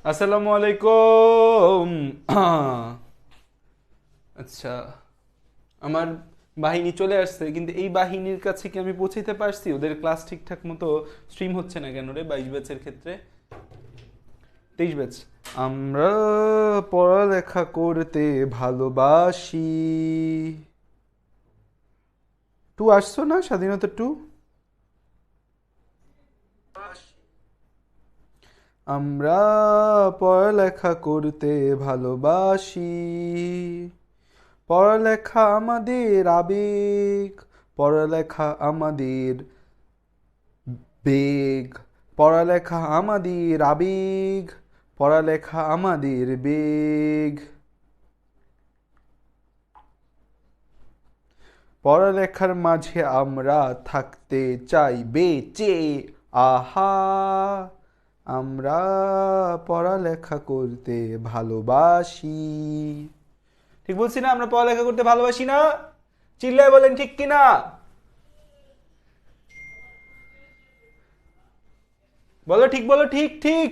আসসালামু আলাইকুম। আচ্ছা, আমার বাহিনী চলে আসছে, কিন্তু এই বাহিনীর কাছে কি আমি পৌঁছাইতে পারছি? ওদের ক্লাস ঠিকঠাক মতো স্ট্রিম হচ্ছে না কেন রে 22 ব্যাচের ক্ষেত্রে? 23 ব্যাচ। আমরা পড়ালেখা করতে ভালোবাসি। টু আসছো না, স্বাধীনতা টু? আমরা পড়ালেখা করতে ভালোবাসি। পড়ালেখা আমাদের আবেগ, পড়ালেখা আমাদের বেগ, পড়ালেখা আমাদের আবেগ, পড়ালেখা আমাদের বেগ। পড়ালেখার মাঝে আমরা থাকতে চাই বেঁচে। আহা, আমরা পড়ালেখা করতে ভালোবাসি। ঠিক বলছি না? আমরা পড়ালেখা করতে ভালোবাসি না? চিল্লায় বলেন ঠিক কিনা। বলো ঠিক, বলো ঠিক ঠিক।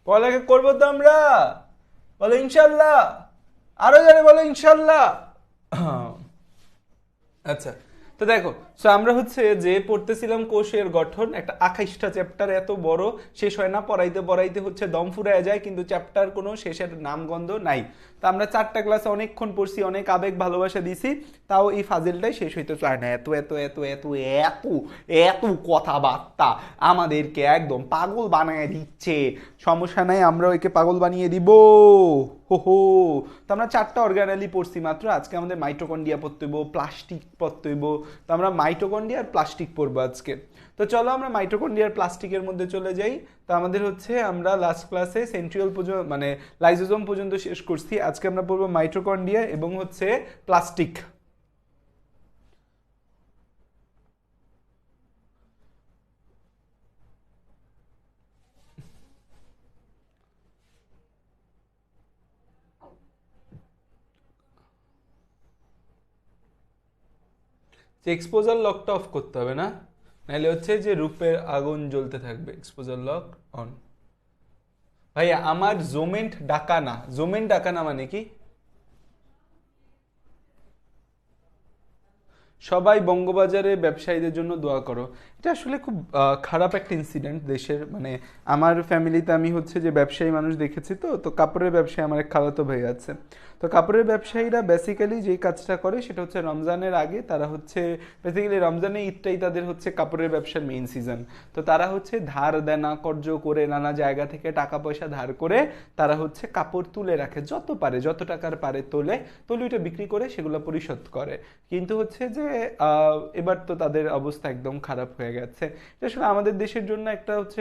পড়ালেখা করবো তো আমরা। বলো ইনশাল্লাহ। আরো জানে বলো ইনশাল্লাহ। আচ্ছা, তো দেখো, সো আমরা হচ্ছে যে পড়তেছিলাম কোষের গঠন, একটা 28টা চ্যাপ্টার, এত বড়, শেষ হয় না, পড়াইতে পড়াইতে হচ্ছে দম ফুরায় যায়, কিন্তু চ্যাপ্টার কোনো শেষের নামগন্ধ নাই। তো আমরা 4টা ক্লাসে অনেকক্ষণ পড়ছি, অনেক আবেগ ভালোবাসা দিছি, তাও এই ফাজিলটাই শেষ হইতে চায় না। এত এত এত এত এত এত কথাবার্তা আমাদেরকে একদম পাগল বানায় দিচ্ছে। সমস্যা নাই, আমরা ওকে পাগল বানিয়ে দিব। হো হো। তো আমরা 4টা অর্গানালি পড়ছি মাত্র। আজকে আমাদের মাইটোকন্ড্রিয়া পড়তে হইব, প্লাস্টিক পড়তে হইব। তো আমরা মাইটোকন্ড্রিয়া আর প্লাস্টিক পড়বো আজকে। তো চলো আমরা মাইটোকন্ড্রিয়ার প্লাস্টিকের মধ্যে চলে যাই। তো আমাদের হচ্ছে আমরা লাস্ট ক্লাসে সেন্ট্রিওল পর্যন্ত, মানে লাইজোজোম পর্যন্ত শেষ করছি। আজকে আমরা পড়বো মাইটোকন্ড্রিয়া এবং হচ্ছে প্লাস্টিক। এক্সপোজার লকটা অফ করতে হবে না, নাহলে হচ্ছে যে রূপের আগুন জ্বলতে থাকবে। Exposure lock on. ভাইয়া আমার জোমেন্ট ডাকানা, জোমেন্ট ডাকানা মানে কি? সবাই বঙ্গবাজারে ব্যবসায়ীদের জন্য দোয়া করো। এটা আসলে খুব খারাপ একটা ইনসিডেন্ট দেশের, মানে আমার ফ্যামিলিতে আমি হচ্ছে যে ব্যবসায়ী মানুষ দেখেছি। তো তো কাপড়ের ব্যবসায়ী আমার এক খালাতো ভাই আছে। তো কাপড়ের ব্যবসায়ীরা বেসিক্যালি যে কাজটা করে সেটা হচ্ছে রমজানের আগে তারা হচ্ছে, বেসিক্যালি রমজানের ঈদটাই তাদের হচ্ছে কাপড়ের ব্যবসার মেইন সিজন। তো তারা হচ্ছে ধার দেনা কর্জ করে নানা জায়গা থেকে টাকা পয়সা ধার করে তারা হচ্ছে কাপড় তুলে রাখে, যত পারে, যত টাকার পারে তোলে, তোলে ওইটা বিক্রি করে সেগুলো পরিশোধ করে। কিন্তু হচ্ছে যে এবার তো তাদের অবস্থা একদম খারাপ হয়ে গেছে। এটা আসলে আমাদের দেশের জন্য একটা হচ্ছে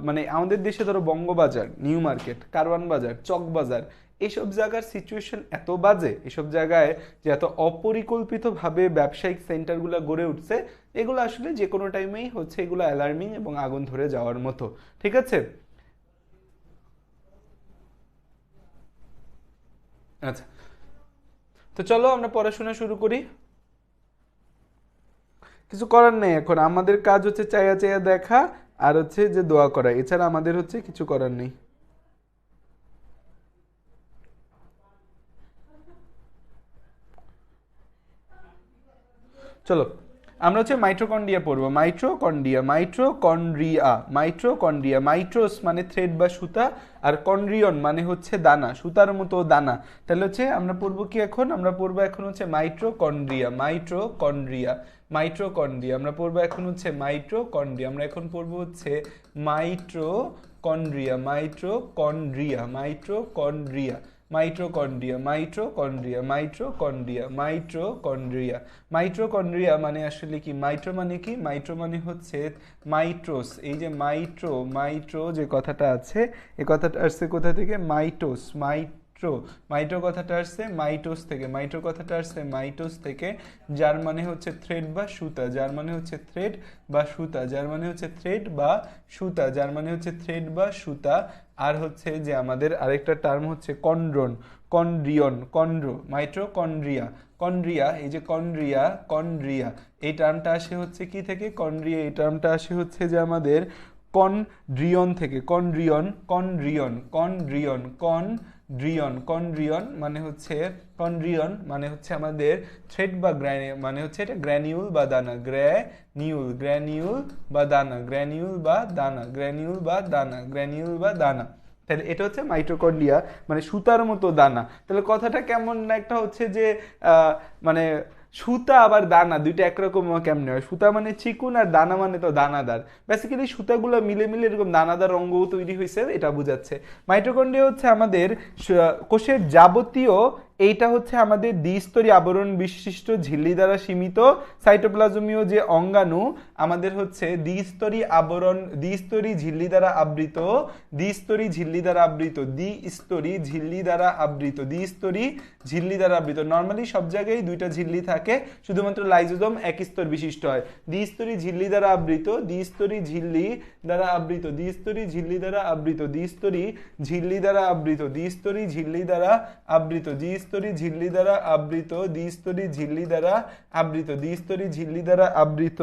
মানে আমাদের দেশে ধরো বঙ্গবাজার, নিউ মার্কেট, কারওয়ান বাজার, চক বাজার, এইসব জায়গার সিচুয়েশন এত বাজে, এসব জায়গায় যে এত অপরিকল্পিতভাবে ব্যবসায়িক সেন্টারগুলো গড়ে উঠছে, এগুলো আসলে যে কোনো টাইমেই হচ্ছে এগুলো অ্যালার্মিং এবং আগুন ধরে যাওয়ার মতো। ঠিক আছে। আচ্ছা, তো চলো আমরা পড়াশোনা শুরু করি। কিছু করার নেই, এখন আমাদের কাজ হচ্ছে চাইয়া চাইয়া দেখা আর হচ্ছে যে দোয়া করা, এছাড়া আমাদের হচ্ছে কিছু করার নেই। চলো আমরা হচ্ছে মাইট্রোকন্ড্রিয়া পড়বো। মাইট্রোকন্ড্রিয়া, মাইট্রোকন্ড্রিয়া, মাইট্রোকন্ড্রিয়া, মাইট্রোস মানে থ্রেড বা সুতা, আর কন্ড্রিয়ন মানে হচ্ছে দানা, সুতার মতো দানা। তাহলে হচ্ছে আমরা পড়বো কি এখন? আমরা পড়বো এখন হচ্ছে মাইট্রোকন্ড্রিয়া, মাইট্রোকন্ড্রিয়া, মাইট্রোকন্ড্রিয়া। আমরা পড়বো এখন হচ্ছে মাইট্রোকন্ড্রিয়া, আমরা এখন পড়বো হচ্ছে mitochondria, mitochondria, mitochondria, mitochondria, mitochondria, mitochondria, mitochondria. Mitochondria মানে আসলে কি? মাইট্রো মানে কি? মাইট্রো মানে হচ্ছে মাইটোস। এই যে মাইট্রো, মাইট্রো যে কথাটা আছে, এই কথাটা আসছে কোথা থেকে? মাইটোস, মাইট্রো মাইট্রো, মাইট্রো কথাটা আসছে মাইটোস থেকে, মাইট্রো কথাটা আসছে মাইটোস থেকে, যার মানে হচ্ছে থ্রেড বা সুতা, যার মানে হচ্ছে থ্রেড বা সুতা, যার মানে হচ্ছে থ্রেড বা সুতা, যার মানে হচ্ছে থ্রেড বা সুতা। আর হচ্ছে যে আমাদের আরেকটা টার্ম হচ্ছে কন্ড্রন, কন্ড্রিয়ন, কন্ড্রো, মাইট্রোকন্ড্রিয়া, কন্ড্রিয়া, এই যে কন্ড্রিয়া, কন্ড্রিয়া, এই টার্মটা আসে হচ্ছে কি থেকে, কন্ড্রিয়া, এই টার্মটা আসে হচ্ছে যে আমাদের কনড্রিয়ন থেকে, কনড্রিয়ন, কনড্রিয়ন, কনড্রিয়ন, কনড্রিয়ন, কনড্রিয়ন মানে হচ্ছে, কনড্রিয়ন মানে হচ্ছে আমাদের থ্রেড বা মানে হচ্ছে এটা গ্র্যানিউল বা দানা, গ্র্যানিউল, গ্র্যানিউল বা দানা, গ্র্যানিউল বা দানা, গ্র্যানিউল বা দানা, গ্র্যানিউল বা দানা। তাহলে এটা হচ্ছে মাইটোকন্ড্রিয়া, মানে সুতার মতো দানা। তাহলে কথাটা কেমন না একটা হচ্ছে যে মানে সুতা আবার দানা দুইটা একরকম কেমনে হয়? সুতা মানে চিকুন আর দানা মানে তো দানাদার। বেসিক্যালি সুতাগুলো মিলে মিলে এরকম দানাদার অঙ্গ তৈরি হয়েছে, এটা বোঝাচ্ছে। মাইটোকন্ড্রিয়া হচ্ছে আমাদের কোষের যাবতীয়, এইটা হচ্ছে আমাদের দ্বিস্তরী আবরণ বিশিষ্ট ঝিল্লি দ্বারা সীমিত সাইটোপ্লাজমীয় যে অঙ্গাণু, আমাদের হচ্ছে দ্বিস্তরী আবরণ, দ্বিস্তরী ঝিল্লি দ্বারা আবৃত, দ্বিস্তরী ঝিল্লি দ্বারা আবৃত, দ্বিস্তরী ঝিল্লি দ্বারা আবৃত, দ্বিস্তরী ঝিল্লি দ্বারা আবৃত। নর্মালি সব জায়গায় দুইটা ঝিল্লি থাকে, শুধুমাত্র লাইজোজোম এক স্তর বিশিষ্ট হয়। দ্বিস্তরী ঝিল্লি দ্বারা আবৃত, দ্বিস্তরী ঝিল্লি দ্বারা আবৃত, দ্বিস্তরী ঝিল্লি দ্বারা আবৃত, দ্বিস্তরী ঝিল্লি দ্বারা আবৃত, দ্বিস্তরী ঝিল্লি দ্বারা আবৃত, দ্বিস্তরী ঝিল্লি দ্বারা আবৃত, দ্বিস্তরী ঝিল্লি দ্বারা আবৃত, দ্বিস্তরী ঝিল্লি দ্বারা আবৃত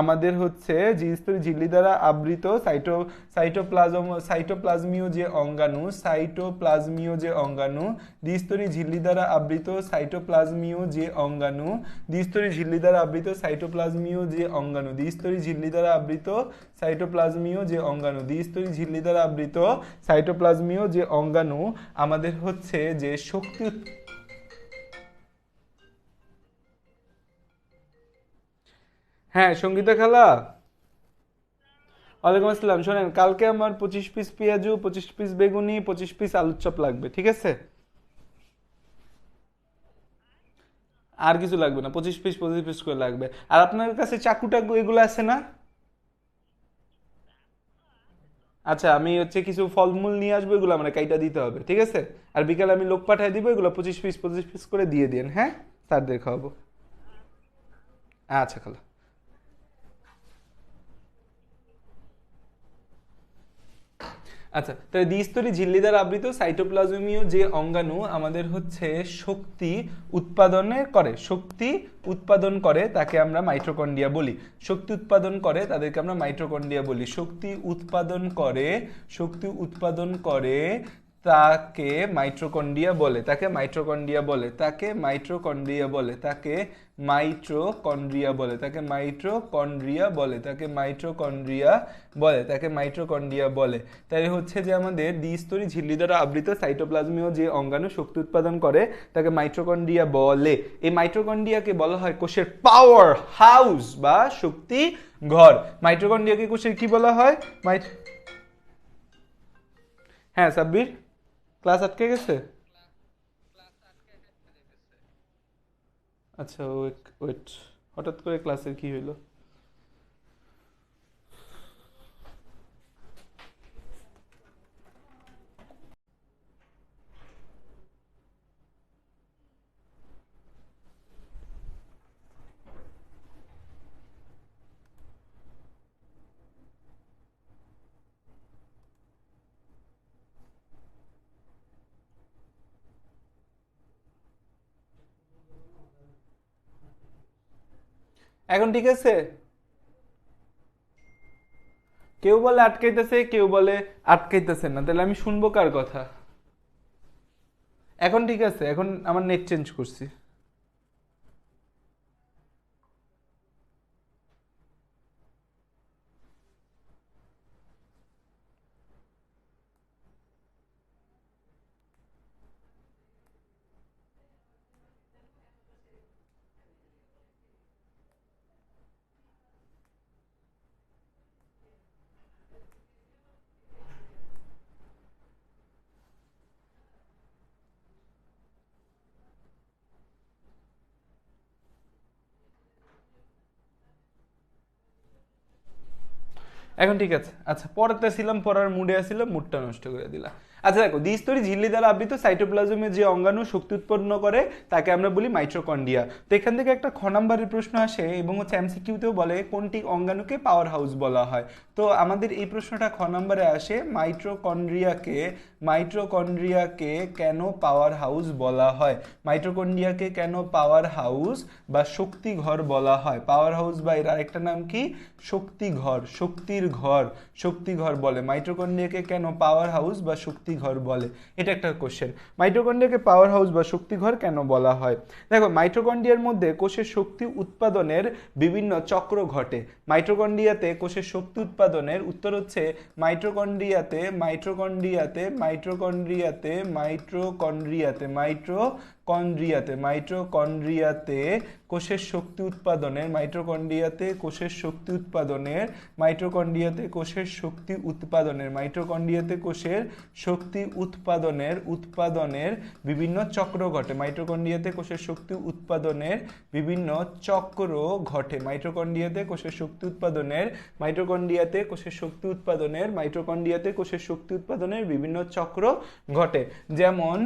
আমাদের হচ্ছে দ্বিস্তরী ঝিল্লি দ্বারা আবৃত সাইটোপ্লাজমীয় যে অঙ্গাণু, সাইটোপ্লাজমীয় যে অঙ্গাণু, দ্বিস্তরী ঝিল্লি দ্বারা আবৃত সাইটোপ্লাজমীয় যে অঙ্গাণু, দ্বিস্তরী ঝিল্লি দ্বারা আবৃত সাইটোপ্লাজমীয় যে অঙ্গাণু, দ্বিস্তরী ঝিল্লি দ্বারা আবৃত সাইটোপ্লাজমীয় যে অঙ্গাণু, দ্বিস্তরী ঝিল্লি দ্বারা আবৃত সাইটোপ্লাজমীয় যে অঙ্গাণু আমাদের হচ্ছে যে শক্তি। হ্যাঁ সঙ্গীতা খালা, ওয়ালাইকুম আসসালাম। শোনেন, কালকে আমার 25 পিস পেঁয়াজু, 25 পিস বেগুনি, 25 পিস আলুর চপ লাগবে, ঠিক আছে? আর কিছু লাগবে না, 25 পিস 25 পিস করে লাগবে। আর আপনার কাছে চাকু টাকু এগুলো আছে না? আচ্ছা, আমি হচ্ছে কিছু ফলমূল নিয়ে আসবো, এগুলো মানে কাইটা দিতে হবে, ঠিক আছে? আর বিকালে আমি লোক পাঠিয়ে দিব, এগুলো 25 পিস 25 পিস করে দিয়ে দিন, হ্যাঁ? স্যারদের খাওয়াবো। আচ্ছা খালা। আচ্ছা, তাহলে দ্বিস্তরী ঝিল্লি দ্বারা আবৃত সাইটোপ্লাজমীয় যে অঙ্গাণু আমাদের হচ্ছে শক্তি উৎপাদনে করে, শক্তি উৎপাদন করে, তাকে আমরা মাইটোকন্ড্রিয়া বলি। শক্তি উৎপাদন করে তাদেরকে আমরা মাইটোকন্ড্রিয়া বলি। শক্তি উৎপাদন করে, শক্তি উৎপাদন করে তাকে মাইটোকন্ড্রিয়া বলে, তাকে মাইটোকন্ড্রিয়া বলে, তাকে মাইটোকন্ড্রিয়া বলে, তাকে মাইটোকন্ড্রিয়া বলে, তাকে মাইটোকন্ড্রিয়া বলে, তাকে মাইটোকন্ড্রিয়া বলে, তাকে মাইটোকন্ড্রিয়া বলে। তাই হচ্ছে যে আমাদের দ্বিস্তরী ঝিল্লি দ্বারা আবৃত সাইটোপ্লাজমীয় যে অঙ্গাণু শক্তি উৎপাদন করে তাকে মাইটোকন্ড্রিয়া বলে। এই মাইটোকন্ড্রিয়াকে বলা হয় কোষের পাওয়ার হাউস বা শক্তি ঘর। মাইটোকন্ড্রিয়াকে কোষের কি বলা হয়? হ্যাঁ সাব্বির, ক্লাস আটকে গেছে? আচ্ছা ওয়েট ওয়েট, হঠাৎ করে ক্লাসের কি হইলো? এখন ঠিক আছে? কেউ বলে আটকাইতেছে, কেউ বলে আটকাইতেছে না, তাহলে আমি শুনবো কার কথা? এখন ঠিক আছে, এখন আমার নেট চেঞ্জ করছি। এখন ঠিক আছে। আচ্ছা, পড়তে ছিলাম, পড়ার মুডে আসছিলাম, মুডটা নষ্ট করে দিলা। আচ্ছা দেখো, দ্বিস্তরী ঝিল্লি দ্বারা আবৃত সাইটোপ্লাজমে যে অঙ্গাণু শক্তি উৎপন্ন করে তাকে আমরা বলি মাইটোকন্ড্রিয়া। তো এখান থেকে একটা খ নাম্বারের প্রশ্ন আসে এবং হচ্ছে এমসিকিউতেও বলে কোনটি অঙ্গাণুকে পাওয়ার হাউস বলা হয়। তো আমাদের এই প্রশ্নটা খ নাম্বারে আসে, মাইটোকন্ড্রিয়াকে কেন পাওয়ার হাউস বলা হয়, মাইটোকন্ড্রিয়াকে কেন পাওয়ার হাউস বা শক্তি ঘর বলা হয়। পাওয়ার হাউস বা এর আরেকটা নাম কি, শক্তি ঘর, শক্তি ঘর বলে। মাইটোকন্ড্রিয়াকে কেন পাওয়ার হাউস বা শক্তি ঘর বলে, এটা একটা কোশ্চেন। মাইটোকন্ড্রিয়াকে পাওয়ার হাউস বা শক্তি ঘর কেন বলা হয়? দেখো, মাইটোকন্ড্রিয়ার মধ্যে কোষের শক্তি উৎপাদনের বিভিন্ন চক্র ঘটে। মাইটোকন্ড্রিয়াতে কোষের শক্তি উৎপাদনের উত্তর হচ্ছে মাইটোকন্ড্রিয়াতে কোষের শক্তি উৎপাদনের বিভিন্ন চক্র ঘটে। মাইটোকন্ড্রিয়াতে কোষের শক্তি উৎপাদনের বিভিন্ন চক্র ঘটে। মাইটোকন্ড্রিয়াতে কোষের শক্তি উৎপাদনের বিভিন্ন চক্র ঘটে। যেমন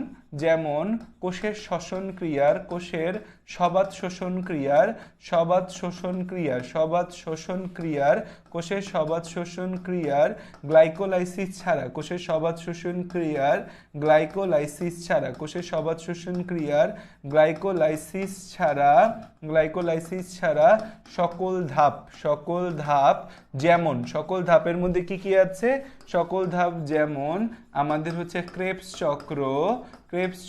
কোষের শ্বসন ক্রিয়ার, কোষের সবাত শোষণ ক্রিয়ার, গ্লাইকোলাইসিস ছাড়া, সকল ধাপ যেমন, সকল ধাপের মধ্যে কি কি আছে, সকল ধাপ যেমন আমাদের হচ্ছে ক্রেবস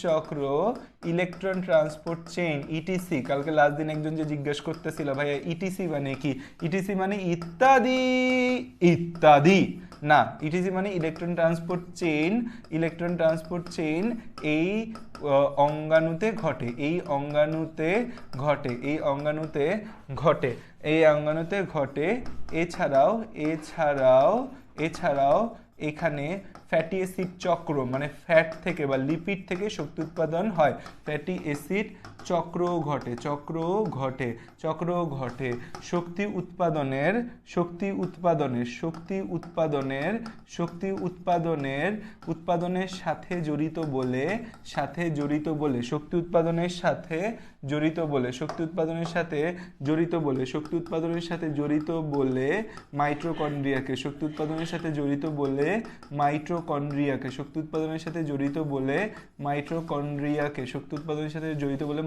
চক্র, ইলেকট্রন ট্রান্সপোর্ট চেইন, ইটিসি। কালকে লাস্ট দিন একজন যে জিজ্ঞেস করতেছিল ভাইয়া ইটিসি মানে কি, ইটিসি মানে ইত্যাদি না, ইটিসি মানে ইলেকট্রন ট্রান্সপোর্ট চেইন এই অঙ্গাণুতে ঘটে। এছাড়াও এখানে ফ্যাটি অ্যাসিড চক্র মানে ফ্যাট থেকে বা লিপিড থেকে শক্তি উৎপাদন হয়, ফ্যাটি অ্যাসিড চক্র ঘটে। শক্তি উৎপাদনের সাথে জড়িত বলে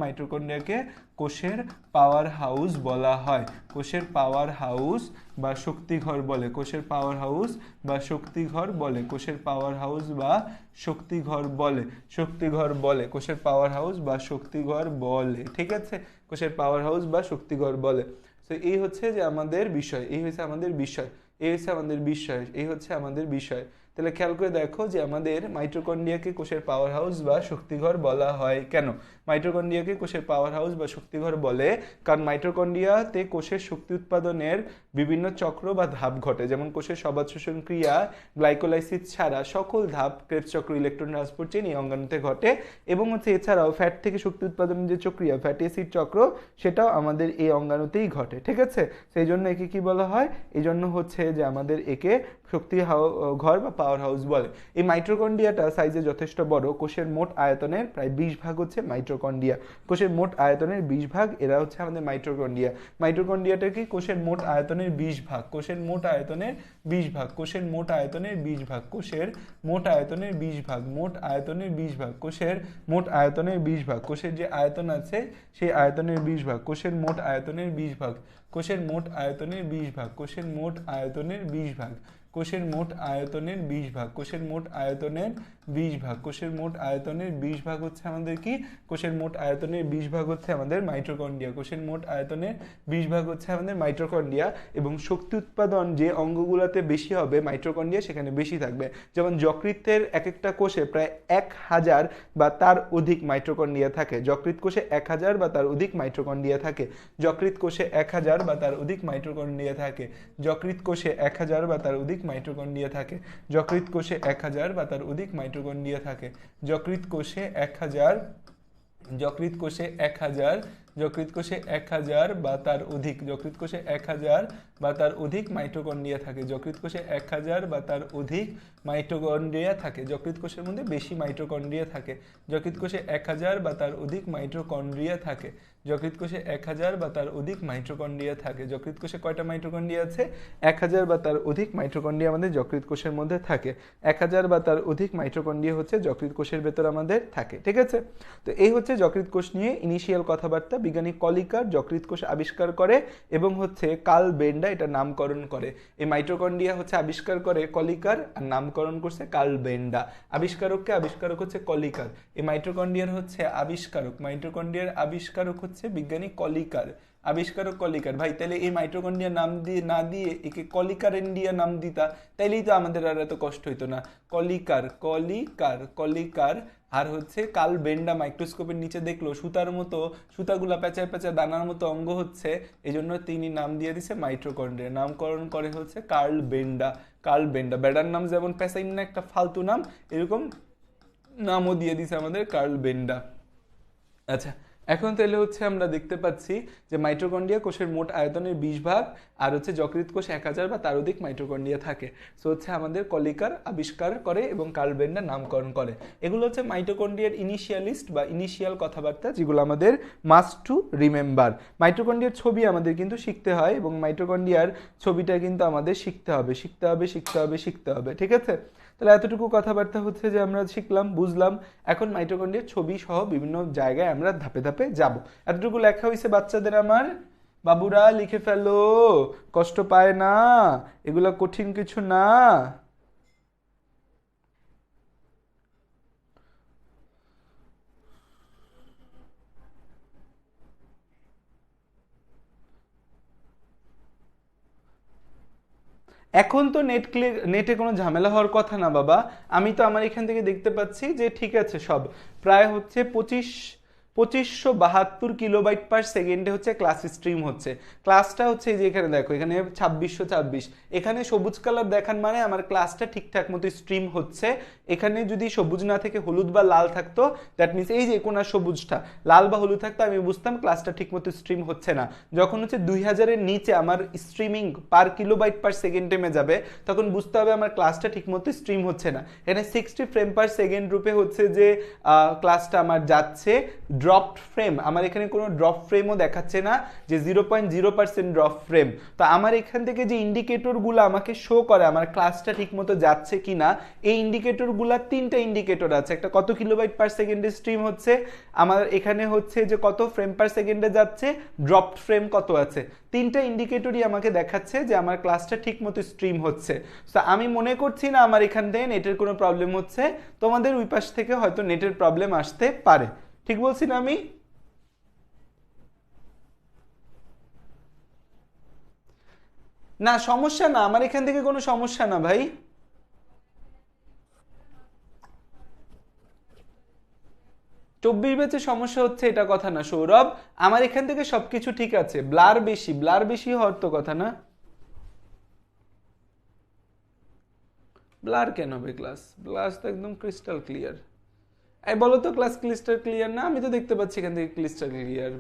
মাইটোকন্ড্রিয়াকে কোষের পাওয়ার হাউস বলা হয়, কোষের পাওয়ার হাউস বা শক্তি ঘর বলে, ঠিক আছে, কোষের পাওয়ার হাউস বা শক্তি ঘর বলে। তো এই হচ্ছে যে আমাদের বিষয়। তাহলে খেয়াল করে দেখো যে আমাদের মাইটোকন্ড্রিয়াকে কোষের পাওয়ার হাউস বা শক্তিঘর বলা হয় কেন। মাইটোকন্ড্রিয়াকে কোষের পাওয়ার হাউস বা শক্তিঘর বলে কারণ মাইটোকন্ড্রিয়াতে কোষের শক্তি উৎপাদনের বিভিন্ন চক্র বা ধাপ ঘটে, যেমন কোষের সবাত শোষণ ক্রিয়া, গ্লাইকোলাইসিস ছাড়া সকল ধাপ ক্রেবস চক্র, ইলেকট্রন ট্রান্সপোর্ট চেইন এই অঙ্গাণুতে ঘটে। এবং হচ্ছে এছাড়াও ফ্যাট থেকে শক্তি উৎপাদনের যে চক্রিয়া ফ্যাটি অ্যাসিড চক্র সেটাও আমাদের এই অঙ্গাণুতেই ঘটে, ঠিক আছে। সেই জন্য একে কি বলা হয়, এই জন্য হচ্ছে যে আমাদের একে শক্তি ঘর বা পাওয়ার হাউস বলে। এই মাইটোকন্ড্রিয়াটা সাইজে যথেষ্ট বড়, কোষের মোট আয়তনের প্রায় 20 ভাগ হচ্ছে মাইটোকন্ড্রিয়া, কোষের মোট আয়তনের 20 ভাগ এরা হচ্ছে আমাদের মাইটোকন্ড্রিয়াটা কি কোষের মোট আয়তনের 20 ভাগ, কোষের মোট আয়তনের 20 ভাগ, কোষের মোট আয়তনের 20 ভাগ, কোষের মোট আয়তনের 20 ভাগ, কোষের যে আয়তন আছে সেই আয়তনের 20 ভাগ, কোষের মোট আয়তনের 20 ভাগ, কোষের মোট আয়তনের 20 ভাগ, কোষের মোট আয়তনের 20 ভাগ, কোষের মোট আয়তনের 20 ভাগ, কোষের মোট আয়তনের 20 ভাগ, কোষের মোট আয়তনের 20 ভাগ হচ্ছে আমাদের কি, কোষের মোট আয়তনের 20 ভাগ হচ্ছে আমাদের মাইটোকন্ড্রিয়া, কোষের মোট আয়তনের 20 ভাগ হচ্ছে আমাদের মাইটোকন্ড্রিয়া। এবং শক্তি উৎপাদন যে অঙ্গগুলোতে বেশি হবে মাইটোকন্ড্রিয়া সেখানে বেশি থাকবে, যেমন যকৃতের এক একটা কোষে প্রায় 1000 বা তার অধিক মাইটোকন্ড্রিয়া থাকে, যকৃত কোষে 1000 বা তার অধিক মাইটোকন্ড্রিয়া থাকে, যকৃত কোষে 1000 বা তার অধিক মাইটোকন্ড্রিয়া থাকে, যকৃত কোষে 1000 বা তার অধিক মাইটোকন্ড্রিয়া থাকে, যকৃত কোষে 1000 বা তার অধিক মাইটোকন্ড্রিয়া থাকে, যকৃত কোষে 1000 যকৃৎ কোষে 1000, যকৃৎ কোষে 1000 বা তার অধিক, যকৃৎ কোষে 1000 বা তার অধিক মাইটোকন্ড্রিয়া থাকে, যকৃৎ কোষে 1000 বা তার অধিক মাইটোকন্ড্রিয়া থাকে, যকৃৎ কোষের মধ্যে বেশি মাইটোকন্ড্রিয়া থাকে, যকৃৎ কোষে 1000 বা তার অধিক মাইটোকন্ড্রিয়া থাকে, যকৃৎ কোষে 1000 বা তার অধিক মাইটোকন্ড্রিয়া থাকে। যকৃৎ কোষে কয়টা মাইটোকন্ড্রিয়া আছে? 1000 বা তার অধিক মাইটোকন্ড্রিয়া আমাদের যকৃৎ কোষের মধ্যে থাকে। 1000 বা তার অধিক মাইটোকন্ড্রিয়া হচ্ছে যকৃৎ কোষের ভেতর আমাদের থাকে, ঠিক আছে? তো এই হচ্ছে যকৃৎ কোষ নিয়ে ইনিশিয়াল কথাবার্তা। বিজ্ঞানী কলিকার যকৃৎ কোষ আবিষ্কার করে এবং হচ্ছে কার্ল বেন্ডা এটা নামকরণ করে। এই মাইটোকন্ড্রিয়া হচ্ছে আবিষ্কার করে কলিকার আর নামকরণ করছে কার্ল বেন্ডা। আবিষ্কারক হচ্ছে কলিকার। এই মাইটোকন্ড্রিয়ার হচ্ছে আবিষ্কারক, মাইটোকন্ড্রিয়ার আবিষ্কারক হচ্ছে বিজ্ঞানী কলিকার। আবিষ্কারক কলিকার। ভাই তাহলে এই মাইটোকন্ড্রিয়া নাম দিয়ে না দিয়ে একে কলিকারেন্ডিয়া নাম দিতা, তাইলেই তো আমাদের আর এত কষ্ট হইতো না। কলিকার, কলিকার, কলিকার। আর হচ্ছে কার্ল বেন্ডা মাইক্রোস্কোপের নিচে দেখলো সুতার মতো, সুতাগুলা পেঁচায় পেঁচায় দানার মতো অঙ্গ হচ্ছে, এই জন্য তিনি নাম দিয়ে দিছে মাইটোকন্ড্রিয়া। নামকরণ করে হচ্ছে কার্ল বেন্ডা। কার্ল বেন্ডা, বেডার নাম যেমন পেঁচাইন না একটা ফালতু নাম, এরকম নামও দিয়ে দিছে আমাদের কার্ল বেন্ডা। আচ্ছা, এখন তাহলে হচ্ছে আমরা দেখতে পাচ্ছি যে মাইটোকন্ড্রিয়া কোষের মোট আয়তনের 20 ভাগ, আর হচ্ছে যকৃৎ কোষ 1000 বা তার অধিক মাইটোকন্ড্রিয়া থাকে। সো হচ্ছে আমাদের কলিকার আবিষ্কার করে এবং কার্ল বেন্ডা নামকরণ করে। এগুলো হচ্ছে মাইটোকন্ড্রিয়ার ইনিশিয়ালিস্ট বা ইনিশিয়াল কথাবার্তা, যেগুলো আমাদের মাস্ট টু রিমেম্বার। মাইটোকন্ড্রিয়ার ছবি আমাদের কিন্তু শিখতে হয় এবং মাইটোকন্ড্রিয়ার ছবিটা কিন্তু আমাদের শিখতে হবে, শিখতে হবে, শিখতে হবে, শিখতে হবে, ঠিক আছে? তাহলে এতটুকু কথাবার্তা হচ্ছে যে আমরা শিখলাম, বুঝলাম। এখন মাইটোকন্ড্রিয়ার ছবি সহ বিভিন্ন জায়গায় আমরা ধাপে ধাপে যাব। এতটুকু লেখা হয়েছে বাচ্চাদের আমার, বাবুরা লিখে ফেলো, কষ্ট পায় না, এগুলা কঠিন কিছু না। এখন তো নেটে কোনো ঝামেলা হওয়ার কথা না বাবা। আমি তো আমার এখান থেকে দেখতে পাচ্ছি যে ঠিক আছে, সব প্রায় হচ্ছে 2572 কিলোবাইট পার সেকেন্ডে হচ্ছে ক্লাস স্ট্রিম হচ্ছে। ক্লাসটা হচ্ছে এই যে এখানে দেখো, এখানে 2626, এখানে সবুজ কালার দেখান মানে আমার ক্লাসটা ঠিকঠাক মতো স্ট্রিম হচ্ছে। এখানে যদি সবুজ না থেকে হলুদ বা লাল থাকতো, দ্যাট মিনস এই যে কোনা সবুজটা লাল বা হলুদ থাকতো, আমি বুঝতাম ক্লাসটা ঠিক মতো স্ট্রিম হচ্ছে না। যখন হচ্ছে 2000-এর নিচে আমার স্ট্রিমিং পার কিলোবাইট পার সেকেন্ডে যাবে, তখন বুঝতে হবে আমার ক্লাসটা ঠিক মতো স্ট্রিম হচ্ছে না। এখানে 60 ফ্রেম পার সেকেন্ড রূপে হচ্ছে যে ক্লাসটা আমার যাচ্ছে। ড্রপড ফ্রেম, আমার এখানে কোনো ড্রপ ফ্রেমও দেখাচ্ছে না যে 0.0% ড্রপ ফ্রেম। তো আমার এখান থেকে যে ইন্ডিকেটরগুলো আমাকে শো করে আমার ক্লাসটা ঠিকমতো যাচ্ছে কিনা, এই ইন্ডিকেটরগুলো 3টা ইন্ডিকেটর আছে। একটা কত কিলোবাইট পার সেকেন্ডে স্ট্রিম হচ্ছে, আমার এখানে হচ্ছে যে কত ফ্রেম পার সেকেন্ডে যাচ্ছে, ড্রপড ফ্রেম কত আছে। 3টা ইন্ডিকেটরই আমাকে দেখাচ্ছে যে আমার ক্লাসটা ঠিকমতো স্ট্রিম হচ্ছে। তো আমি মনে করছি না আমার এখান থেকে নেটের কোনো প্রবলেম হচ্ছে, তোমাদের ওই পাশ থেকে হয়তো নেটের প্রবলেম আসতে পারে। ঠিক বলছি না আমি? না সমস্যা না, আমার এখান থেকে কোনো সমস্যা না ভাই। 24 ব্যাচে সমস্যা হচ্ছে এটা কথা না সৌরভ, আমার এখান থেকে সবকিছু ঠিক আছে। ব্লার বেশি, ব্লার বেশি হওয়ার তো কথা না। ব্লার কেন হবে ক্লাস? ক্লাস তো একদম ক্রিস্টাল ক্লিয়ার। এই বলো তো ক্লাস ক্লিস্টার ক্লিয়ার না? আমি তো দেখতে পাচ্ছি এখান থেকে ক্লিস্টার ক্লিয়ার।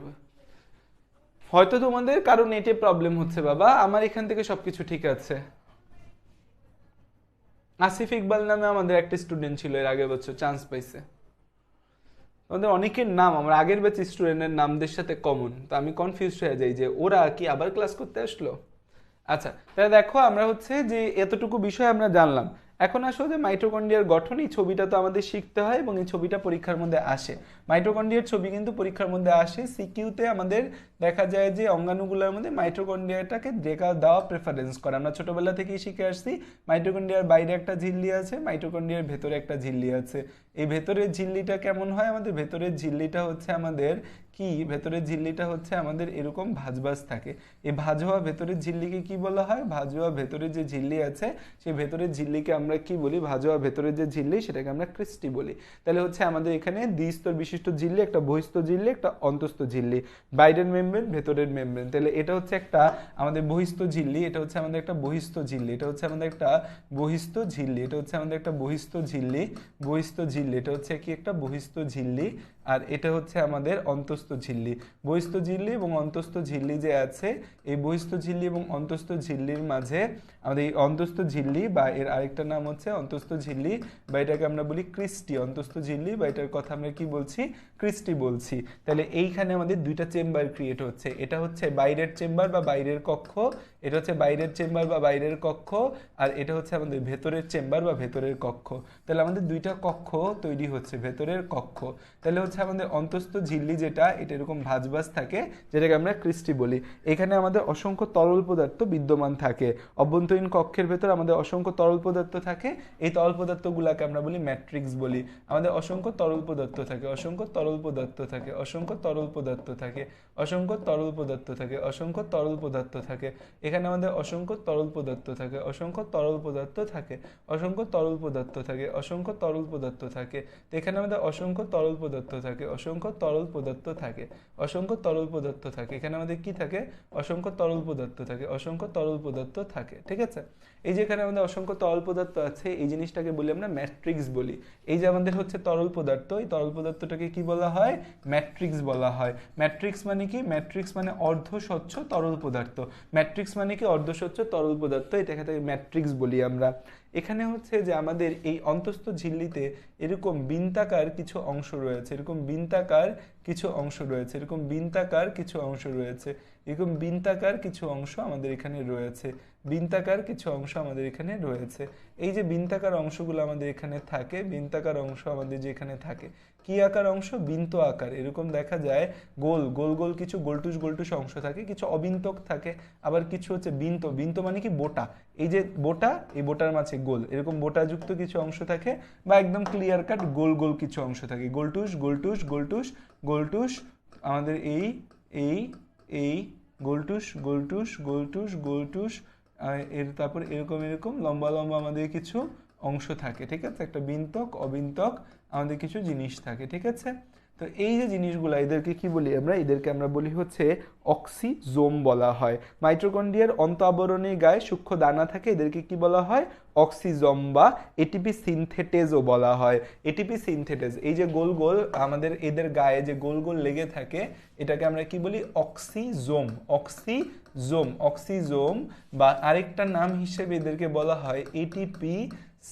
হয়তো তোমাদের কারো নেটে প্রবলেম হচ্ছে বাবা, আমার এখান থেকে সবকিছু ঠিক আছে। আসিফ ইকবাল নামে আমাদের একটা স্টুডেন্ট ছিল এর আগের বছর, চান্স পাইছে। আমাদের অনেকের নাম আমার আগের ব্যাচ স্টুডেন্টের নামদের সাথে কমন, তো আমি কনফিউজ হয়ে যাই যে ওরা কি আবার ক্লাস করতে আসলো। আচ্ছা, তাহলে দেখো আমরা হচ্ছে যে এতটুকু বিষয় আমরা জানলাম। এখন আসলে যে মাইটোকন্ড্রিয়ার গঠন, এই ছবিটা তো আমাদের শিখতে হয় এবং এই ছবিটা পরীক্ষার মধ্যে আসে। মাইটোকন্ড্রিয়ার ছবি কিন্তু পরীক্ষার মধ্যে আসে। সিকিউতে আমাদের দেখা যায় যে অঙ্গাণুগুলোর মধ্যে মাইটোকন্ড্রিয়াটাকে দেওয়া প্রেফারেন্স করে। আমরা ছোটবেলা থেকেই শিখে আসছি মাইটোকন্ড্রিয়ার বাইরে একটা ঝিল্লি আছে, মাইটোকন্ড্রিয়ার ভেতরে একটা ঝিল্লি আছে। এই ভেতরের ঝিল্লিটা কেমন হয়? আমাদের ভেতরের ঝিল্লিটা হচ্ছে আমাদের কি, ভেতরের ঝিল্লিটা হচ্ছে আমাদের এরকম ভাঁজ ভাঁজ থাকে। এই ভাঁজ হওয়া ভেতরের ঝিল্লিকে কি বলা হয়? ভাঁজ হওয়া ভেতরের যে ঝিল্লি আছে, সেই ভেতরের ঝিল্লিকে আমরা কি বলি? ভাঁজ হওয়া ভেতরের যে ঝিল্লি, সেটাকে আমরা ক্রিস্টি বলি। তাহলে হচ্ছে আমাদের এখানে দ্বিস্তর বিশিষ্ট ঝিল্লি, একটা বহিস্থ ঝিল্লি, একটা অন্তস্থ ঝিল্লি। বাইরের মেমব্রেন, ভেতরের মেমব্রেন। তাহলে এটা হচ্ছে একটা আমাদের বহিস্থ ঝিল্লি, এটা হচ্ছে আমাদের একটা বহিস্থ ঝিল্লি, এটা হচ্ছে আমাদের একটা বহিস্থ ঝিল্লি, এটা হচ্ছে আমাদের একটা বহিস্থ ঝিল্লি, বহিস্থ ঝিল্লি, এটা হচ্ছে কি একটা বহিস্থ ঝিল্লি, আর এটা হচ্ছে আমাদের অন্তস্থ ঝিল্লি। বহিস্থ ঝিল্লি এবং অন্তস্থ ঝিল্লি যে আছে, এই বহিস্থ ঝিল্লি এবং অন্তস্থ ঝিল্লির মাঝে আমাদের এই অন্তস্থ ঝিল্লি বা এর আরেকটা নাম হচ্ছে অন্তস্থ ঝিল্লি, বা এটাকে আমরা বলি ক্রিস্টি। অন্তস্থ ঝিল্লি বা এটার কথা আমরা কি বলছি, ক্রিস্টি বলছি। তাহলে এইখানে আমাদের দুইটা চেম্বার ক্রিয়েট হচ্ছে, এটা হচ্ছে বাইরের চেম্বার বা বাইরের কক্ষ, এটা হচ্ছে বাইরের চেম্বার বা বাইরের কক্ষ, আর এটা হচ্ছে আমাদের ভেতরের চেম্বার বা ভেতরের কক্ষ। তাহলে আমাদের দুইটা কক্ষ তৈরি হচ্ছে, ভেতরের কক্ষ। তাহলে হচ্ছে আমাদের অন্তস্থ ঝিল্লি যেটা, এটা এরকম ভাঁজ ভাঁজ থাকে, যেটাকে আমরা ক্রিস্টি বলি। এখানে আমাদের অসংখ্য তরল পদার্থ বিদ্যমান থাকে। অভ্যন্তরীণ কক্ষের ভেতর আমাদের অসংখ্য তরল পদার্থ থাকে, এই তরল পদার্থগুলোকে আমরা বলি ম্যাট্রিক্স বলি। আমাদের অসংখ্য তরল পদার্থ থাকে, অসংখ্য তরল পদার্থ থাকে, অসংখ্য তরল পদার্থ থাকে, অসংখ্য তরল পদার্থ থাকে, অসংখ্য তরল পদার্থ থাকে। এখানে আমাদের অসংখ্য তরল পদার্থ থাকে, অসংখ্য তরল পদার্থ থাকে, অসংখ্য তরল পদার্থ থাকে, অসংখ্য তরল পদার্থ থাকে। তো এখানে আমাদের অসংখ্য তরল পদার্থ থাকে, অসংখ্য তরল পদার্থ থাকে, অসংখ্য তরল পদার্থ থাকে। এখানে আমাদের কি থাকে, অসংখ্য তরল পদার্থ থাকে, অসংখ্য তরল পদার্থ থাকে। ঠিক আছে, এই যে এখানে আমাদের অসংখ্য তরল পদার্থ আছে, এই জিনিসটাকে বলি আমরা ম্যাট্রিক্স বলি। এই যে আমাদের হচ্ছে তরল পদার্থ, এই তরল পদার্থটাকে কি বলা হয়, ম্যাট্রিক্স বলা হয়। ম্যাট্রিক্স মানে কি, ম্যাট্রিক্স মানে অর্ধ স্বচ্ছ তরল পদার্থ। ম্যাট্রিক্স মানে কি, অর্ধ স্বচ্ছ তরল পদার্থ, এটাকে ম্যাট্রিক্স বলি আমরা। এখানে হচ্ছে যে আমাদের এই অন্তস্থ ঝিল্লিতে এরকম বৃত্তাকার কিছু অংশ রয়েছে, এরকম বৃত্তাকার কিছু অংশ রয়েছে, এরকম বৃত্তাকার কিছু অংশ রয়েছে, এরকম বৃত্তাকার কিছু অংশ আমাদের এখানে রয়েছে, বৃত্তাকার কিছু অংশ আমাদের এখানে রয়েছে। এই যে বৃত্তাকার অংশগুলো আমাদের এখানে থাকে, বৃত্তাকার অংশ আমাদের যে এখানে থাকে, কি আকার অংশ, বৃত্ত আকার। এরকম দেখা যায় গোল গোল গোল কিছু গোলটুস গোলটুস অংশ থাকে, কিছু অবিন্তক থাকে, আবার কিছু হচ্ছে বৃন্ত। বৃন্ত মানে কি, বোটা। এই যে বোটা, এই বোটার মাঝে গোল, এরকম বোটাযুক্ত কিছু অংশ থাকে, বা একদম ক্লিয়ার কাট গোল গোল কিছু অংশ থাকে, গোলটুস গোলটুস গোলটুস গোলটুস। আমাদের এই এই এই গোলটুস গোলটুস গোলটুস গোলটুস, এর তারপর এরকম এরকম লম্বা লম্বা আমাদের কিছু অংশ থাকে। ঠিক আছে, একটা বৃন্তক অবিন্তক আমাদের কিছু জিনিস থাকে। ঠিক আছে, তো এই যে জিনিসগুলো, এদেরকে কি বলি আমরা, এদেরকে আমরা বলি হচ্ছে অক্সিজোম বলা হয়। মাইটোকন্ড্রিয়ার অন্ত আবরণীর গায়ে সূক্ষ্ম দানা থাকে, এদেরকে কি বলা হয়, অক্সিজোম বা এটিপি সিনথেটেজও বলা হয়। এটিপি সিনথেটেজ, এই যে গোল গোল আমাদের এদের গায়ে যে গোল গোল লেগে থাকে, এটাকে আমরা কি বলি, অক্সিজোম। অক্সিজোম, অক্সিজোম, বা আরেকটা নাম হিসেবে এদেরকে বলা হয় এটিপি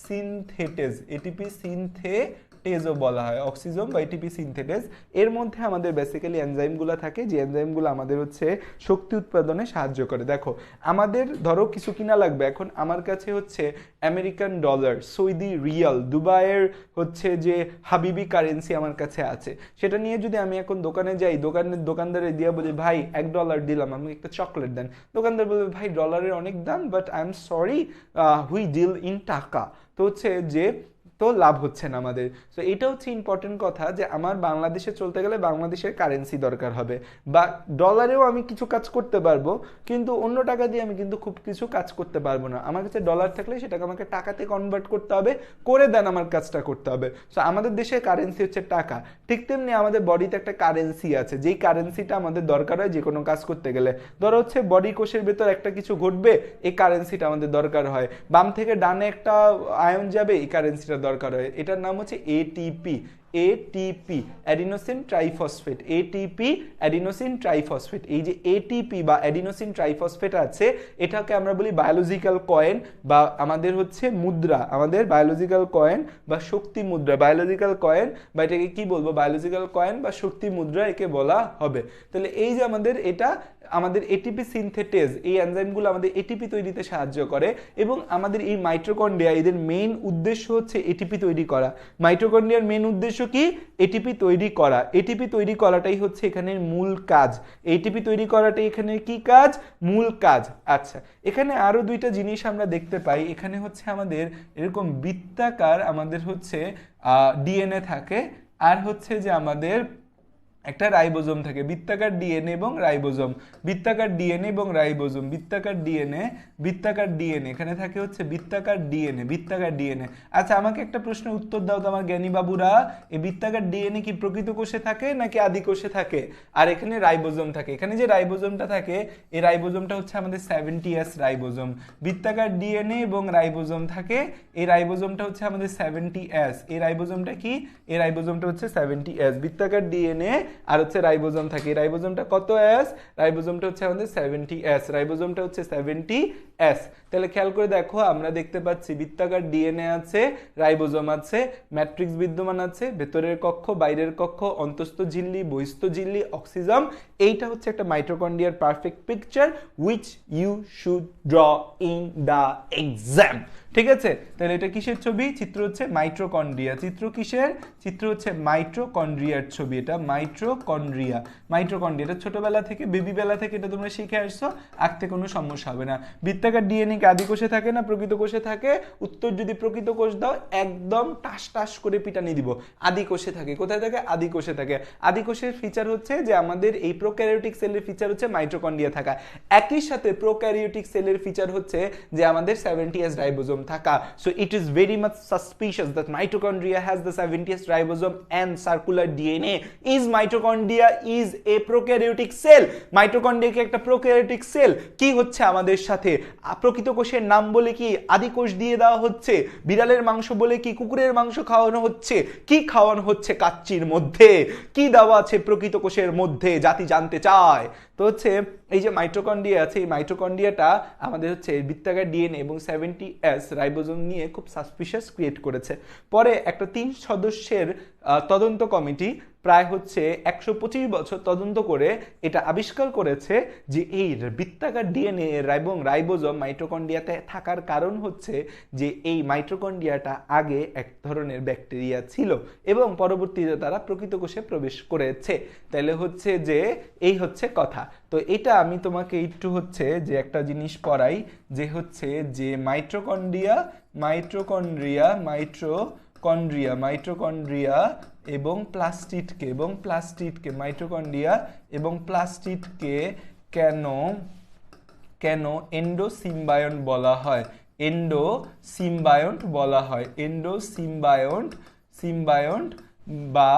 সিনথেটেজ। এটিপি সিনথেটেজও বলা হয়, অক্সিজোম বা এটিপি সিনথেটেজ। এর মধ্যে আমাদের বেসিক্যালি এনজাইমগুলো থাকে, যে এনজাইমগুলো আমাদের হচ্ছে শক্তি উৎপাদনে সাহায্য করে। দেখো, আমাদের ধরো কিছু কিনা লাগবে, এখন আমার কাছে হচ্ছে আমেরিকান ডলার, সৌদি রিয়াল, দুবাইয়ের হচ্ছে যে হাবিবি কারেন্সি আমার কাছে আছে, সেটা নিয়ে যদি আমি এখন দোকানে যাই, দোকানদারে দিয়ে বলি ভাই $1 দিলাম, আমাকে একটা চকলেট দেন। দোকানদার বলবে ভাই ডলারের অনেক দাম, but I am sorry, we deal in taka. তো হচ্ছে যে তো লাভ হচ্ছে না আমাদের। সো এটা হচ্ছে ইম্পর্টেন্ট কথা, যে আমার বাংলাদেশে চলতে গেলে বাংলাদেশের কারেন্সি দরকার হবে, বা ডলারেও আমি কিছু কাজ করতে পারবো, কিন্তু অন্য টাকা দিয়ে আমি কিন্তু খুব কিছু কাজ করতে পারবো না। আমার কাছে ডলার থাকলে সেটাকে আমাকে টাকাতে কনভার্ট করতে হবে, করে দেন আমার কাজটা করতে হবে। সো আমাদের দেশের কারেন্সি হচ্ছে টাকা। ঠিক তেমনি আমাদের বডিতে একটা কারেন্সি আছে, যেই কারেন্সিটা আমাদের দরকার হয় যে কোনো কাজ করতে গেলে। ধরো হচ্ছে বডি কোষের ভেতর একটা কিছু ঘটবে, এই কারেন্সিটা আমাদের দরকার হয়। বাম থেকে ডানে একটা আয়ন যাবে, এই কারেন্সিটা দরকার হয়। এটার নাম হচ্ছে ATP. ATP, adenosine triphosphate. ATP, adenosine triphosphate. এই যে এটিপি বা অ্যাডিনোসিন ট্রাইফসফেট আছে, এটাকে আমরা বলি বায়োলজিক্যাল কয়েন, বা আমাদের হচ্ছে মুদ্রা, আমাদের বায়োলজিক্যাল কয়েন বা শক্তি মুদ্রা। বায়োলজিক্যাল কয়েন বা এটাকে কি বলবো, বায়োলজিক্যাল কয়েন বা শক্তি মুদ্রা একে বলা হবে। তাহলে এই যে আমাদের এটা, আমাদের এটিপি সিনথেটেজ, এই এনজাইমগুলো আমাদের এটিপি তৈরিতে সাহায্য করে, এবং আমাদের এই মাইটোকন্ড্রিয়া, এদের মেইন উদ্দেশ্য হচ্ছে এটিপি তৈরি করা। মাইটোকন্ড্রিয়ার মেইন উদ্দেশ্য কি, এটিপি তৈরি করা। এটিপি তৈরি করাটাই হচ্ছে এখানের মূল কাজ। এটিপি তৈরি করাটাই এখানে কি কাজ, মূল কাজ। আচ্ছা, এখানে আরো দুইটা জিনিস আমরা দেখতে পাই। এখানে হচ্ছে আমাদের এরকম বৃত্তাকার আমাদের হচ্ছে ডিএনএ থাকে, আর হচ্ছে যে আমাদের একটা রাইবোজোম থাকে, বৃত্তাকার ডিএনএ এবং রাইবোজোম, বৃত্তাকার ডিএনএ এবং রাইবোজোম, বৃত্তাকার ডিএনএ, বৃত্তাকার ডিএনএ, এখানে থাকে হচ্ছে বৃত্তাকার ডিএনএ, বৃত্তাকার ডিএনএ। আচ্ছা আমাকে একটা প্রশ্নের উত্তর দাও তো আমার জ্ঞানী বাবুরা, এই বৃত্তাকার ডিএনএ কি প্রকৃত কোষে থাকে নাকি আদি কোষে থাকে? আর এখানে রাইবোজোম থাকে, এখানে যে রাইবোজোমটা থাকে এই রাইবোজোমটা হচ্ছে আমাদের 70S রাইবোজোম। বৃত্তাকার ডিএনএ এবং রাইবোজোম থাকে, এই রাইবোজোমটা হচ্ছে আমাদের 70S। এই রাইবোজোমটা কি? এই রাইবোজোমটা হচ্ছে 70S। বৃত্তাকার ডিএনএ আর হচ্ছে রাইবোজোম থাকে, রাইবোজোমটা কত এস? রাইবোজোমটা হচ্ছে আমাদের 70S, রাইবোজোমটা হচ্ছে 70S। তাহলে খেয়াল করে দেখো আমরা দেখতে পাচ্ছি বৃত্তাকার ডিএনএ আছে, রাইবোজোম আছে, ম্যাট্রিক্স বিদ্যমান আছে, ভেতরের কক্ষ, বাইরের কক্ষ, অন্তঃস্থ ঝিল্লি, বহিঃস্থ ঝিল্লি, অক্সিজম। এইটা হচ্ছে একটা মাইটোকন্ড্রিয়ার perfect picture which you should draw in the exam. ঠিক আছে, তাহলে এটা কিসের ছবি? চিত্র হচ্ছে মাইটোকন্ড্রিয়া। চিত্র কিসের? চিত্র হচ্ছে মাইটোকন্ড্রিয়ার ছবি। এটা মাইটোকন্ড্রিয়া, মাইটোকন্ড্রিয়া এটা ছোটবেলা থেকে, বেবি বেলা থেকে এটা তোমরা শিখে আসছো, আঁকতে কোনো সমস্যা হবে না। বৃত্তাকার ডিএনএ কি আদি কোষে থাকে না প্রকৃত কোষে থাকে? উত্তর যদি প্রকৃত কোষ দাও একদম টাস টাস করে পিটানি দিব। আদি কোষে থাকে। কোথায় থাকে? আদি কোষে থাকে। আদি কোষের ফিচার হচ্ছে যে আমাদের এই প্রোক্যারিওটিক সেলের ফিচার হচ্ছে মাইটোকন্ড্রিয়া থাকা। একই সাথে প্রোক্যারিওটিক সেলের ফিচার হচ্ছে যে আমাদের 70S রাইবোজোম থাকা। So it is very much suspicious that mitochondria has the 70S ribosome and circular DNA. Is mitochondria is a prokaryotic cell? Mitochondria কি একটা prokaryotic cell? কি হচ্ছে আমাদের সাথে? প্রকৃত কোষের নাম বলে কি আদি কোষ দিয়ে দেওয়া হচ্ছে? বিড়ালের মাংস বলে কি কুকুরের মাংস খাওয়ানো হচ্ছে? কি খাওয়ানো হচ্ছে কাচ্চির মধ্যে? কি দেওয়া আছে প্রকৃত কোষের মধ্যে? জাতি জানতে চায়। তো হচ্ছে এই যে মাইটোকন্ড্রিয়া আছে, এই মাইটোকন্ড্রিয়াটা আমাদের হচ্ছে বৃত্তাকার ডিএনএ এবং 70S রাইবোজোম নিয়ে খুব সাসপিশিয়াস ক্রিয়েট করেছে। পরে একটা 3 সদস্যের তদন্ত কমিটি প্রায় হচ্ছে 125 বছর তদন্ত করে এটা আবিষ্কার করেছে যে এই বৃত্তাকার ডিএনএ এবং রাইবোজোম মাইটোকন্ড্রিয়াতে থাকার কারণ হচ্ছে যে এই মাইটোকন্ড্রিয়াটা আগে এক ধরনের ব্যাকটেরিয়া ছিল এবং পরবর্তীতে তারা প্রকৃত কোষে প্রবেশ করেছে। তাহলে হচ্ছে যে এই হচ্ছে কথা। তো এটা আমি তোমাকে একটু হচ্ছে যে একটা জিনিস পড়াই, যে হচ্ছে যে মাইটোকন্ড্রিয়া, মাইটোকন্ড্রিয়া, মাইটোকন্ড্রিয়া, মাইটোকন্ড্রিয়া এবং প্লাস্টিডকে, এবং প্লাস্টিডকে, মাইটোকন্ড্রিয়া এবং প্লাস্টিডকে কেন কেন এন্ডোসিম্বায়ন্ট বলা হয়? এন্ডোসিম্বায়ন্ট বলা হয়। এন্ডোসিম্বায়ন্ট, সিম্বায়ন্ট বা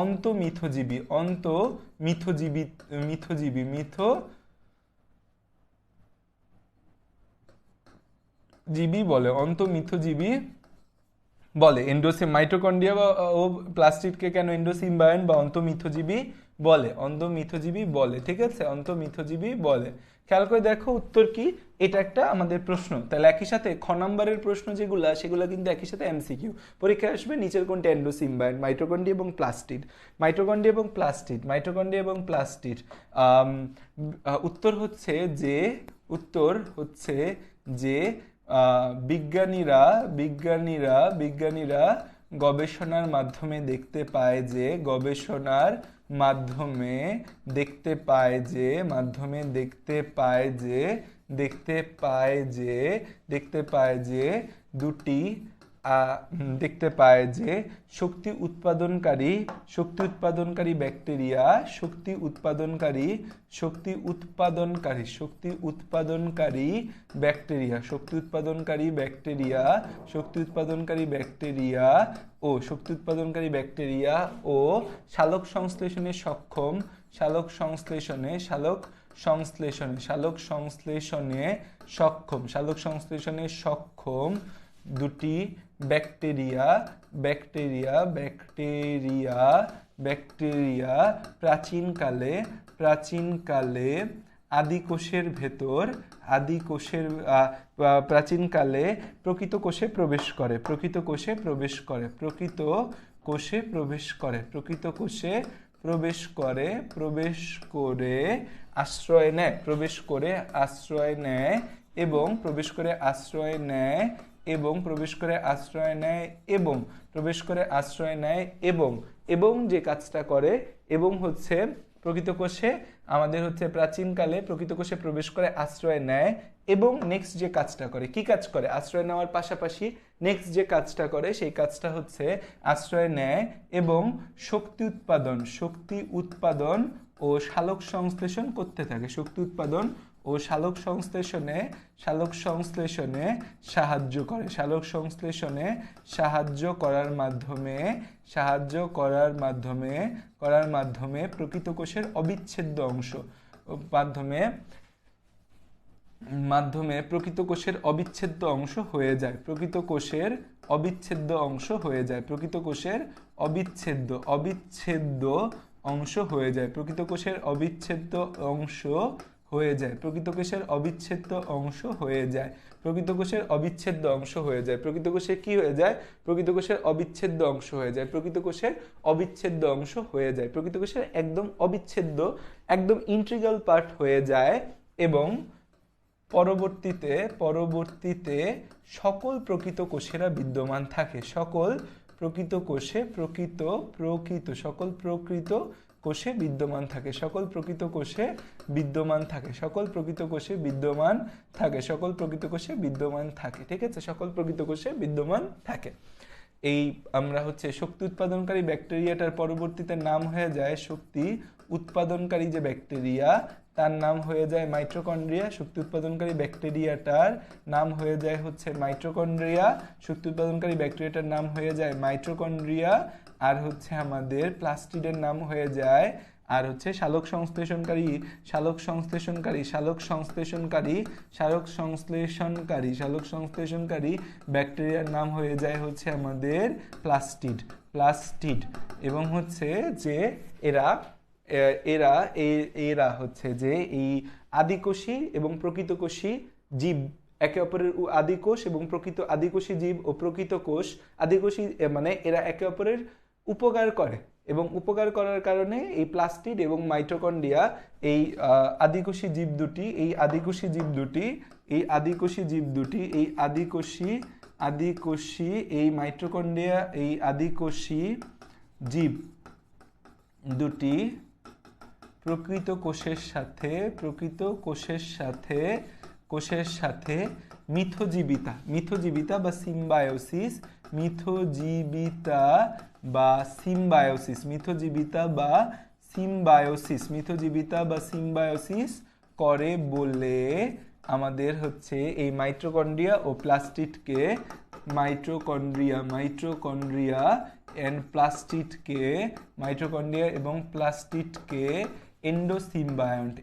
অন্তঃমিথজীবী, অন্তঃমিথজীবী, মিথজীবী, মিথজীবী বলে, অন্তঃমিথজীবী বলে। মাইটোকন্ড্রিয়া ও প্লাস্টিডকে কেন এন্ডোসিম্বায়ন্ট বা অন্তঃমিথজীবী বলে? অন্তঃমিথজীবী বলে। ঠিক আছে, অন্তঃমিথজীবী বলে। খেয়াল করে দেখো উত্তর কি, এটা একটা আমাদের প্রশ্ন। তাহলে একই সাথে খ নম্বরের প্রশ্ন যেগুলা সেগুলো কিন্তু একই সাথে এমসিকিউ পরীক্ষায় আসবে। নিচের কোনটা এন্ডোসিম্বায়ন্ট? মাইটোকন্ড্রিয়া এবং প্লাস্টিড, মাইটোকন্ড্রিয়া এবং প্লাস্টিড, মাইটোকন্ড্রিয়া এবং প্লাস্টিড। উত্তর হচ্ছে যে, উত্তর হচ্ছে যে বিজ্ঞানীরা বিজ্ঞানীরা বিজ্ঞানীরা গবেষণার মাধ্যমে দেখতে পায় যে, গবেষণার মাধ্যমে দেখতে পায় যে, মাধ্যমে দেখতে পায় যে, দেখতে পায় যে, দেখতে পায় যে দুটি দেখতে পায় যে শক্তি উৎপাদনকারী, শক্তি উৎপাদনকারী ব্যাকটেরিয়া, শক্তি উৎপাদনকারী, শক্তি উৎপাদনকারী, শক্তি উৎপাদনকারী ব্যাকটেরিয়া, শক্তি উৎপাদনকারী ব্যাকটেরিয়া, শক্তি উৎপাদনকারী ব্যাকটেরিয়া ও শক্তি উৎপাদনকারী ব্যাকটেরিয়া ও সালোক সংশ্লেষণে সক্ষম, সালোক সংশ্লেষণে, সালোক সংশ্লেষণে, সালোক সংশ্লেষণে সক্ষম, সালোক সংশ্লেষণে সক্ষম দুটি ব্যাকটেরিয়া, ব্যাকটেরিয়া, ব্যাকটেরিয়া, ব্যাকটেরিয়া প্রাচীনকালে, প্রাচীনকালে আদি কোষের ভেতর, আদি কোষের প্রাচীনকালে প্রকৃত কোষে প্রবেশ করে, প্রকৃত কোষে প্রবেশ করে, প্রকৃত কোষে প্রবেশ করে, প্রকৃত কোষে প্রবেশ করে, প্রবেশ করে আশ্রয় নেয়, প্রবেশ করে আশ্রয় নেয় এবং প্রবেশ করে আশ্রয় নেয় এবং প্রবেশ করে আশ্রয় নেয় এবং প্রবেশ করে আশ্রয় নেয় এবং এবং যে কাজটা করে এবং হচ্ছে প্রকৃত কোষে আমাদের হচ্ছে প্রাচীনকালে প্রকৃত কোষে প্রবেশ করে আশ্রয় নেয় এবং নেক্সট যে কাজটা করে, কি কাজ করে, আশ্রয় নেওয়ার পাশাপাশি নেক্সট যে কাজটা করে সেই কাজটা হচ্ছে আশ্রয় নেয় এবং শক্তি উৎপাদন ও সালোক সংশ্লেষণ করতে থাকে। শক্তি উৎপাদন ও সালোক সংশ্লেষণে সাহায্য করে। সালোক সংশ্লেষণে সাহায্য করার মাধ্যমে প্রকৃত কোষের অবিচ্ছেদ্য অংশ প্রকৃত কোষের অবিচ্ছেদ্য অংশ হয়ে যায়। প্রকৃত কোষের অবিচ্ছেদ্য অংশ হয়ে যায়। প্রকৃত কোষের অবিচ্ছেদ্য অংশ হয়ে যায়। প্রকৃত কোষের অবিচ্ছেদ্য অংশ হয়ে যায়। প্রকৃত কোষের অবিচ্ছেদ্য অংশ হয়ে যায়। প্রকৃত কোষের অবিচ্ছেদ্য অংশ হয়ে যায়। প্রকৃত কোষের কি হয়ে যায়? প্রকৃত কোষের অবিচ্ছেদ্য অংশ হয়ে যায়। প্রকৃত কোষের অবিচ্ছেদ্য অংশ হয়ে যায়। প্রকৃত কোষের একদম অবিচ্ছেদ্য, একদম ইন্টিগ্রাল পার্ট হয়ে যায় এবং পরবর্তীতে সকল প্রকৃত কোষেরা বিদ্যমান থাকে। সকল প্রকৃত কোষে সকল প্রকৃত কোষে বিদ্যমান থাকে। সকল প্রকৃত কোষে বিদ্যমান থাকে। সকল প্রকৃত কোষে বিদ্যমান থাকে। সকল প্রকৃত কোষে বিদ্যমান থাকে। ঠিক আছে, সকল প্রকৃত কোষে বিদ্যমান থাকে। এই আমরা হচ্ছে শক্তি উৎপাদনকারী ব্যাকটেরিয়াটার পরবর্তীতে নাম হয়ে যায় শক্তি উৎপাদনকারী যে ব্যাকটেরিয়া তার নাম হয়ে যায় মাইটোকন্ড্রিয়া। শক্তি উৎপাদনকারী ব্যাকটেরিয়াটার নাম হয়ে যায় হচ্ছে মাইটোকন্ড্রিয়া। শক্তি উৎপাদনকারী ব্যাকটেরিয়াটার নাম হয়ে যায় মাইটোকন্ড্রিয়া। আর হচ্ছে আমাদের প্লাস্টিডের নাম হয়ে যায়, আর হচ্ছে সালোক সংশ্লেষণকারী ব্যাকটেরিয়ার নাম হয়ে যায় হচ্ছে আমাদের প্লাস্টিড। এবং হচ্ছে যে এরা হচ্ছে যে এই আদিকোষী এবং প্রকৃতকোষী জীব, একে অপরের আদিকোষ এবং প্রকৃত আদিকোষী জীব ও প্রকৃত কোষ আদিকোষী, মানে এরা একে অপরের উপকার করে এবং উপকার করার কারণে এই প্লাস্টিড এবং মাইটোকন্ড্রিয়া এই আদিকোষী জীব দুটি এই মাইটোকন্ড্রিয়া এই আদিকোষী জীব দুটি প্রকৃত কোষের সাথে মিথজীবিতা বা সিম্বায়োসিস করে বলে আমাদের হচ্ছে এই মাইটোকন্ড্রিয়া ও প্লাস্টিডকে মাইটোকন্ড্রিয়া এবং প্লাস্টিডকে এন্ডোসিম্বায়ন্ট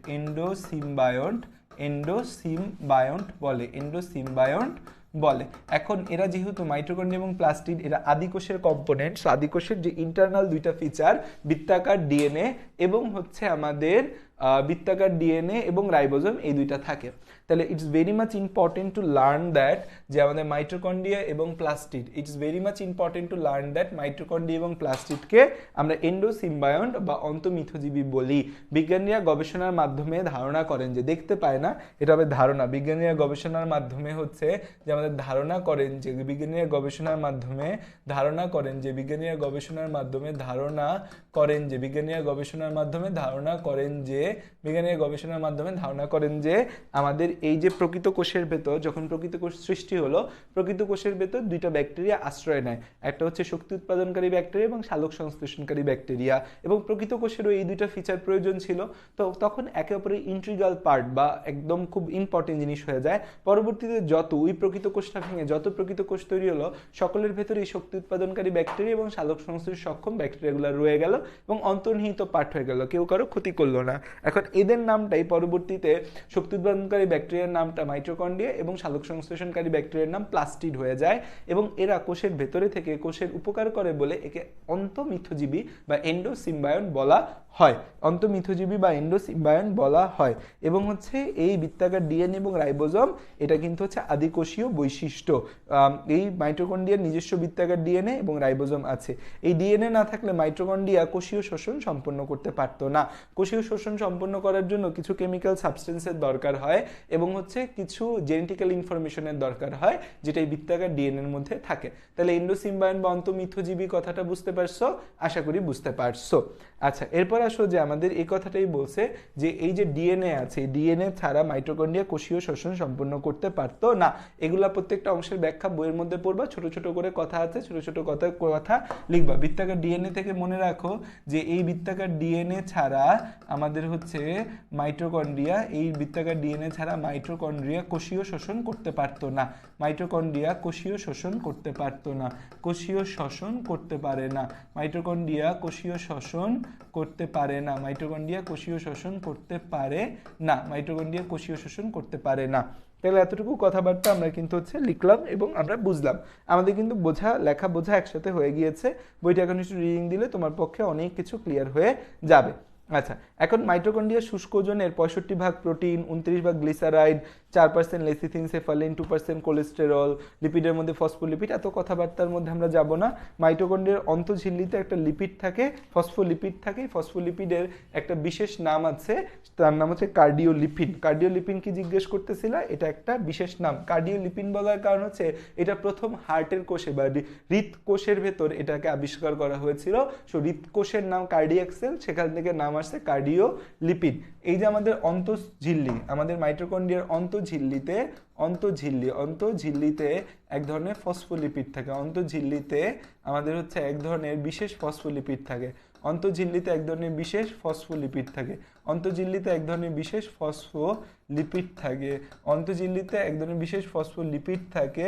বলে। এখন এরা যেহেতু মাইটোকন্ড্রিয়া এবং প্লাস্টিড এরা আদিকোষের কম্পোনেন্ট, আদিকোষের যে ইন্টারনাল দুইটা ফিচার বৃত্তাকার ডিএনএ এবং হচ্ছে আমাদের বৃত্তাকার ডিএনএ এবং রাইবোজোম, এই দুইটা থাকে। তাহলে it's very much important to learn that যে আমাদের মাইটোকন্ড্রিয়া এবং প্লাস্টিড, এবং প্লাস্টিডকে আমরা এন্ডোসিম্বায়ন্ট বা অন্তঃমিথজীবী বলি। বিজ্ঞানীরা গবেষণার মাধ্যমে ধারণা করেন যে, দেখতে পায় না, এটা হবে ধারণা, বিজ্ঞানীরা গবেষণার মাধ্যমে হচ্ছে যে আমাদের ধারণা করেন যে বিজ্ঞানীরা গবেষণার মাধ্যমে ধারণা করেন যে আমাদের এই যে প্রকৃত কোষের ভেতর, যখন প্রকৃত কোষ সৃষ্টি হলো, প্রকৃত কোষের ভেতর দুইটা ব্যাকটেরিয়া আশ্রয় নেয়। একটা হচ্ছে শক্তি উৎপাদনকারী ব্যাকটেরিয়া এবং সালোক সংশ্লেষণকারী ব্যাকটেরিয়া, এবং প্রকৃত কোষেরও এই দুইটা ফিচার প্রয়োজন ছিল। তো তখন একে অপরের ইন্টিগ্রাল পার্ট বা একদম খুব ইম্পর্টেন্ট জিনিস হয়ে যায়। পরবর্তীতে যত ওই প্রকৃত কোষটা ভেঙে যত প্রকৃত কোষ তৈরি হলো, সকলের ভেতরে এই শক্তি উৎপাদনকারী ব্যাকটেরিয়া এবং সালোক সংশ্লেষ সক্ষম ব্যাকটেরিয়াগুলো রয়ে গেল এবং অন্তর্নিহিত পার্ট হয়ে গেল, কেউ কারো ক্ষতি করলো না। এখন এদের নামটাই পরবর্তীতে শক্তি উৎপাদনকারী ব্যাকটেরিয়ার নামটা মাইটোকন্ড্রিয়া এবং সালোক সংশ্লেষণকারী ব্যাকটেরিয়ার নাম প্লাস্টিড হয়ে যায়, এবং এরা কোষের ভেতরে থেকে কোষের উপকার করে বলে একে অন্তঃমিথজীবী বা এন্ডোসিম্বায়ন্ট বলা হয়। এবং হচ্ছে এই বৃত্তাকার ডিএনএ এবং রাইবোজোম, এটা কিন্তু হচ্ছে আদিকোষীয় বৈশিষ্ট্য। এই মাইটোকন্ড্রিয়ার নিজস্ব বৃত্তাকার ডিএনএ এবং রাইবোজোম আছে। এই ডিএনএ না থাকলে মাইটোকন্ড্রিয়া কোষীয় শোষণ সম্পন্ন করতে পারতো না। কোষীয় শোষণ সম্পন্ন করার জন্য কিছু কেমিক্যাল সাবস্টেন্সের দরকার হয় এবং হচ্ছে কিছু জেনেটিক্যাল ইনফরমেশনের দরকার হয়, যেটা এই বৃত্তাকার ডিএনএ এর মধ্যে থাকে। তাহলে এন্ডোসিম্বায়ন্ট বা অন্তঃমিথজীবী কথাটা বুঝতে পারছো? আশা করি বুঝতে পারছো। আচ্ছা, এরপর আসো যে আমাদের এই কথাটাই বলছে যে এই যে ডিএনএ আছে, ডিএনএ ছাড়া মাইটোকন্ড্রিয়া কোষীয় শ্বসন সম্পন্ন করতে পারতো না। এগুলা প্রত্যেকটা অংশের ব্যাখ্যা বইয়ের মধ্যে পড়বা, ছোট ছোট করে কথা আছে, ছোট ছোট কথা লিখবা। বৃত্তাকার ডিএনএ থেকে মনে রাখো যে এই বৃত্তাকার ডিএনএ ছাড়া আমাদের হচ্ছে মাইটোকন্ড্রিয়া, এই বৃত্তাকার ডিএনএ ছাড়া মাইটোকন্ড্রিয়া কোষীয় শোষণ করতে পারতো না। মাইটোকন্ড্রিয়া কোষীয় শোষণ করতে পারতো না, কোষীয় শ্বসন করতে পারে না। মাইটোকন্ড্রিয়া কোষীয় শ্বসন করতে পারে না, মাইটোকন্ড্রিয়া কোষীয় শ্বসন করতে পারে না, মাইটোকন্ড্রিয়া কোষীয় শোষণ করতে পারে না। তাহলে এতটুকু কথাবার্তা আমরা কিন্তু হচ্ছে লিখলাম এবং আমরা বুঝলাম। আমাদের কিন্তু লেখা বোঝা একসাথে হয়ে গিয়েছে। বইটা এখন একটু রিডিং দিলে তোমার পক্ষে অনেক কিছু ক্লিয়ার হয়ে যাবে। আচ্ছা, এখন মাইটোকন্ড্রিয়া শুষ্ক ওজনের 65% প্রোটিন, 29% গ্লিসারাইড, 4% লেসিথিন, সেফালিন, 2% কোলেস্টেরল, লিপিডের মধ্যে ফসফোলিপিড, এত কথাবার্তার মধ্যে আমরা যাব না। মাইটোকন্ড্রিয়ার অন্তঃঝিল্লিতে একটা লিপিড থাকে, ফসফোলিপিড থাকে। ফসফোলিপিডের একটা বিশেষ নাম আছে, তার নাম হচ্ছে কার্ডিওলিপিন। কার্ডিওলিপিন কি জিজ্ঞেস করতেছিল? এটা একটা বিশেষ নাম। কার্ডিওলিপিন বলার কারণ হচ্ছে এটা প্রথম হার্টের কোষে বা হৃদকোষের ভেতর এটাকে আবিষ্কার করা হয়েছিল। সো হৃদকোষের নাম কার্ডিয়াক সেল, সেখান থেকে নাম আসছে কার্ডিওলিপিড। এই যে আমাদের অন্তঃঝিল্লি, আমাদের মাইটোকন্ড্রিয়ার অন্তঃঝিল্লিতে এক ধরনের ফসফোলিপিড থাকে। অন্তঃঝিল্লিতে আমাদের হচ্ছে এক ধরনের বিশেষ ফসফোলিপিড থাকে। অন্তঃঝিল্লিতে এক ধরনের বিশেষ ফসফোলিপিড থাকে। অন্তঃঝিল্লিতে এক ধরনের বিশেষ ফসফোলিপিড থাকে। অন্তঃঝিল্লিতে এক ধরনের বিশেষ ফসফোলিপিড থাকে।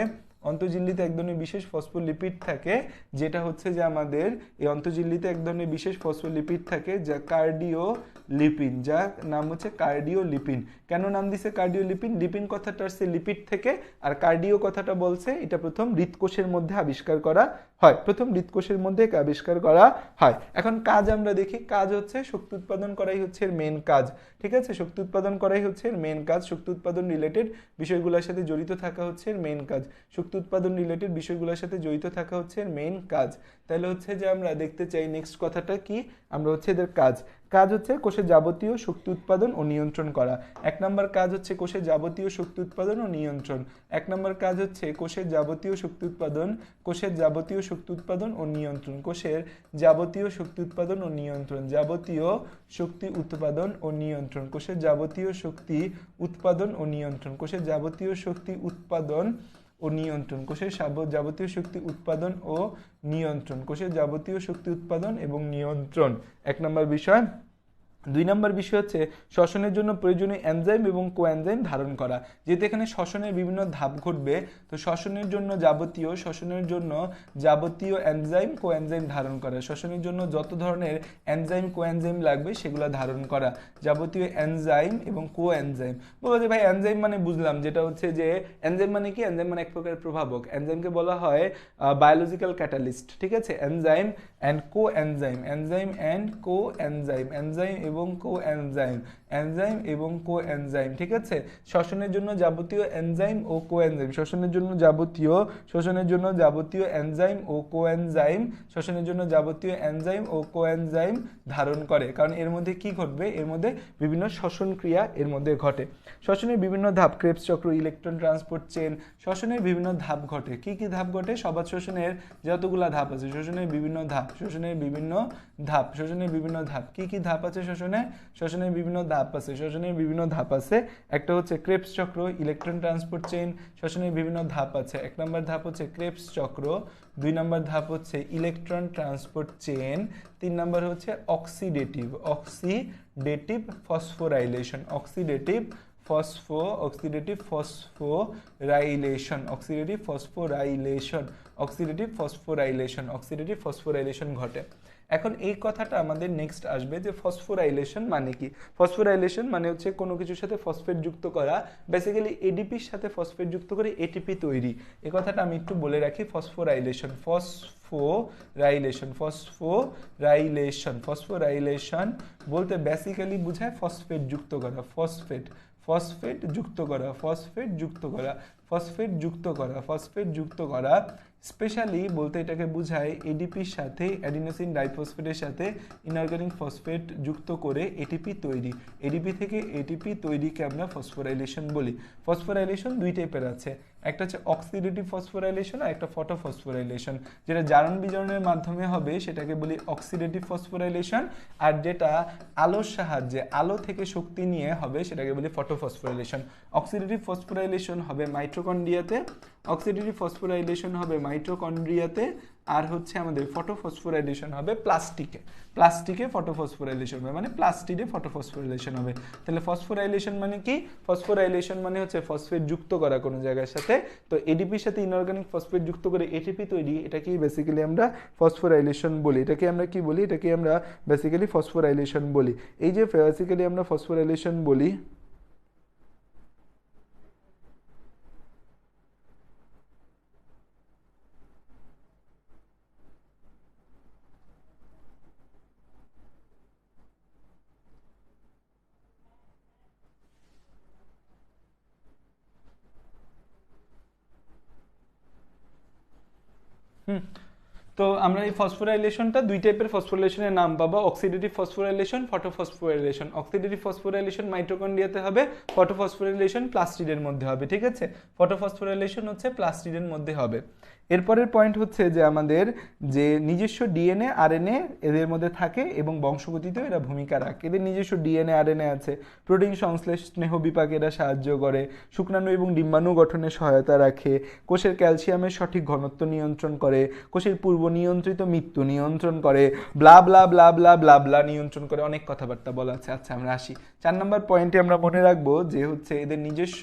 অন্তঃঝিল্লিতে এক ধরনের বিশেষ ফসফোলিপিড থাকে, যেটা হচ্ছে যে আমাদের এই অন্তঃঝিল্লিতে এক ধরনের বিশেষ ফসফোলিপিড থাকে যা কার্ডিওলিপিন, যার নাম হচ্ছে কার্ডিওলিপিন। কেন নাম দিছে কার্ডিওলিপিন? লিপিন কথাটা আসছে লিপিড থেকে, আর কার্ডিও কথাটা বলছে এটা প্রথম হৃদকোষের মধ্যে আবিষ্কার করা হয়। প্রথম হৃদকোষের মধ্যে আবিষ্কার করা হয়। এখন কাজ আমরা দেখি। কাজ হচ্ছে শক্তি উৎপাদন করাই হচ্ছে এর মেন কাজ। ঠিক আছে, শক্তি উৎপাদন করাই হচ্ছে এর মেন কাজ। শক্তি উৎপাদন রিলেটেড বিষয়গুলোর সাথে জড়িত থাকা হচ্ছে এর মেন কাজ। শক্তি উৎপাদন রিলেটেড বিষয়গুলোর সাথে জড়িত থাকা হচ্ছে এর মেন কাজ। তাহলে হচ্ছে যে আমরা দেখতে চাই নেক্সট কথাটা কি, আমরা হচ্ছে এদের কাজ। কাজ হচ্ছে কোষের যাবতীয় শক্তি উৎপাদন ও নিয়ন্ত্রণ করা। এক নম্বর কাজ হচ্ছে কোষের যাবতীয় শক্তি উৎপাদন ও নিয়ন্ত্রণ। এক নম্বর কাজ হচ্ছে কোষের যাবতীয় শক্তি উৎপাদন, কোষের যাবতীয় শক্তি উৎপাদন ও নিয়ন্ত্রণ, কোষের যাবতীয় শক্তি উৎপাদন ও নিয়ন্ত্রণ, যাবতীয় শক্তি উৎপাদন ও নিয়ন্ত্রণ, কোষের যাবতীয় শক্তি উৎপাদন ও নিয়ন্ত্রণ, কোষের যাবতীয় শক্তি উৎপাদন ও নিয়ন্ত্রণ, কোষের যাবতীয় শক্তি উৎপাদন ও নিয়ন্ত্রণ, কোষের যাবতীয় শক্তি উৎপাদন এবং নিয়ন্ত্রণ এক নম্বর বিষয়। দুই নম্বর বিষয় হচ্ছে শ্বসনের জন্য প্রয়োজনীয় এনজাইম এবং কোএনজাইম ধারণ করা। যেহেতু এখানে শ্বসনের বিভিন্ন ধাপ ঘটবে, তো শ্বসনের জন্য যাবতীয় এনজাইম কোএনজাইম ধারণ করা। শ্বসনের জন্য যত ধরনের এনজাইম কোএনজাইম লাগবে সেগুলো ধারণ করা, যাবতীয় এনজাইম এবং কোএনজাইম। বলো যে ভাই এনজাইম মানে বুঝলাম, যেটা হচ্ছে যে এনজাইম মানে কি? এনজাইম মানে এক প্রকারের প্রভাবক। এনজাইমকে বলা হয় বায়োলজিক্যাল ক্যাটালিস্ট। ঠিক আছে, enzyme and coenzyme, enzyme and coenzyme, enzyme এবং কোএনজাইম, এনজাইম এবং কোএনজাইম। ঠিক আছে, শ্বসনের জন্য যাবতীয় এনজাইম ও কোএনজাইম, শ্বসনের জন্য যাবতীয় এনজাইম ও কোএনজাইম, শ্বসনের জন্য যাবতীয় এনজাইম ও কোএনজাইম ধারণ করে। কারণ এর মধ্যে কি ঘটবে? এর মধ্যে বিভিন্ন শ্বসন ক্রিয়া এর মধ্যে ঘটে। শ্বসনের বিভিন্ন ধাপ, ক্রেবস চক্র, ইলেকট্রন ট্রান্সপোর্ট চেন, শ্বসনের বিভিন্ন ধাপ ঘটে। কি কি ধাপ ঘটে? সবাত শ্বসনের যতগুলা ধাপ আছে, শ্বসনের বিভিন্ন ধাপ, শ্বসনের বিভিন্ন ধাপ। কি কি ধাপ আছে শ্বসনের বিভিন্ন ধাপ আছে, শ্বসনের বিভিন্ন ধাপ আছে। একটা হচ্ছে ক্রেবস চক্র, ইলেকট্রন ট্রান্সপোর্ট চেইন, শ্বসনের বিভিন্ন ধাপ আছে। এক নম্বর ধাপ হচ্ছে ক্রেবস চক্র, দুই নম্বর ধাপ হচ্ছে ইলেকট্রন ট্রান্সপোর্ট চেইন, তিন নম্বর হচ্ছে অক্সিডেটিভ ফসফোরাইলেশন, অক্সিডেটিভ ফসফোরাইলেশন ঘটে। এখন এই কথাটা আমাদের নেক্সট আসবে যে ফসফোরাইলেশন মানে কি। ফসফোরাইলেশন মানে হচ্ছে কোনো কিছুর সাথে ফসফেট যুক্ত করা, বেসিক্যালি এডিপির সাথে ফসফেট যুক্ত করে এটিপি তৈরি। এই কথাটা আমি একটু বলে রাখি। ফসফোরাইলেশন বলতে বেসিক্যালি বোঝায় ফসফেট যুক্ত করা, ফসফেট যুক্ত করা। স্পেশালি বলতে এটাকে বোঝায় এডিপির সাথে, অ্যাডিনোসিন ডাইফসফেটের সাথে ইনঅর্গানিক ফসফেট যুক্ত করে এটিপি তৈরি। এডিপি থেকে এটিপি তৈরিকে আমরা ফসফোরাইলেশন বলি। ফসফোরাইলেশন দুই টাইপের আছে, একটা হচ্ছে অক্সিডেটিভ ফসফোরাইলেশন আর একটা ফটোফসফোরাইলেশন। যেটা জারণ বিজারণের মাধ্যমে হবে সেটাকে বলি অক্সিডেটিভ ফসফোরাইলেশন, আর যেটা আলোর সাহায্যে আলো থেকে শক্তি নিয়ে হবে সেটাকে বলি ফটোফসফোরাইলেশন। অক্সিডেটিভ ফসফোরাইলেশন হবে মাইটোকন্ড্রিয়াতে, অক্সিডেটিভ ফসফোরাইলেশন হবে মাইটোকন্ড্রিয়াতে, আর হচ্ছে আমাদের ফটোফসফোরাইলেশন হবে প্লাস্টিকে। প্লাস্টিকে ফটোফসফোরাইলেশন হবে মানে প্লাস্টিডে ফটোফসফোরাইলেশন হবে। তাহলে ফসফোরাইলেশন মানে কি? ফসফোরাইলেশন মানে হচ্ছে ফসফেট যুক্ত করা কোনো জায়গার সাথে, তো এডিপির সাথে ইনঅর্গানিক ফসফেট যুক্ত করে এটিপি তৈরি, এটাকেই বেসিক্যালি আমরা ফসফোরাইলেশন বলি। এটাকে আমরা কি বলি? এটাকে আমরা বেসিক্যালি ফসফোরাইলেশন বলি। এই যে বেসিক্যালি আমরা ফসফোরাইলেশন বলি, তো আমরা এই ফসফোরাইলেশনটা দুই টাইপের ফসফোরাইলেশনের নাম পাবো, oxidative phosphorylation, photophosphorylation. Oxidative phosphorylation মাইটোকন্ড্রিয়াতে হবে, ফটোফসফোরাইলেশন প্লাস্টিডের মধ্যে হবে, ঠিক আছে? ফটোফসফোরাইলেশন হচ্ছে প্লাস্টিডের মধ্যে হবে। এরপরের পয়েন্ট হচ্ছে যে আমাদের যে নিজস্ব ডিএনএ আরএনএ এদের মধ্যে থাকে এবং বংশগতিতেও এরা ভূমিকা রাখে। এদের নিজস্ব ডিএনএ আরএনএ আছে, প্রোটিন সংশ্লেষ স্নেহ বিপাকে এরা সাহায্য করে, শুক্রাণু এবং ডিম্বাণু গঠনে সহায়তা রাখে, কোষের ক্যালসিয়ামের সঠিক ঘনত্ব নিয়ন্ত্রণ করে, কোষের পূর্ব নিয়ন্ত্রিত মৃত্যু নিয়ন্ত্রণ করে, ব্লা ব্লা ব্লা ব্লা ব্লা ব্লা নিয়ন্ত্রণ করে, অনেক কথাবার্তা বলা আছে। আচ্ছা আমরা আসি 4 নম্বর পয়েন্টে, আমরা মনে রাখবো যে হচ্ছে এদের নিজস্ব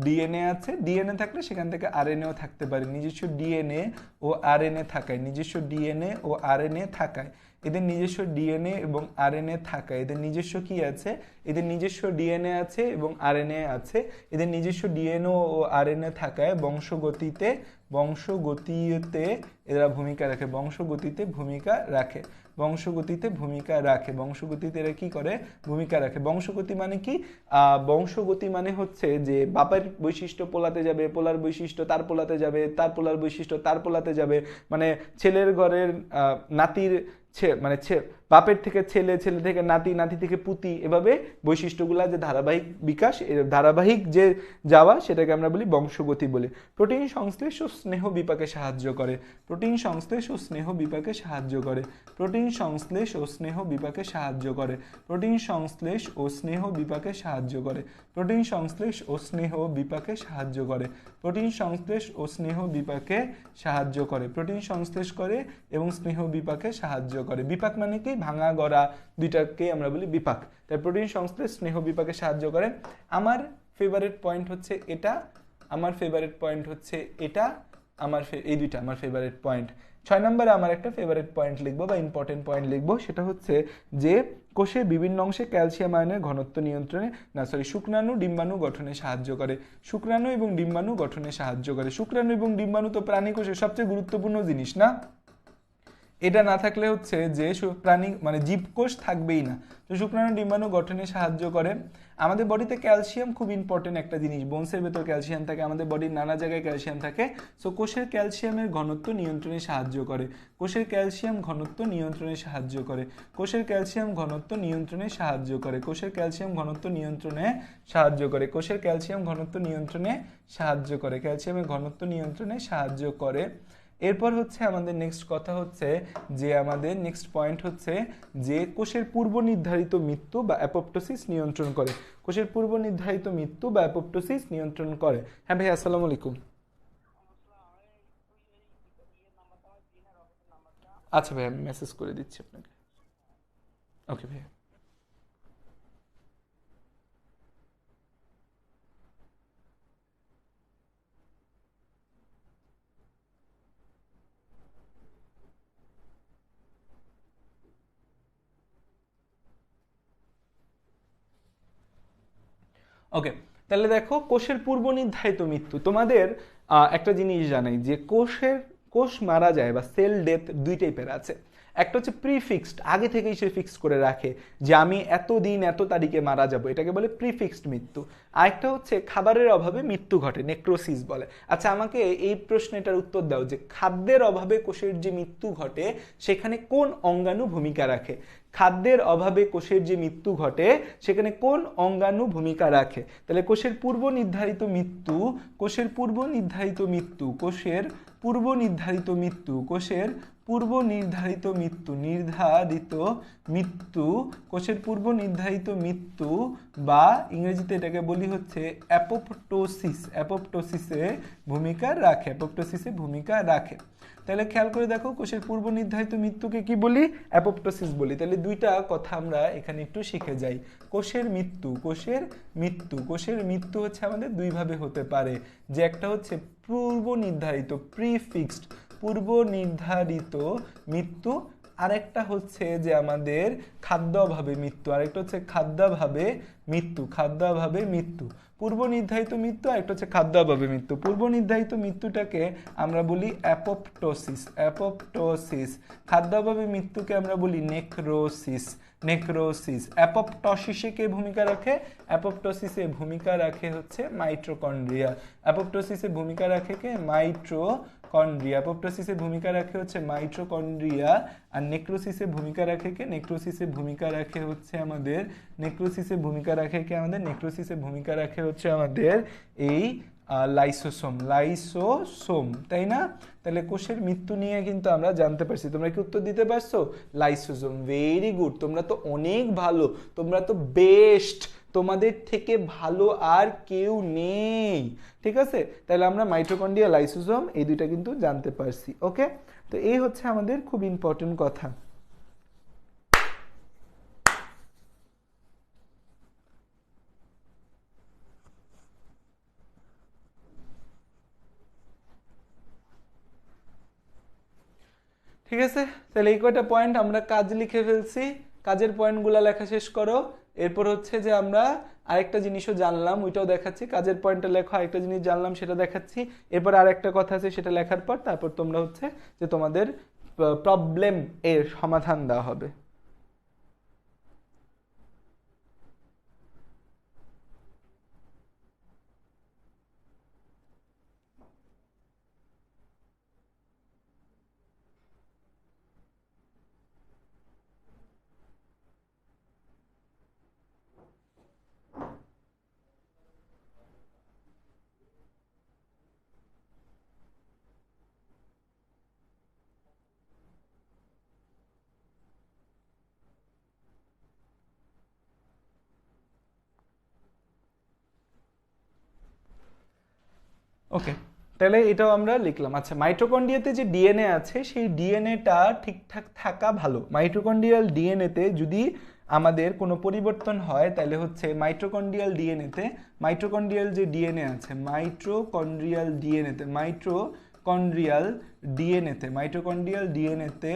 ডিএনএ আছে, ডিএনএ থাকলে সেখান থেকে আরএনএও থাকতে পারে। নিজস্ব ডিএনএ ও আরএনএ থাকায়, নিজস্ব ডিএনএ ও আরএনএ থাকায়, এদের নিজস্ব ডিএনএ এবং আরএনএ থাকায়, এদের নিজস্ব কি আছে? এদের নিজস্ব ডিএনএ আছে এবং আরএনএ আছে। এদের নিজস্ব ডিএনএ ও আরএনএ থাকায় বংশগতিতে এরা ভূমিকা রাখে, বংশগতিতে ভূমিকা রাখে, বংশগতিতে ভূমিকা রাখে, বংশগতিতে এরা কি করে? ভূমিকা রাখে। বংশগতি মানে কি? বংশগতি মানে হচ্ছে যে বাপের বৈশিষ্ট্য পোলাতে যাবে, পোলার বৈশিষ্ট্য তার পোলাতে যাবে, তার পোলার বৈশিষ্ট্য তার পোলাতে যাবে, মানে ছেলের ঘরের নাতির মানে বাপের থেকে ছেলে, ছেলে থেকে নাতি, নাতি থেকে পুতি, এভাবে বৈশিষ্ট্যগুলা যে ধারাবাহিক বিকাশ, ধারাবাহিক যে যাওয়া, সেটাকে আমরা বলি বংশগতি বলি। প্রোটিন সংশ্লেষ ও স্নেহ বিপাকে সাহায্য করে, প্রোটিন সংশ্লেষ ও স্নেহ বিপাকে সাহায্য করে, প্রোটিন সংশ্লেষ ও স্নেহ বিপাকে সাহায্য করে, প্রোটিন সংশ্লেষ ও স্নেহ বিপাকে সাহায্য করে, প্রোটিন সংশ্লেষ ও স্নেহ বিপাকে সাহায্য করে, প্রোটিন সংশ্লেষ ও স্নেহ বিপাকে সাহায্য করে, প্রোটিন সংশ্লেষ করে এবং স্নেহ বিপাকে সাহায্য করে। বিপাক মানে কি? ভাঙা গড়া, দুইটাকে আমরা বলি বিপাক। তাই প্রোটিন সংশ্লেষ স্নেহ বিপাকে সাহায্য করে। আমার ফেভারিট পয়েন্ট হচ্ছে এটা, আমার ফেভারিট পয়েন্ট হচ্ছে এটা, এই দুইটা আমার ফেভারিট পয়েন্ট। 6 নম্বরে আমার একটা ফেভারিট পয়েন্ট লিখবো বা ইম্পর্টেন্ট পয়েন্ট লিখবো, সেটা হচ্ছে যে কোষের বিভিন্ন অংশে ক্যালসিয়াম আয়নের ঘনত্ব নিয়ন্ত্রণে শুক্রাণু ডিম্বাণু গঠনে সাহায্য করে, শুক্রাণু এবং ডিম্বাণু গঠনে সাহায্য করে। শুক্রাণু এবং ডিম্বাণু তো প্রাণী কোষের সবচেয়ে গুরুত্বপূর্ণ জিনিস না? এটা না থাকলে হচ্ছে যে প্রাণী মানে জীবকোষ থাকবেই না। তো শুক্রাণু ডিম্বাণু গঠনে সাহায্য করে। আমাদের বডিতে ক্যালসিয়াম খুব ইম্পর্টেন্ট একটা জিনিস, বোনসের ভেতর ক্যালসিয়াম থাকে, আমাদের বডির নানা জায়গায় ক্যালসিয়াম থাকে। সো কোষের ক্যালসিয়ামের ঘনত্ব নিয়ন্ত্রণে সাহায্য করে, কোষের ক্যালসিয়াম ঘনত্ব নিয়ন্ত্রণে সাহায্য করে, কোষের ক্যালসিয়াম ঘনত্ব নিয়ন্ত্রণে সাহায্য করে, কোষের ক্যালসিয়াম ঘনত্ব নিয়ন্ত্রণে সাহায্য করে, কোষের ক্যালসিয়াম ঘনত্ব নিয়ন্ত্রণে সাহায্য করে, ক্যালসিয়ামের ঘনত্ব নিয়ন্ত্রণে সাহায্য করে। এরপর হচ্ছে আমাদের নেক্সট কথা হচ্ছে যে আমাদের নেক্সট পয়েন্ট হচ্ছে যে কোষের পূর্ব নির্ধারিত মৃত্যু বা অ্যাপোপ্টোসিস নিয়ন্ত্রণ করে, কোষের পূর্ব নির্ধারিত মৃত্যু বা অ্যাপোপ্টোসিস নিয়ন্ত্রণ করে। হ্যাঁ ভাই, আসসালামু আলাইকুম। আচ্ছা ভাই, আমি মেসেজ করে দিচ্ছি আপনাকে। ওকে ভাই। ওকে, তাহলে দেখো কোষের পূর্ব নির্ধারিত মৃত্যু। তোমাদের একটা জিনিস জানাই যে কোষ মারা যায় বা সেল ডেথ দুই টাইপের আছে। একটা হচ্ছে প্রিফিক্সড, আগে থেকেই সে ফিক্স করে রাখে যে আমি এত দিন এত তারিখে মারা যাব, এটাকে বলে প্রিফিক্সড মৃত্যু। আরেকটা হচ্ছে খাবারের অভাবে মৃত্যু ঘটে, নেক্রোসিস বলে। আচ্ছা আমাকে এই প্রশ্নটার উত্তর দাও যে খাদ্যের অভাবে কোষের যে মৃত্যু ঘটে সেখানে কোন অঙ্গাণু ভূমিকা রাখে? খাদ্যের অভাবে কোষের যে মৃত্যু ঘটে সেখানে কোন অঙ্গাণু ভূমিকা রাখে? তাহলে কোষের পূর্ব নির্ধারিত মৃত্যু, কোষের পূর্ব নির্ধারিত মৃত্যু, কোষের পূর্ব নির্ধারিত মৃত্যু, কোষের পূর্ব নির্ধারিত মৃত্যু, নির্ধারিত মৃত্যু, কোষের পূর্ব নির্ধারিত মৃত্যু বা ইংরেজিতে এটাকে বলি হচ্ছে অ্যাপোপ্টোসিস, অ্যাপোপ্টোসিসে ভূমিকা রাখে, অ্যাপোপ্টোসিসে ভূমিকা রাখে। তাহলে খেয়াল করে দেখো কোষের পূর্ব নির্ধারিত মৃত্যুকে কি বলি? অ্যাপোপ্টোসিস বলি। তাহলে দুইটা কথা আমরা এখানে একটু শিখে যাই। কোষের মৃত্যু, কোষের মৃত্যু, কোষের মৃত্যু হচ্ছে আমাদের দুইভাবে হতে পারে, যে একটা হচ্ছে পূর্ব নির্ধারিত প্রিফিক্সড, পূর্ব নির্ধারিত মৃত্যু, আরেকটা হচ্ছে যে আমাদের খাদ্য অভাবে মৃত্যু, আরেকটা হচ্ছে খাদ্যাভাবে মৃত্যু, খাদ্যাভাবে মৃত্যু। পূর্ব নির্ধারিত মৃত্যু আর একটা হচ্ছে খাদ্যাভাবে মৃত্যু। পূর্ব নির্ধারিত মৃত্যুটাকে আমরা বলি অ্যাপোপ্টোসিস, অ্যাপোপ্টোসিস। খাদ্যাভাবে মৃত্যুকে আমরা বলি নেক্রোসিস, নেক্রোসিস। অ্যাপোপ্টোসিসে কে ভূমিকা রাখে? অ্যাপোপ্টোসিসে ভূমিকা রাখে হচ্ছে মাইটোকন্ড্রিয়া, অ্যাপোপ্টোসিসে ভূমিকা রাখে কে? মাইটোকন্ড্রিয়া। অ্যাপোপ্টোসিসে ভূমিকা রাখে হচ্ছে মাইটোকন্ড্রিয়া। আর নেক্রোসিসে ভূমিকা রাখে কে? নেক্রোসিসে ভূমিকা রাখে হচ্ছে আমাদের, নেক্রোসিসে ভূমিকা রাখে কে আমাদের? নেক্রোসিসে ভূমিকা রাখে হচ্ছে আমাদের এই লাইসোসোম, লাইসোসোম, তাই না? তাহলে কোষের মৃত্যু নিয়ে কিন্তু আমরা জানতে পারছি। তোমরা কি উত্তর দিতে পারছো? লাইসোসোম। ভেরি গুড, তোমরা তো অনেক ভালো, তোমরা তো বেস্ট, তোমাদের থেকে ভালো আর কেউ নেই। ঠিক আছে, তাহলে আমরা মাইটোকন্ড্রিয়া, লাইসোসোম এই দুইটা কিন্তু জানতে পারছি। ওকে, তো এই হচ্ছে আমাদের খুব ইম্পর্টেন্ট কথা। ঠিক আছে, তাহলে এই কয়টা পয়েন্ট আমরা কাজ লিখে ফেলছি। কাজের পয়েন্টগুলো লেখা শেষ করো। এরপর হচ্ছে যে আমরা আরেকটা জিনিসও জানলাম, ওইটাও দেখাচ্ছি। কাজের পয়েন্টটা লেখো, আরেকটা জিনিস জানলাম সেটা দেখাচ্ছি। এরপর আরেকটা কথা আছে সেটা লেখার পর তারপর তোমরা হচ্ছে যে তোমাদের প্রবলেম এর সমাধান দেওয়া হবে। ওকে, তাহলে এটাও আমরা লিখলাম। আচ্ছা, মাইটোকন্ড্রিয়াতে যে ডিএনএ আছে সেই ডিএনএটা ঠিকঠাক থাকা ভালো। মাইটোকন্ড্রিয়াল ডিএনএতে যদি আমাদের কোনো পরিবর্তন হয় তাহলে হচ্ছে মাইটোকন্ড্রিয়াল ডিএনএতে, মাইটোকন্ড্রিয়াল যে ডিএনএ আছে, মাইটোকন্ড্রিয়াল ডিএনএতে, মাইটোকন্ড্রিয়াল ডিএনএতে, মাইটোকন্ড্রিয়াল ডিএনএতে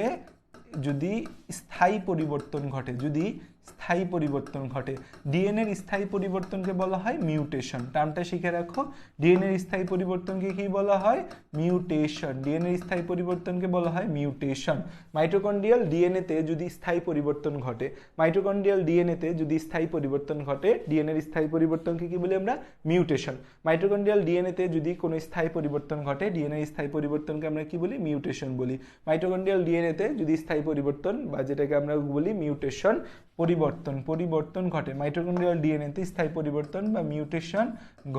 যদি স্থায়ী পরিবর্তন ঘটে, যদি স্থায়ী পরিবর্তন ঘটে, ডিএনএর স্থায়ী পরিবর্তনকে বলা হয় মিউটেশন। টার্মটা শিখে রাখো, ডিএনএর স্থায়ী পরিবর্তনকে কি বলা হয়? মিউটেশন। ডিএনএর স্থায়ী পরিবর্তনকে বলা হয় মিউটেশন। মাইটোকন্ড্রিয়াল ডিএনএতে যদি স্থায়ী পরিবর্তন ঘটে, মাইটোকন্ড্রিয়াল ডিএনএতে যদি স্থায়ী পরিবর্তন ঘটে, ডিএনএর স্থায়ী পরিবর্তনকে কি বলি আমরা? মিউটেশন। মাইটোকন্ড্রিয়াল ডিএনএতে যদি কোনো স্থায়ী পরিবর্তন ঘটে, ডিএনএর স্থায়ী পরিবর্তনকে আমরা কি বলি? মিউটেশন বলি। মাইটোকন্ড্রিয়াল ডিএনএতে যদি স্থায়ী পরিবর্তন বা যেটাকে আমরা বলি মিউটেশন, পরিবর্তন ঘটে, মাইটোকন্ড্রিয়াল ডিএনএতে স্থায়ী পরিবর্তন বা মিউটেশন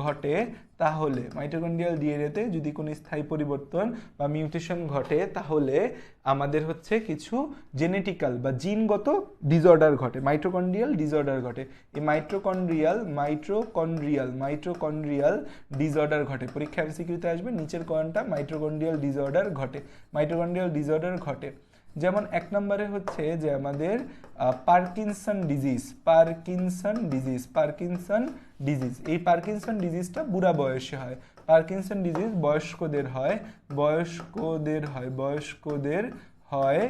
ঘটে, তাহলে মাইটোকন্ড্রিয়াল ডিএনএতে যদি কোনো স্থায়ী পরিবর্তন বা মিউটেশন ঘটে তাহলে আমাদের হচ্ছে কিছু জেনেটিক্যাল বা জিনগত ডিসঅর্ডার ঘটে, মাইটোকন্ড্রিয়াল ডিসঅর্ডার ঘটে। এই মাইটোকন্ড্রিয়াল ডিসঅর্ডার ঘটে। পরীক্ষা এমসিকিউতে আসবে নিচের কোনটা? মাইটোকন্ড্রিয়াল ডিসঅর্ডার ঘটে, মাইটোকন্ড্রিয়াল ডিসঅর্ডার ঘটে। যেমন এক নম্বরে হচ্ছে যে আমাদের Parkinson disease, Parkinson disease, Parkinson disease. এই পার্কিনসন ডিজিজটা বুড়া বয়সে হয়। পার্কিনসন ডিজিজ বয়স্কদের হয়, বয়স্কদের হয়, বয়স্কদের হয়।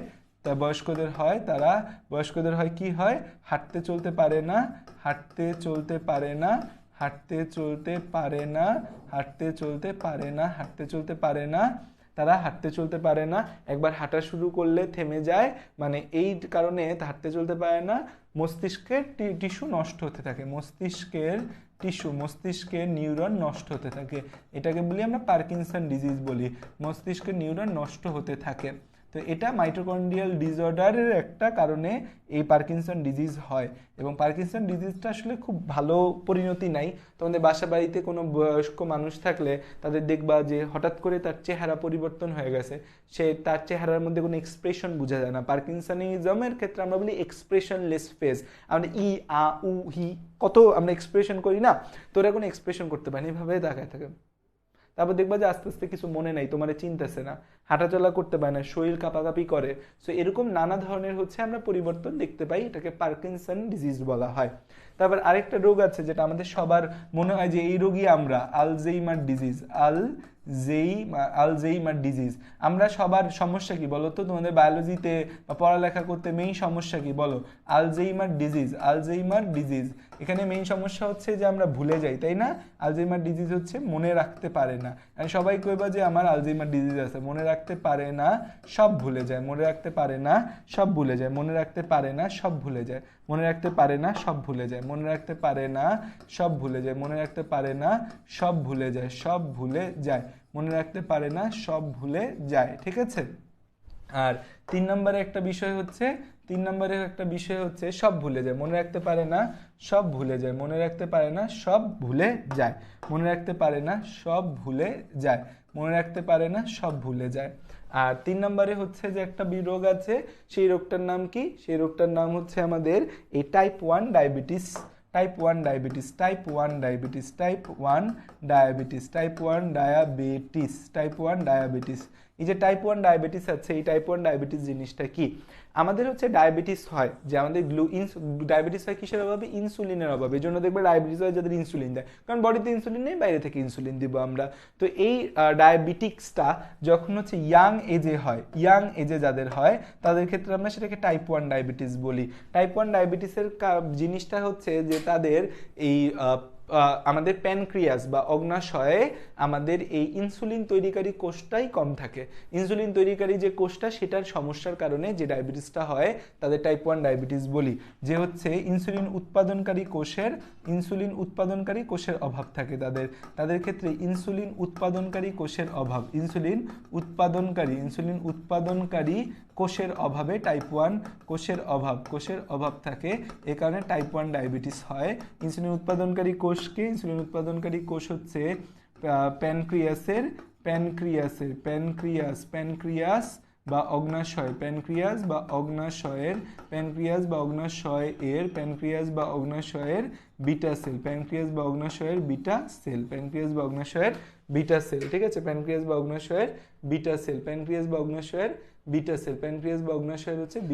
তা বয়স্কদের হয়, তারা বয়স্কদের হয় কি হয়? হাঁটতে চলতে পারে না, হাঁটতে চলতে পারে না, হাঁটতে চলতে পারে না, হাঁটতে চলতে পারে না, হাঁটতে চলতে পারে না। তারা হাঁটতে চলতে পারে না, একবার হাঁটা শুরু করলে থেমে যায়, মানে এই কারণে হাঁটতে চলতে পারে না, মস্তিষ্কের টিস্যু নষ্ট হতে থাকে, মস্তিষ্কের নিউরন নষ্ট হতে থাকে, এটাকে বলি আমরা পার্কিনসন ডিজিজ বলি, মস্তিষ্কের নিউরন নষ্ট হতে থাকে। তো এটা মাইটোকন্ড্রিয়াল ডিসঅর্ডারের একটা কারণে এই পার্কিনসন ডিজিজ হয়, এবং পার্কিনসন ডিজিজটা আসলে খুব ভালো পরিণতি নাই। তোমাদের বাসা বাড়িতে কোনো বয়স্ক মানুষ থাকলে তাদের দেখবা যে হঠাৎ করে তার চেহারা পরিবর্তন হয়ে গেছে, তার চেহারার মধ্যে কোনো এক্সপ্রেশন বোঝা যায় না। পার্কিনসনিজমের ক্ষেত্রে আমরা বলি এক্সপ্রেশনলেস ফেজ, আমরা ই আ উ হি কত আমরা এক্সপ্রেশন করি না, তোরা কোনো এক্সপ্রেশন করতে পারেনি, এভাবে তাকায় থাকে। তারপর দেখবা যে আস্তে আস্তে কিছু মনে নাই, তোমার চিনতেছে না, হাঁটাচলা করতে পারে না, শরীর কাঁপাকাঁপি করে। সো এরকম নানা ধরনের আমরা পরিবর্তন দেখতে পাই, এটাকে পার্কিনসন ডিজিজ বলা হয়। তারপর আরেকটা রোগ আছে যেটা আমাদের সবার মনে হয় যে এই রোগী আমরা, আলঝেইমার ডিজিজ। আলঝেইমার ডিজিজ আমরা সবার সমস্যা কি বলো তো? তোমাদের বায়োলজিতে বা পড়ালেখা করতে মেইন সমস্যা কি বলো? Alzheimer disease. এখানে মেইন সমস্যা হচ্ছে যে আমরা ভুলে যাই, তাই না? আলঝেইমার ডিজিজ হচ্ছে মনে রাখতে পারে না। সবাই কইবা যে আমার আলঝেইমার ডিজিজ আছে, মনে রাখতে পারে না, সব ভুলে যায়, মনে রাখতে পারে না, সব ভুলে যায়, মনে রাখতে পারে না, সব ভুলে যায়, মনে রাখতে পারে না, সব ভুলে যায়, মনে রাখতে পারে না, সব ভুলে যায়, মনে রাখতে পারে না, সব ভুলে যায়, সব ভুলে যায়, মনে রাখতে পারে না, সব ভুলে যায়। ঠিক আছে? আর 3 নম্বরে একটা বিষয় হচ্ছে সব ভুলে যায়, মনে রাখতে পারে না, সব ভুলে যায়, মনে রাখতে পারে না, সব ভুলে যায়, মনে রাখতে পারে না, সব ভুলে যায়, মনে রাখতে পারে না, সব ভুলে যায়। আর 3 নম্বরে হচ্ছে যে একটা রোগ আছে, সেই রোগটার নাম কি? সেই রোগটার নাম হচ্ছে আমাদের এই টাইপ 1 ডায়াবেটিস। এই যে টাইপ 1 ডায়াবেটিস আছে, এই টাইপ 1 ডায়াবেটিস জিনিসটা কি? আমাদের হচ্ছে ডায়াবেটিস হয় যে আমাদের ডায়াবেটিস হয় কিসের অভাবে? ইনসুলিনের অভাবে। এই জন্য দেখবে ডায়াবেটিস হয় যাদের ইনসুলিন দেয়, কারণ বডিতে ইনসুলিন নেই, বাইরে থেকে ইনসুলিন দিব আমরা। তো এই ডায়াবেটিক্সটা যখন হচ্ছে ইয়াং এজে যাদের হয়, তাদের ক্ষেত্রে আমরা সেটাকে টাইপ 1 ডায়াবেটিস বলি। টাইপ 1 ডায়াবেটিসের জিনিসটা হচ্ছে যে তাদের এই আমাদের প্যানক্রিয়াস বা অগ্নাশয়ে আমাদের এই ইনসুলিন তৈরিকারী কোষটাই কম থাকে। ইনসুলিন তৈরিকারী যে কোষটা, সেটার সমস্যার কারণে যে ডায়াবেটিসটা হয় তাদের টাইপ 1 ডায়াবেটিস বলি। যে হচ্ছে ইনসুলিন উৎপাদনকারী কোষের অভাব থাকে তাদের ক্ষেত্রে ইনসুলিন উৎপাদনকারী কোষের কোষের অভাবে টাইপ 1 কোষের অভাব থাকে, এ কারণে টাইপ 1 ডায়াবেটিস হয়। ইনসুলিন উৎপাদনকারী কোষ হচ্ছে প্যানক্রিয়াস বা অগ্নাশয়, বিটা সেল, ঠিক আছে? প্যানক্রিয়াস বা অগ্নাশয়ের বিটা সেল হচ্ছে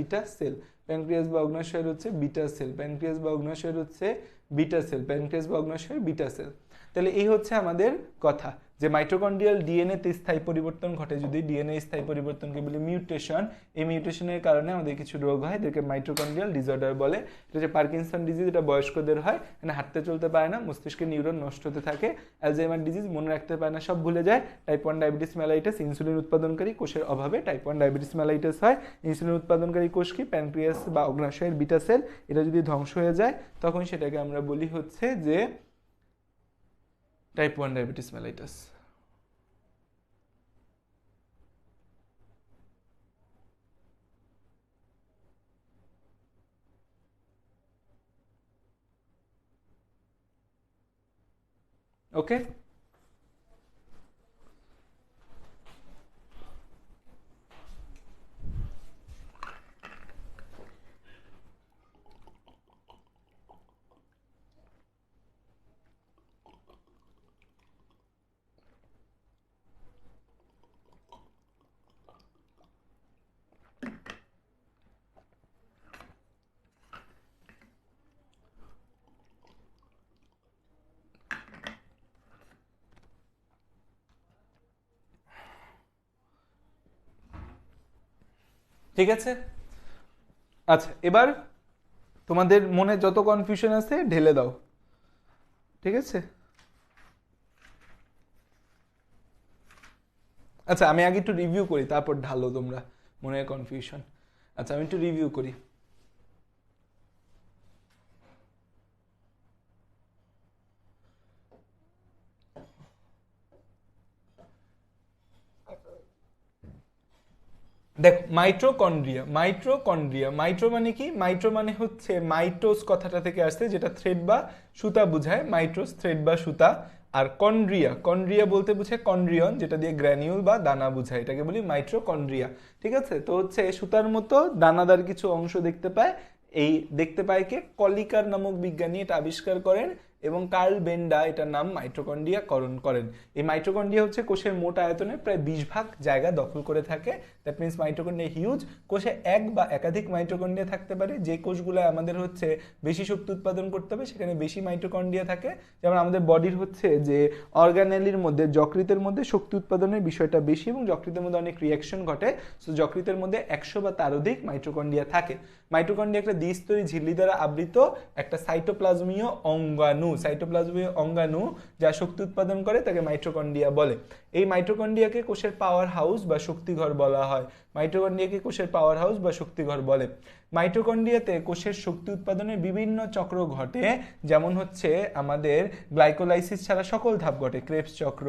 বিটা সেল, তাহলে এই হচ্ছে আমাদের কথা যে মাইটোকন্ড্রিয়াল ডিএনএ তে স্থায়ী পরিবর্তন ঘটে। যদি ডিএনএ স্থায়ী পরিবর্তনকে বলি মিউটেশন, এই মিউটেশনের কারণে আমাদের কিছু রোগ হয়, এদেরকে মাইটোকন্ড্রিয়াল ডিসঅর্ডার বলে। এটা হচ্ছে পার্কিনসন ডিজিজ, এটা বয়স্কদের হয়, মানে হাঁটতে চলতে পারে না, মস্তিষ্কের নিউরন নষ্ট হতে থাকে। অ্যালঝেইমার ডিজিজ, মনে রাখতে পারে না, সব ভুলে যায়। টাইপ 1 ডায়াবেটিস মেলাইটাস, ইনসুলিন উৎপাদনকারী কোষের অভাবে টাইপ 1 ডায়াবেটিস মেলাইটাস হয়। ইনসুলিন উৎপাদনকারী কোষ কি? প্যানক্রিয়াস বা অগ্নাশয়ের বিটা সেল, এটা যদি ধ্বংস হয়ে যায় তখন সেটাকে আমরা বলি হচ্ছে যে টাইপ 1 ডায়াবেটিস মেলাইটাস। ওকে? ঠিক আছে? আচ্ছা, এবার তোমাদের মনে যত কনফিউশন আছে ঢেলে দাও, ঠিক আছে? আচ্ছা আমি আগে একটু রিভিউ করি, তারপর ঢালো তোমরা, মনে হয় কনফিউশন। আচ্ছা আমি একটু রিভিউ করি। দেখো মাইটোকন্ড্রিয়া, মাইট্রো মানে কি? মাইট্রো মানে হচ্ছে মাইটোস কথাটা থেকে আসছে, যেটা থ্রেড বা সুতা বোঝায়, মাইটোস থ্রেড বা সুতা। আর কন্ড্রিয়া, কন্ড্রিয়া বলতে বোঝায় কন্ড্রিয়ন, যেটা দিয়ে গ্র্যানিউল বা দানা বোঝায়, এটাকে বলি মাইট্রোকন্ড্রিয়া। ঠিক আছে, তো হচ্ছে সুতার মতো দানাদার কিছু অংশ দেখতে পায়। এই দেখতে পায় কে? কলিকার নামক বিজ্ঞানী এটা আবিষ্কার করেন, এবং কার্ল বেন্ডা এটার নাম মাইটোকন্ড্রিয়া করণ করেন। এই মাইটোকন্ড্রিয়া হচ্ছে কোষের মোট আয়তনের প্রায় 20 ভাগ জায়গা দখল করে থাকে। That means mitochondria huge. কোষে এক বা একাধিক মাইটোকন্ড্রিয়া থাকতে পারে, যে কোষগুলো আমাদের হচ্ছে বেশি শক্তি উৎপাদন করতে হবে সেখানে বেশি মাইটোকন্ড্রিয়া থাকে। যেমন আমাদের বডির হচ্ছে যে অর্গানেলির মধ্যে, যকৃতের মধ্যে শক্তি উৎপাদনের বিষয়টা বেশি এবং যকৃতের মধ্যে অনেক রিয়াকশন ঘটে, সো যকৃতের মধ্যে 100 বা তার অধিক মাইটোকন্ড্রিয়া থাকে। মাইটোকন্ড্রিয়া একটা দ্বিস্তরী ঝিল্লি দ্বারা আবৃত একটা সাইটোপ্লাজমীয় অঙ্গাণু, সাইটোপ্লাজমীয় অঙ্গাণু যা শক্তি উৎপাদন করে তাকে মাইটোকন্ড্রিয়া বলে। এই মাইটোকন্ড্রিয়াকে কোষের পাওয়ার হাউস বা শক্তিঘর বলা হয়। মাইটোকন্ড্রিয়াকে কোষের পাওয়ার হাউস বা শক্তিঘর বলে। মাইটোকন্ড্রিয়াতে কোষের শক্তি উৎপাদনের বিভিন্ন চক্র ঘটে, যেমন হচ্ছে আমাদের গ্লাইকোলাইসিস ছাড়া সকল ধাপ ঘটে, ক্রেবস চক্র,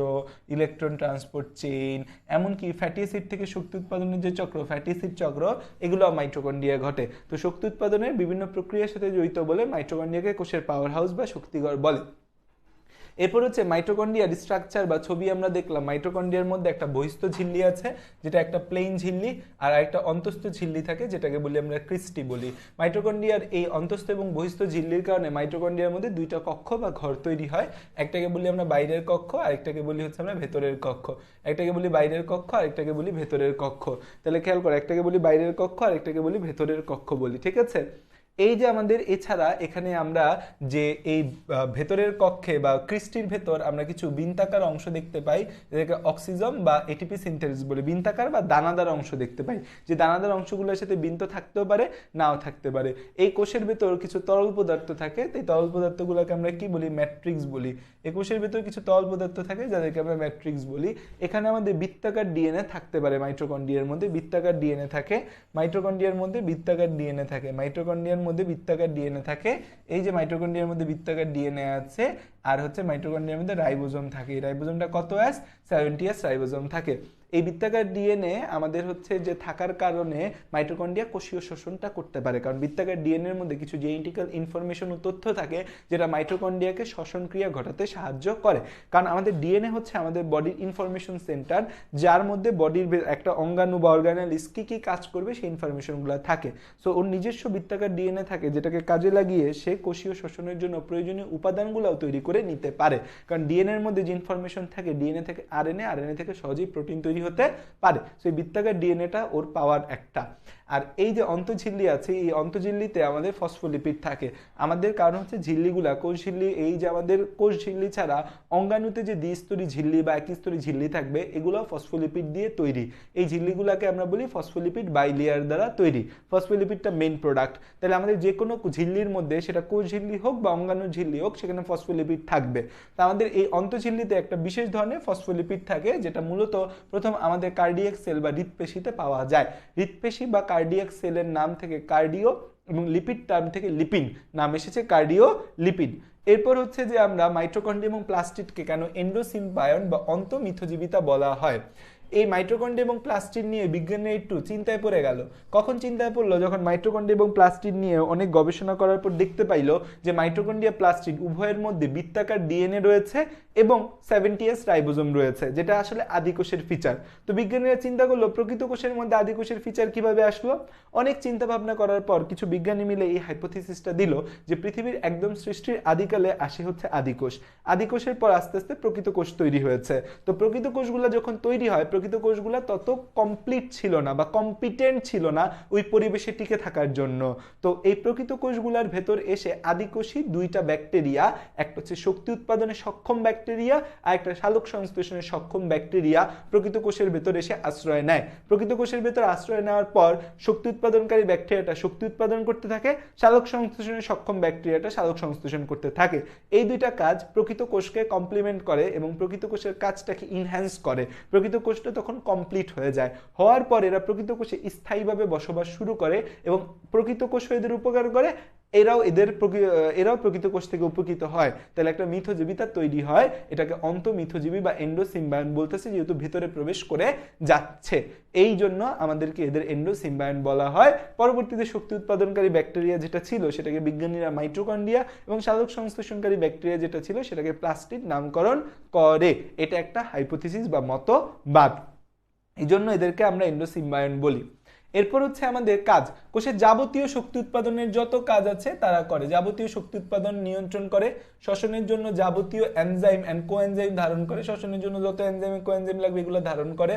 ইলেকট্রন ট্রান্সপোর্ট চেইন, এমনকি ফ্যাটি অ্যাসিড থেকে শক্তি উৎপাদনের যে চক্র, ফ্যাটি অ্যাসিড চক্র, এগুলো মাইটোকন্ড্রিয়া ঘটে। তো শক্তি উৎপাদনের বিভিন্ন প্রক্রিয়ার সাথে জড়িত বলে মাইটোকন্ড্রিয়াকে কোষের পাওয়ার হাউস বা শক্তিঘর বলে। এরপর হচ্ছে মাইটোকন্ড্রিয়ার স্ট্রাকচার বা ছবি আমরা দেখলাম। মাইটোকন্ড্রিয়ার মধ্যে একটা বহিস্থ ঝিল্লি আছে, যেটা একটা প্লেন ঝিল্লি, আর একটা অন্তস্থ ঝিল্লি থাকে, যেটাকে বলি আমরা ক্রিস্টি বলি। মাইটোকন্ড্রিয়ার এই অন্তস্থ এবং বহিস্থ ঝিল্লির কারণে মাইটোকন্ড্রিয়ার মধ্যে দুইটা কক্ষ বা ঘর তৈরি হয়। একটাকে বলি আমরা বাইরের কক্ষ, আরেকটাকে বলি হচ্ছে আমরা ভেতরের কক্ষ। একটাকে বলি বাইরের কক্ষ, আরেকটাকে বলি ভেতরের কক্ষ। তাহলে খেয়াল করো, একটাকে বলি বাইরের কক্ষ, আরেকটাকে বলি ভেতরের কক্ষ বলি। ঠিক আছে, এই যে আমাদের এছাড়া এখানে আমরা যে এই ভেতরের কক্ষে বা ক্রিস্টির ভেতর আমরা কিছু বৃত্তাকার অংশ দেখতে পাই, যেটাকে অক্সিজম বা এটিপি সিনথেসিস বলে, বৃত্তাকার বা দানাদার অংশ দেখতে পাই। যে দানাদার অংশগুলোর সাথে বৃন্ত থাকতেও পারে, নাও থাকতে পারে। এই কোষের ভেতর কিছু তরল পদার্থ থাকে, এই তরল পদার্থগুলোকে আমরা কি বলি? ম্যাট্রিক্স বলি। এই কোষের ভেতর কিছু তরল পদার্থ থাকে যাদেরকে আমরা ম্যাট্রিক্স বলি। এখানে আমাদের বৃত্তাকার ডিএনএ থাকতে পারে, মাইটোকন্ড্রিয়ার মধ্যে বৃত্তাকার ডিএনএ থাকে, মাইটোকন্ড্রিয়ার মধ্যে বৃত্তাকার ডিএনএ থাকে, মাইটোকন্ড্রিয়ার মধ্যে বৃত্তাকার ডিএনএ থাকে। এই যে মাইটোকন্ড্রিয়ার মধ্যে বৃত্তাকার ডিএনএ আছে, আর হচ্ছে মাইটোকন্ড্রিয়ার মধ্যে রাইবোজোম থাকে। এই রাইবোজোমটা কত এস? 70s রাইবোজোম থাকে। এই বৃত্তাকার ডিএনএ আমাদের হচ্ছে যে থাকার কারণে মাইটোকন্ড্রিয়া কোষীয় শোষণটা করতে পারে, কারণ বৃত্তাকার ডিএনএ এর মধ্যে কিছু জেনেটিক্যাল ইনফরমেশন ও তথ্য থাকে যেটা মাইটোকন্ড্রিয়াকে শ্বসন ক্রিয়া ঘটাতে সাহায্য করে। কারণ আমাদের ডিএনএ হচ্ছে আমাদের বডির ইনফরমেশন সেন্টার, যার মধ্যে বডির একটা অঙ্গাণু বা অর্গানালিস কি কি কাজ করবে সেই ইনফরমেশনগুলো থাকে। সো ওর নিজস্ব বৃত্তাকার ডিএনএ থাকে, যেটাকে কাজে লাগিয়ে সে কোষীয় শোষণের জন্য প্রয়োজনীয় উপাদানগুলোও তৈরি করে নিতে পারে। কারণ ডিএনএ এর মধ্যে যে ইনফরমেশন থাকে, ডিএনএ থেকে আরএনএ, আরএনএ থেকে সহজেই প্রোটিন তৈরি হতে পারে। সেই বৃত্তাকার ডিএনএটা ওর পাওয়ার একটা। আর এই যে অন্তঃঝিল্লি আছে, এই অন্তঃঝিল্লিতে আমাদের ফসফোলিপিড থাকে। আমাদের কারণ হচ্ছে ঝিল্লিগুলা, কোষ ঝিল্লি, এই যে আমাদের কোষ ঝিল্লি ছাড়া অঙ্গাণুতে যে দ্বিস্তরী ঝিল্লি বা একস্তরী ঝিল্লি থাকবে, এগুলো ফসফোলিপিড দিয়ে তৈরি। এই ঝিল্লিগুলাকে আমরা বলি ফসফোলিপিড বাইলেয়ার দ্বারা তৈরি। ফসফোলিপিডটা মেইন প্রোডাক্ট। তাহলে আমাদের যে কোনো ঝিল্লির মধ্যে, সেটা কোষ ঝিল্লি হোক বা অঙ্গাণুর ঝিল্লি হোক, সেখানে ফসফোলিপিড থাকবে। তা আমাদের এই অন্তঃঝিল্লিতে একটা বিশেষ ধরনের ফসফোলিপিড থাকে, যেটা মূলত প্রথম আমাদের কার্ডিয়াক সেল বা হৃৎপেশিতে পাওয়া যায়। হৃৎপেশি বা কার্ডিয়াক সেলের নাম থেকে কার্ডিও, এবং লিপিড টার্ম থেকে লিপিন নাম এসেছে, কার্ডিও লিপিড। এরপর হচ্ছে যে আমরা মাইটোকন্ড্রিয়া এবং প্লাস্টিডকে কেন এন্ডোসিম্বায়ন বা অন্তঃমিথজীবিতা বলা হয়। এই মাইটোকন্ড্রিয়া এবং প্লাস্টিড নিয়ে বিজ্ঞানীরা একটু চিন্তায় পড়ে গেল। কখন চিন্তায় পড়লো? যখন মাইটোকন্ড্রিয়া এবং প্লাস্টিড নিয়ে অনেক গবেষণা করার পর দেখতে পাইলো যে মাইটোকন্ড্রিয়া প্লাস্টিড উভয়ের মধ্যে বৃত্তাকার ডিএনএ রয়েছে এবং 70s রাইবোজোম রয়েছে, যেটা আসলে আদিকোষের ফিচার। তো বিজ্ঞানীরা চিন্তা করলো প্রকৃত কোষের মধ্যে আদিকোষের ফিচার কিভাবে আসলো। অনেক চিন্তা ভাবনা করার পর কিছু বিজ্ঞানী মিলে এই হাইপোথিসিসটা দিল যে পৃথিবীর একদম সৃষ্টির আদিকালে আসে হচ্ছে আদিকোষ। আদিকোষের পর আস্তে আস্তে প্রকৃত কোষ তৈরি হয়েছে। তো প্রকৃত কোষগুলো যখন তৈরি হয়, প্রকৃত কোষগুলো তত কমপ্লিট ছিল না বা কম্পিটেন্ট ছিল না ওই পরিবেশে টিকে থাকার জন্য। তো এই প্রকৃত কোষগুলোর ভেতর এসে আদিকোষী দুইটা ব্যাকটেরিয়া, একটা হচ্ছে শক্তি উৎপাদনে সক্ষম ব্যাকটেরিয়া আর একটা সালোক সংশ্লেষণে সক্ষম ব্যাকটেরিয়া প্রকৃত কোষের ভেতর এসে আশ্রয় নেয়। প্রকৃত কোষের ভেতর আশ্রয় নেওয়ার পর শক্তি উৎপাদনকারী ব্যাকটেরিয়াটা শক্তি উৎপাদন করতে থাকে, সালোক সংশ্লেষণে সক্ষম ব্যাকটেরিয়াটা সালোক সংশ্লেষণ করতে থাকে। এই দুইটা কাজ প্রকৃত কোষকে কমপ্লিমেন্ট করে এবং প্রকৃত কোষের কাজটাকে ইনহ্যান্স করে। প্রকৃত কোষটা কোষটা তখন কমপ্লিট হয়ে যায়, হওয়ার পর এরা প্রকৃত কোষে স্থায়ীভাবে বসবাস শুরু করে এবং প্রকৃত কোষ এদের উপকার করে, এরাও প্রকৃত কোষ থেকে উপকৃত হয়। তাহলে একটা মিথজীবী তার তৈরি হয়, এটাকে অন্তঃমিথজীবী বা এন্ডোসিম্বায়ন বলতেছে, যেহেতু ভিতরে প্রবেশ করে যাচ্ছে, এই জন্য আমাদেরকে এদের এন্ডোসিম্বায়ন বলা হয়। পরবর্তীতে শক্তি উৎপাদনকারী ব্যাকটেরিয়া যেটা ছিল সেটাকে বিজ্ঞানীরা মাইটোকন্ড্রিয়া এবং সালোক সংশ্লেষণকারী ব্যাকটেরিয়া যেটা ছিল সেটাকে প্লাস্টিড নামকরণ করে। এটা একটা হাইপোথিসিস বা মতবাদ, এই জন্য এদেরকে আমরা এন্ডোসিম্বায়ন বলি। এরপর হচ্ছে আমাদের কাজ, কোষের যাবতীয় শক্তি উৎপাদনের যত কাজ আছে তারা করে, যাবতীয় শক্তি উৎপাদন নিয়ন্ত্রণ করে, শ্বসনের জন্য যাবতীয় এনজাইম এন্ড কোএনজাইম ধারণ করে, শ্বসনের জন্য যত এনজাইম কোএনজাইম লাগবে এগুলো ধারণ করে।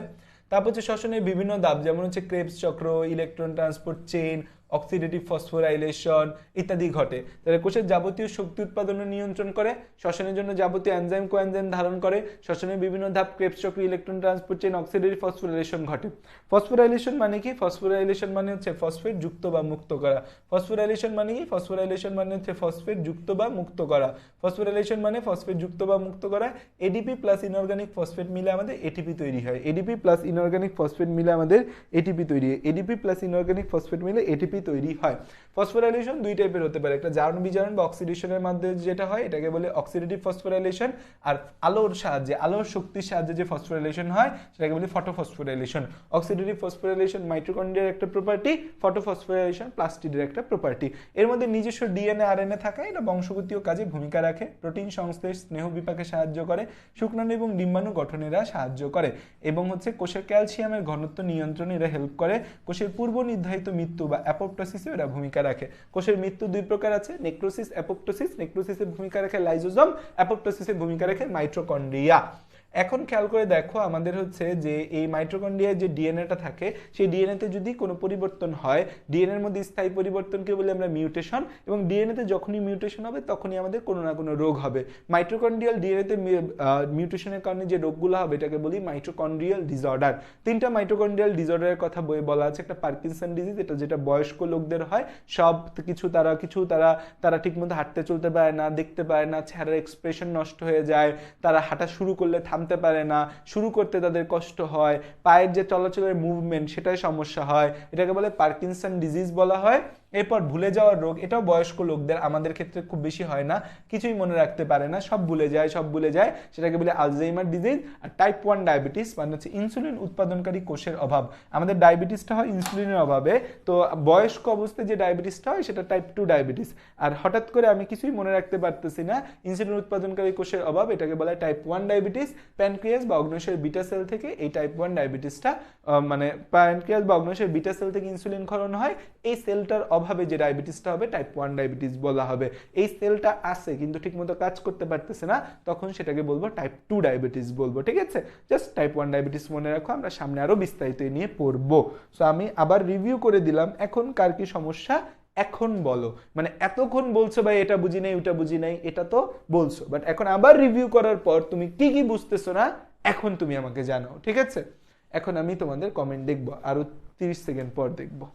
তারপর হচ্ছে শ্বসনের বিভিন্ন ধাপ, যেমন হচ্ছে ক্রেবস চক্র, electron transport chain, oxidative phosphorylation ইত্যাদি ঘটে। তাহলে কোষের যাবতীয় শক্তি উৎপাদন নিয়ন্ত্রণ করে, শ্বসনের জন্য যাবতীয় এনজাইম কোএনজাইম ধারণ করে, শ্বসনের বিভিন্ন ধাপ ক্রেবস চক্র, electron transport chain, oxidative phosphorylation ঘটে। ফসফোরাইলেশন মানে কি? ফসফোরাইলেশন মানে হচ্ছে ফসফেট যুক্ত বা মুক্ত করা। ফসফোরাইলেশন মানে কি? ফসফোরাইলেশন মানে হচ্ছে ফসফেট যুক্ত বা মুক্ত করা। ফসফোরাইলেশন মানে ফসফেট যুক্ত বা মুক্ত করা। এডিপি প্লাস ইনঅর্গানিক ফসফেট মিলে আমাদের এটিপি তৈরি হয়। এডিপি প্লাস ইনঅর্গানিক ফসফেট মিলে আমাদের এটিপি তৈরি হয়। এডিপি প্লাস ইনঅর্গানিক ফসফেট মিলে এটিপি তৈরি হয়। ফসফোরাইলেশন দুই টাইপের হতে পারে, একটা জারণ বিজারণ বা অক্সিডেশনের মাধ্যমে যেটা হয় এটাকে বলে অক্সিডেটিভ ফসফোরাইলেশন, আর আলোর সাহায্যে, আলোর শক্তির সাহায্যে যে ফসফোরাইলেশন হয় সেটাকে বলে ফটোফসফোরাইলেশন। অক্সিডেটিভ ফসফোরাইলেশন মাইটোকন্ড্রিয়ার একটা প্রপার্টি, ফটোফসফোরাইলেশন প্লাস্টিডের একটা প্রপার্টি। এর মধ্যে নিজস্ব ডিএনএ আরএনএ থাকা, এটা বংশগতীয় কাজে ভূমিকা রাখে, প্রোটিন সংশ্লেষ, স্নেহ বিপাকে সাহায্য করে, শুক্রাণু এবং ডিম্বাণু গঠনেরা সাহায্য করে, এবং হচ্ছে কোষের ক্যালসিয়ামের ঘনত্ব নিয়ন্ত্রণে এরা হেল্প করে, কোষের পূর্ব নির্ধারিত মৃত্যু বা অ্যাপোপ্টোসিসে এরা ভূমিকা রাখে। কোষের মৃত্যু দুই প্রকার আছে, নেক্রোসিস, অ্যাপোপ্টোসিস। নেক্রোসিসে ভূমিকা রাখে লাইজোজোম, অ্যাপোপ্টোসিসে ভূমিকা রাখে মাইটোকন্ড্রিয়া। এখন খেয়াল করে দেখো, আমাদের হচ্ছে যে এই মাইটোকন্ড্রিয়ার যে ডিএনএটা থাকে সেই ডিএনএতে যদি কোনো পরিবর্তন হয়, ডিএনএর মধ্যে স্থায়ী পরিবর্তনকে বলি আমরা মিউটেশন, এবং ডিএনএতে যখনই মিউটেশন হবে তখনই আমাদের কোনো না কোনো রোগ হবে। মাইটোকন্ড্রিয়াল ডিএনএতে মিউটেশনের কারণে যে রোগগুলো হবে এটাকে বলি মাইটোকন্ড্রিয়াল ডিসঅর্ডার। তিনটা মাইটোকন্ড্রিয়াল ডিসঅর্ডারের কথা বইয়ে বলা আছে। একটা পার্কিনসন ডিজিজ, এটা যেটা বয়স্ক লোকদের হয়, সব কিছু তারা ঠিকমতো হাঁটতে চলতে পারে না, দেখতে পারে না, চেহারার এক্সপ্রেশন নষ্ট হয়ে যায়, তারা হাঁটা শুরু করলে থামতে পারে না, শুরু করতে তাদের কষ্ট হয়, পায়ের যে চলাচলের মুভমেন্ট সেটাই সমস্যা হয়, এটাকে বলে পার্কিনসন ডিজিজ বলা হয়। এরপর ভুলে যাওয়ার রোগ, এটাও বয়স্ক লোকদের, আমাদের ক্ষেত্রে খুব বেশি হয় না, কিছুই মনে রাখতে পারে না, সব ভুলে যায়, সেটাকে বলে আলজাইমার ডিজিজ। আর টাইপ 1 ডায়াবেটিস মানে হচ্ছে ইনসুলিন উৎপাদনকারী কোষের অভাব। আমাদের ডায়াবেটিসটা হয় ইনসুলিনের অভাবে, তো বয়স্ক অবস্থায় যে ডায়াবেটিসটা হয় সেটা টাইপ 2 ডায়াবেটিস। আর হঠাৎ করে আমি কিছুই মনে রাখতে পারতেছি না, ইনসুলিন উৎপাদনকারী কোষের অভাব, এটাকে বলা হয় টাইপ 1 ডায়াবেটিস। প্যানক্রিয়াস বা অগ্ন্যাশয়ের বিটা সেল থেকে এই টাইপ 1 ডায়াবেটিসটা, মানে প্যানক্রিয়াস বা অগ্ন্যাশয়ের বিটা সেল থেকে ইনসুলিন ক্ষরণ হয়, এই সেলটার অভাবে যে ডায়াবেটিসটা হবে টাইপ 1 ডায়াবেটিস বলা হবে। এই সেলটা আছে কিন্তু ঠিকমতো কাজ করতে পারতেছে না, তখন সেটাকে বলবো টাইপ 2 ডায়াবেটিস বলবো, ঠিক আছে? জাস্ট টাইপ 1 ডায়াবেটিস মনে রাখো, আমরা সামনে আরো বিস্তারিত নিয়ে পড়বো। সো আমি আবার রিভিউ করে দিলাম, এখন কার কি সমস্যা এখন বলো। মানে এতক্ষণ বলছো ভাই এটা বুঝি নাই ওটা বুঝি নাই, এটা তো বলছো, বাট এখন আবার রিভিউ করার পর তুমি কি কি বুঝতেছো না এখন তুমি আমাকে জানাও, ঠিক আছে? এখন আমি তোমাদের কমেন্ট দেখবো, আরো 30 সেকেন্ড পর দেখবো।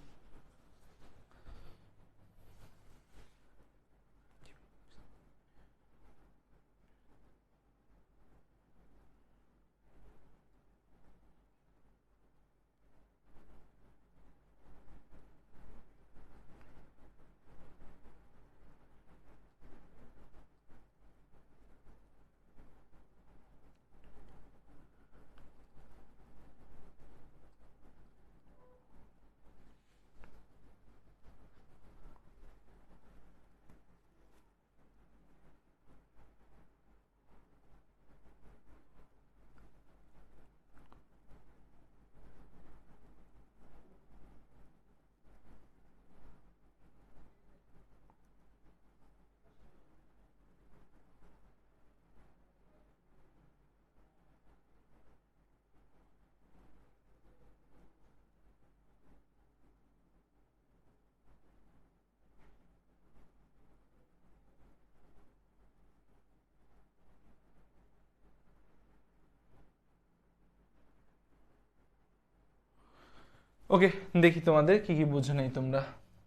ওকে, দেখি তোমাদের কি কি বুঝো নাই তোমরা।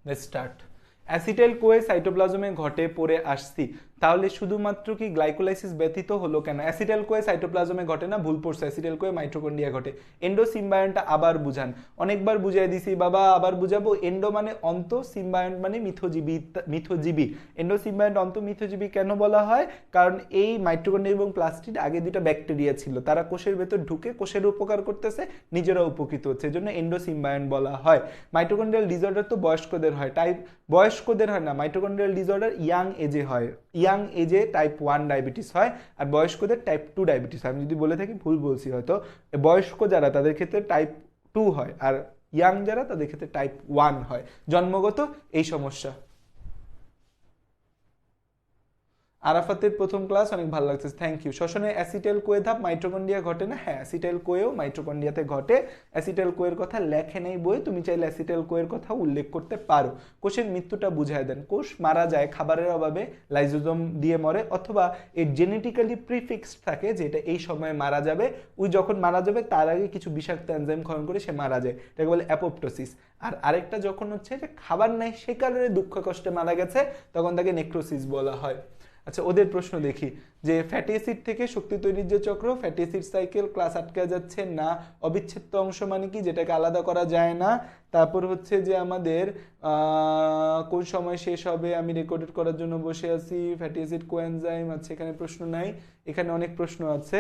Let's start. অ্যাসিটাইল কোয়ে সাইটোপ্লাজমে ঘটে পড়ে আসছি। তাহলে শুধুমাত্র কি গ্লাইকোলাইসিস ব্যতীত হলো কেন? অ্যাসিটাইল কোয়ে সাইটোপ্লাজমে ঘটে না, ভুল পড়ছে, অ্যাসিটাইল কোয়ে মাইটোকন্ড্রিয়া ঘটে। এন্ডো সিম্বায়নটা আবার বুঝান, অনেকবার বুঝাই দিছি বাবা, আবার বুঝাবো। এন্ডো মানে অন্ত, সিম্বায়ন মানে মিথজীবী। মিথজীবী এন্ডো সিম্বায়ন অন্ত মিথজীবী কেন বলা হয়? কারণ এই মাইটোকন্ড্রিয়া এবং প্লাস্টিড আগে দুটো ব্যাকটেরিয়া ছিল, তারা কোষের ভেতর ঢুকে কোষের উপকার করতেছে, নিজেরা উপকৃত হচ্ছে, এজন্য এন্ডো সিম্বায়ন বলা হয়। মাইটোকন্ড্রিয়াল ডিসঅর্ডার তো বয়স্কদের হয়, বয়স্কদের হয় না, মাইটোকন্ড্রিয়াল ডিসঅর্ডার ইয়াং এজে হয়। ইয়াং এজে টাইপ 1 ডায়াবেটিস হয়, আর বয়স্কদের টাইপ 2 ডায়াবেটিস হয়। আমি যদি বলে থাকি ভুল বলছি হয়তো। বয়স্ক যারা তাদের ক্ষেত্রে টাইপ 2 হয়, আর ইয়াং যারা তাদের ক্ষেত্রে টাইপ 1 হয়, জন্মগত এই সমস্যা। আরাফাতের প্রথম ক্লাস অনেক ভালো লাগছে, থ্যাংক ইউ। শ্বসনে অ্যাসিটাইল কোয়ে ধাপ মাইটোকন্ড্রিয়া ঘটে না? হ্যাঁ, অ্যাসিটাইল কোয়েও মাইটোকন্ড্রিয়াতে ঘটে। অ্যাসিটাইল কোয়ের কথা লেখে নেই বই, তুমি চাইলে অ্যাসিটাইল কোয়ের কথা উল্লেখ করতে পারো। কোষের মৃত্যুটা বুঝায় দেন, কোষ মারা যায় খাবারের অভাবে, লাইজোজোম দিয়ে মরে, অথবা এর জেনেটিক্যালি প্রিফিক্সড থাকে যে এটা এই সময়ে মারা যাবে, ওই যখন মারা যাবে তার আগে কিছু বিষাক্ত এনজাইম ক্ষরণ করে সে মারা যায়, এটাকে বলে অ্যাপোপ্টোসিস। আর আরেকটা যখন হচ্ছে যে খাবার নাই সে কারণে দুঃখ কষ্টে মারা গেছে, তখন তাকে নেক্রোসিস বলা হয়। আচ্ছা, ওদের প্রশ্ন দেখি যে ফ্যাটি অ্যাসিড থেকে শক্তি তৈরির যে চক্র, ফ্যাটি অ্যাসিড সাইকেল, ক্লাস আটকে যাচ্ছে না। অবিচ্ছেদ্য অংশ মানে কি? যেটাকে আলাদা করা যায় না। তারপর হচ্ছে যে আমাদের কোন সময় শেষ হবে, আমি রেকর্ডেড করার জন্য বসে আছি। ফ্যাটি অ্যাসিড কোএনজাইম, আচ্ছা এখানে প্রশ্ন নাই, এখানে অনেক প্রশ্ন আছে।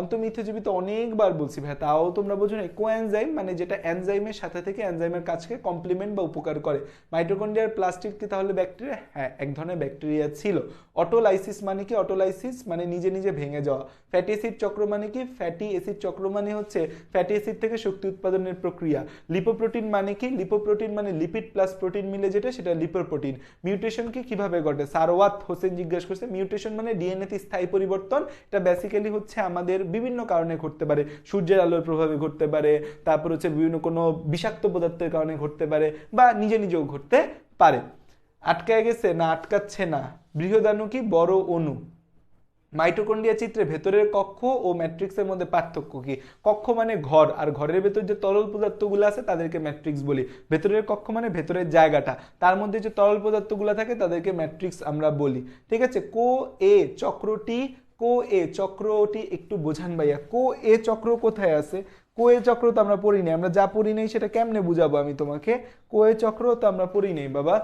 অন্তঃমিথজীবী তো অনেকবার বলছি ভাই, তাও তোমরা বোঝো না। কোএনজাইম মানে যেটা এনজাইমের সাথে থেকে এনজাইমের কাজকে কমপ্লিমেন্ট বা উপকার করে। মাইটোকন্ড্রিয়ার প্লাস্টিড কি তাহলে ব্যাকটেরিয়া? হ্যাঁ, এক ধরনের ব্যাকটেরিয়া ছিল। অটোলাইসিস মানে কি? অটোলাইসিস মানে নিজে নিজে ভেঙে যাওয়া। ফ্যাটি অ্যাসিড চক্র মানে কি? ফ্যাটি অ্যাসিড চক্র মানে হচ্ছে ফ্যাটি অ্যাসিড থেকে শক্তি উৎপাদনের প্রক্রিয়া। লিপোপ্রোটিন মানে কি? লিপোপ্রোটিন মানে লিপিড প্লাস প্রোটিন মিলে যেটা, সেটা লিপোপ্রোটিন। মিউটেশন কি কিভাবে ঘটে? সারওয়াত হোসেন জিজ্ঞাসা করছে। মিউটেশন মানে ডিএনএতে স্থায়ী পরিবর্তন। এটা বেসিক্যালি হচ্ছে আমাদের বিভিন্ন কারণে ঘটতে পারে, সূর্যের আলোর প্রভাবে ঘটতে পারে, তারপর হচ্ছে বিভিন্ন কোনো বিষাক্ত পদার্থের কারণে ঘটতে পারে, বা নিজে নিজেও ঘটতে পারে। আটকায় গেছে না? আটকাচ্ছে না। বৃহদাণু কি? বড় অণু। মাইটোকন্ড্রিয়া চিত্রে ভেতরের কক্ষ ও ম্যাট্রিক্সের মধ্যে পার্থক্য কি? কক্ষ মানে ঘর, আর ঘরের ভেতর যে তরল পদার্থগুলো আছে তাদেরকে ম্যাট্রিক্স বলি। ভেতরের কক্ষ মানে ভেতরের জায়গাটা, তার মধ্যে যে তরল পদার্থগুলো থাকে তাদেরকে ম্যাট্রিক্স আমরা বলি। ঠিক আছে, কো এ চক্রটি, কো এ চক্রটি একটু বোঝান ভাইয়া। কো এ চক্র কোথায় আছে? কো এ চক্র তো আমরা পড়ি নাই, আমরা যা পড়ি নাই সেটা কেমনে বুঝাবো আমি তোমাকে? কো এ চক্র তো আমরা পড়ি নাই বাবা।